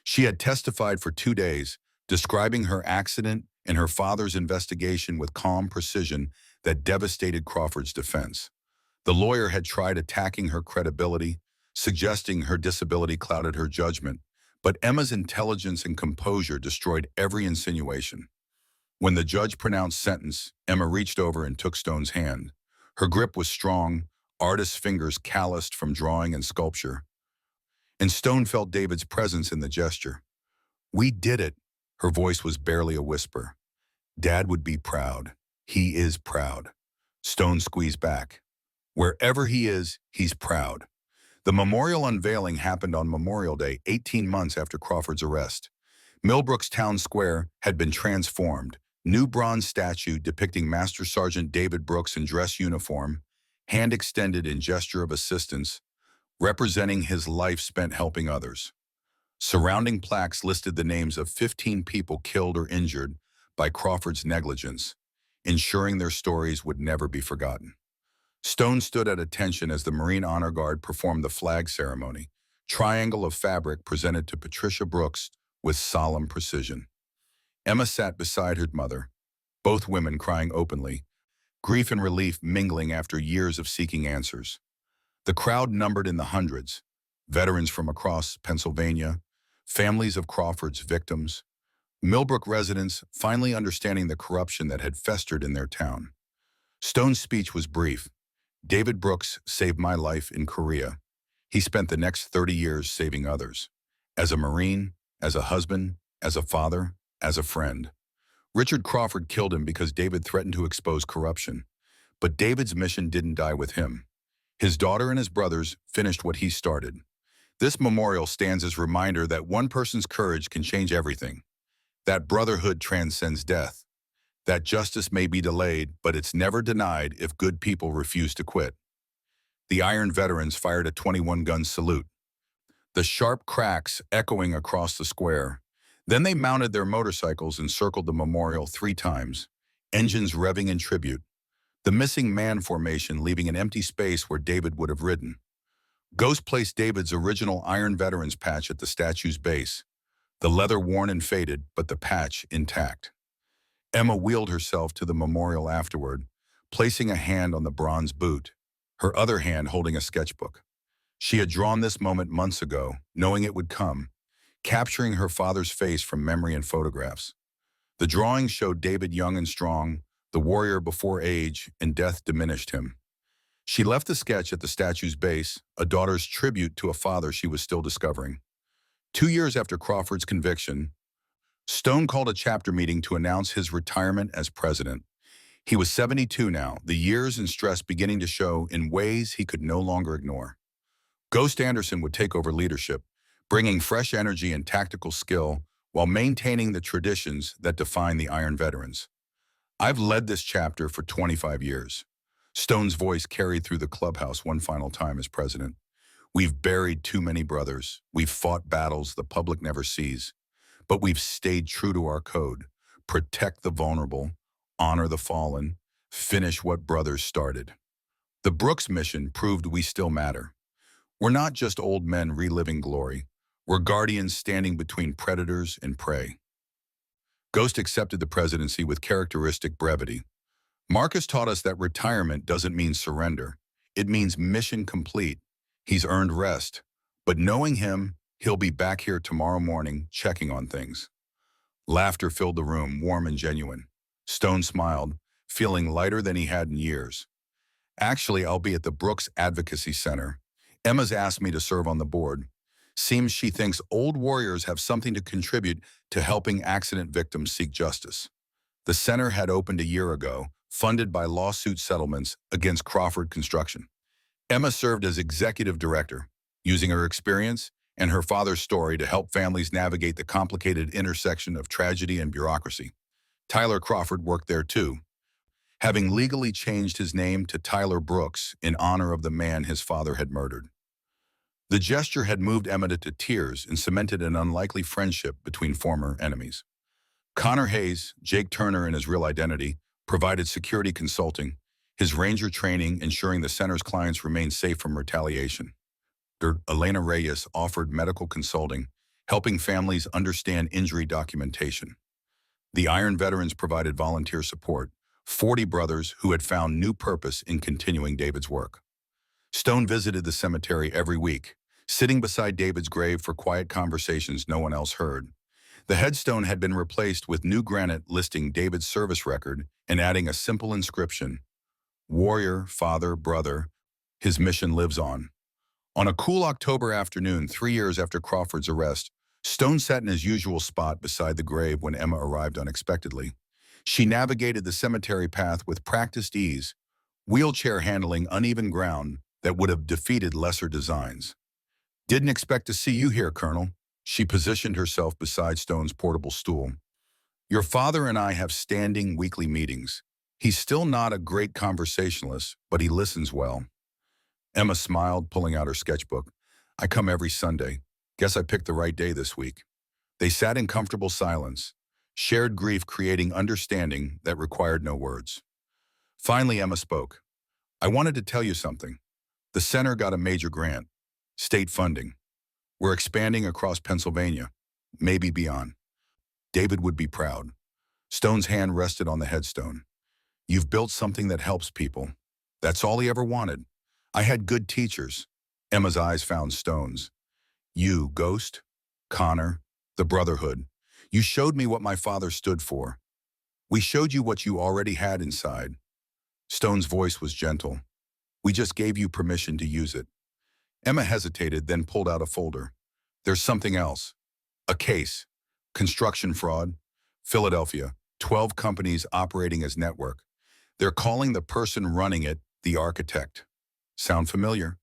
She had testified for 2 days, describing her accident and her father's investigation with calm precision that devastated Crawford's defense. The lawyer had tried attacking her credibility, suggesting her disability clouded her judgment, but Emma's intelligence and composure destroyed every insinuation. When the judge pronounced sentence, Emma reached over and took Stone's hand. Her grip was strong, artist's fingers calloused from drawing and sculpture, and Stone felt David's presence in the gesture. "We did it." Her voice was barely a whisper. "Dad would be proud. He is proud." Stone squeezed back. "Wherever he is, he's proud." The memorial unveiling happened on Memorial Day, 18 months after Crawford's arrest. Millbrook's town square had been transformed. New bronze statue depicting Master Sergeant David Brooks in dress uniform, hand extended in gesture of assistance, representing his life spent helping others. Surrounding plaques listed the names of 15 people killed or injured by Crawford's negligence, ensuring their stories would never be forgotten. Stone stood at attention as the Marine Honor Guard performed the flag ceremony, triangle of fabric presented to Patricia Brooks with solemn precision. Emma sat beside her mother, both women crying openly, grief and relief mingling after years of seeking answers. The crowd numbered in the hundreds, veterans from across Pennsylvania, families of Crawford's victims, Millbrook residents finally understanding the corruption that had festered in their town. Stone's speech was brief. "David Brooks saved my life in Korea. He spent the next 30 years saving others. As a Marine, as a husband, as a father, as a friend. Richard Crawford killed him because David threatened to expose corruption. But David's mission didn't die with him. His daughter and his brothers finished what he started." This memorial stands as a reminder that one person's courage can change everything. That brotherhood transcends death. That justice may be delayed, but it's never denied if good people refuse to quit. The Iron Veterans fired a 21-gun salute, the sharp cracks echoing across the square. Then they mounted their motorcycles and circled the memorial 3 times, engines revving in tribute, the missing man formation leaving an empty space where David would have ridden. Ghost placed David's original Iron Veterans patch at the statue's base, the leather worn and faded, but the patch intact. Emma wheeled herself to the memorial afterward, placing a hand on the bronze boot, her other hand holding a sketchbook. She had drawn this moment months ago, knowing it would come, capturing her father's face from memory and photographs. The drawing showed David young and strong, the warrior before age and death diminished him. She left the sketch at the statue's base, a daughter's tribute to a father she was still discovering. 2 years after Crawford's conviction, Stone called a chapter meeting to announce his retirement as president. He was 72 now, the years and stress beginning to show in ways he could no longer ignore. Ghost Anderson would take over leadership, bringing fresh energy and tactical skill while maintaining the traditions that define the Iron Veterans. "I've led this chapter for 25 years. Stone's voice carried through the clubhouse one final time as president. "We've buried too many brothers. We've fought battles the public never sees. But we've stayed true to our code. Protect the vulnerable, honor the fallen, finish what brothers started." The Brooks mission proved we still matter. We're not just old men reliving glory. We're guardians standing between predators and prey. Ghost accepted the presidency with characteristic brevity. "Marcus taught us that retirement doesn't mean surrender. It means mission complete. He's earned rest. But knowing him, he'll be back here tomorrow morning checking on things." Laughter filled the room, warm and genuine. Stone smiled, feeling lighter than he had in years. "Actually, I'll be at the Brooks Advocacy Center. Emma's asked me to serve on the board. Seems she thinks old warriors have something to contribute to helping accident victims seek justice." The center had opened a year ago, funded by lawsuit settlements against Crawford Construction. Emma served as executive director, using her experience and her father's story to help families navigate the complicated intersection of tragedy and bureaucracy. Tyler Crawford worked there too, having legally changed his name to Tyler Brooks in honor of the man his father had murdered. The gesture had moved Emma to tears and cemented an unlikely friendship between former enemies. Connor Hayes, Jake Turner in his real identity, provided security consulting, his ranger training ensuring the center's clients remained safe from retaliation. Elena Reyes offered medical consulting, helping families understand injury documentation. The Iron Veterans provided volunteer support, 40 brothers who had found new purpose in continuing David's work. Stone visited the cemetery every week, sitting beside David's grave for quiet conversations no one else heard. The headstone had been replaced with new granite listing David's service record and adding a simple inscription, "Warrior, father, brother, his mission lives on." On a cool October afternoon, 3 years after Crawford's arrest, Stone sat in his usual spot beside the grave when Emma arrived unexpectedly. She navigated the cemetery path with practiced ease, wheelchair handling uneven ground that would have defeated lesser designs. "Didn't expect to see you here, Colonel." She positioned herself beside Stone's portable stool. "Your father and I have standing weekly meetings. He's still not a great conversationalist, but he listens well." Emma smiled, pulling out her sketchbook. "I come every Sunday. Guess I picked the right day this week." They sat in comfortable silence, shared grief creating understanding that required no words. Finally, Emma spoke. "I wanted to tell you something. The center got a major grant, state funding. We're expanding across Pennsylvania, maybe beyond. David would be proud." Stone's hand rested on the headstone. "You've built something that helps people. That's all he ever wanted. I had good teachers." Emma's eyes found Stone's. "You, Ghost, Connor, the Brotherhood. You showed me what my father stood for. We showed you what you already had inside." Stone's voice was gentle. "We just gave you permission to use it." Emma hesitated, then pulled out a folder. "There's something else. A case. Construction fraud. Philadelphia. 12 companies operating as network. They're calling the person running it the architect. Sound familiar?"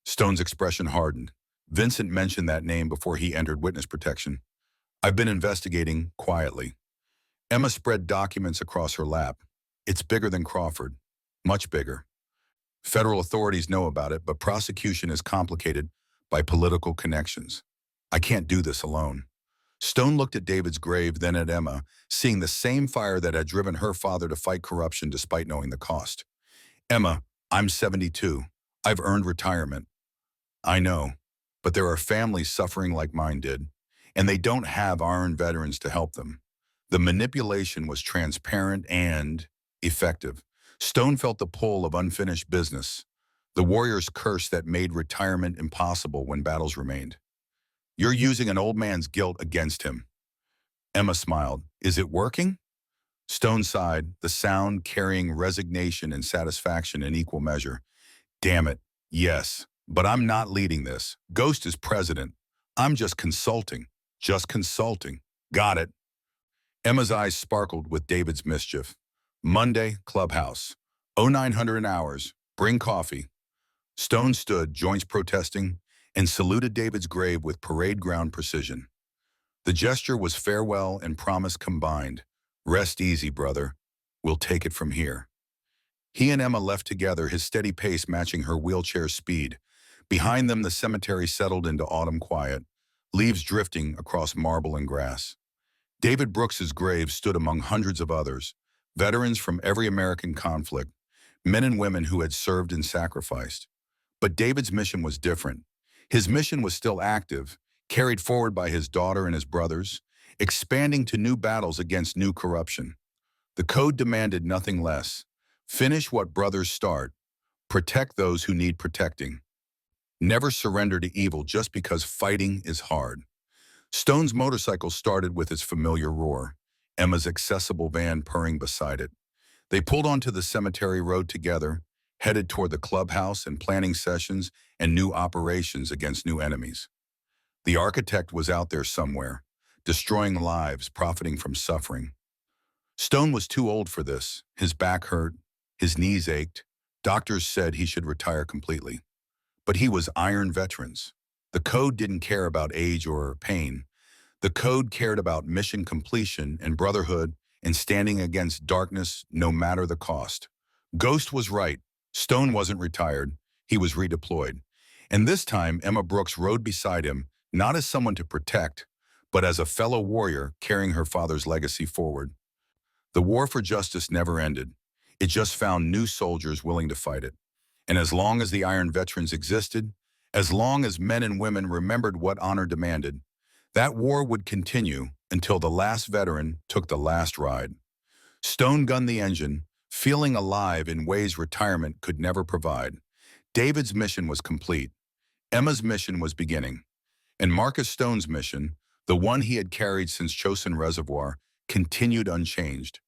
Stone's expression hardened. Vincent mentioned that name before he entered witness protection. "I've been investigating quietly." Emma spread documents across her lap. "It's bigger than Crawford. Much bigger. Federal authorities know about it, but prosecution is complicated by political connections. I can't do this alone." Stone looked at David's grave, then at Emma, seeing the same fire that had driven her father to fight corruption despite knowing the cost. "Emma, I'm 72. I've earned retirement." "I know, but there are families suffering like mine did, and they don't have Iron Veterans to help them." The manipulation was transparent and effective. Stone felt the pull of unfinished business, the warrior's curse that made retirement impossible when battles remained. "You're using an old man's guilt against him." Emma smiled. "Is it working?" Stone sighed, the sound carrying resignation and satisfaction in equal measure. "Damn it, yes. But I'm not leading this. Ghost is president. I'm just consulting. Just consulting." "Got it." Emma's eyes sparkled with David's mischief. "Monday, clubhouse. 0900 hours. Bring coffee." Stone stood, joints protesting, and saluted David's grave with parade ground precision. The gesture was farewell and promise combined. "Rest easy, brother. We'll take it from here." He and Emma left together, his steady pace matching her wheelchair's speed. Behind them, the cemetery settled into autumn quiet, leaves drifting across marble and grass. David Brooks's grave stood among hundreds of others, veterans from every American conflict, men and women who had served and sacrificed. But David's mission was different. His mission was still active, carried forward by his daughter and his brothers, expanding to new battles against new corruption. The code demanded nothing less. Finish what brothers start. Protect those who need protecting. Never surrender to evil just because fighting is hard. Stone's motorcycle started with its familiar roar, Emma's accessible van purring beside it. They pulled onto the cemetery road together, headed toward the clubhouse and planning sessions and new operations against new enemies. The architect was out there somewhere, destroying lives, profiting from suffering. Stone was too old for this. His back hurt, his knees ached. Doctors said he should retire completely. But he was Iron Veterans. The code didn't care about age or pain. The code cared about mission completion and brotherhood and standing against darkness no matter the cost. Ghost was right. Stone wasn't retired. He was redeployed. And this time, Emma Brooks rode beside him, not as someone to protect, but as a fellow warrior carrying her father's legacy forward. The war for justice never ended. It just found new soldiers willing to fight it. And as long as the Iron Veterans existed, as long as men and women remembered what honor demanded, that war would continue until the last veteran took the last ride. Stone gunned the engine, feeling alive in ways retirement could never provide. David's mission was complete. Emma's mission was beginning. And Marcus Stone's mission, the one he had carried since Chosin Reservoir, continued unchanged.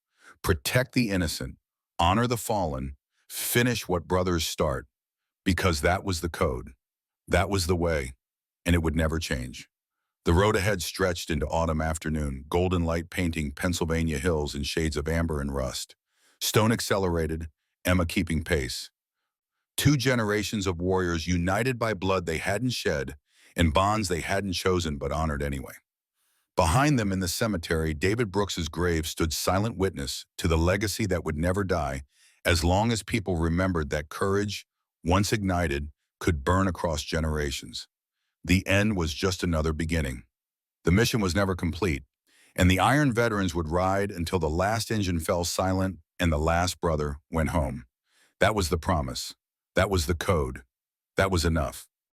Protect the innocent, honor the fallen, finish what brothers start, because that was the code. That was the way, and it would never change. The road ahead stretched into autumn afternoon, golden light painting Pennsylvania hills in shades of amber and rust. Stone accelerated, Emma keeping pace. Two generations of warriors united by blood they hadn't shed and bonds they hadn't chosen but honored anyway. Behind them in the cemetery, David Brooks's grave stood silent witness to the legacy that would never die as long as people remembered that courage, once ignited, could burn across generations. The end was just another beginning. The mission was never complete, and the Iron Veterans would ride until the last engine fell silent and the last brother went home. That was the promise. That was the code. That was enough.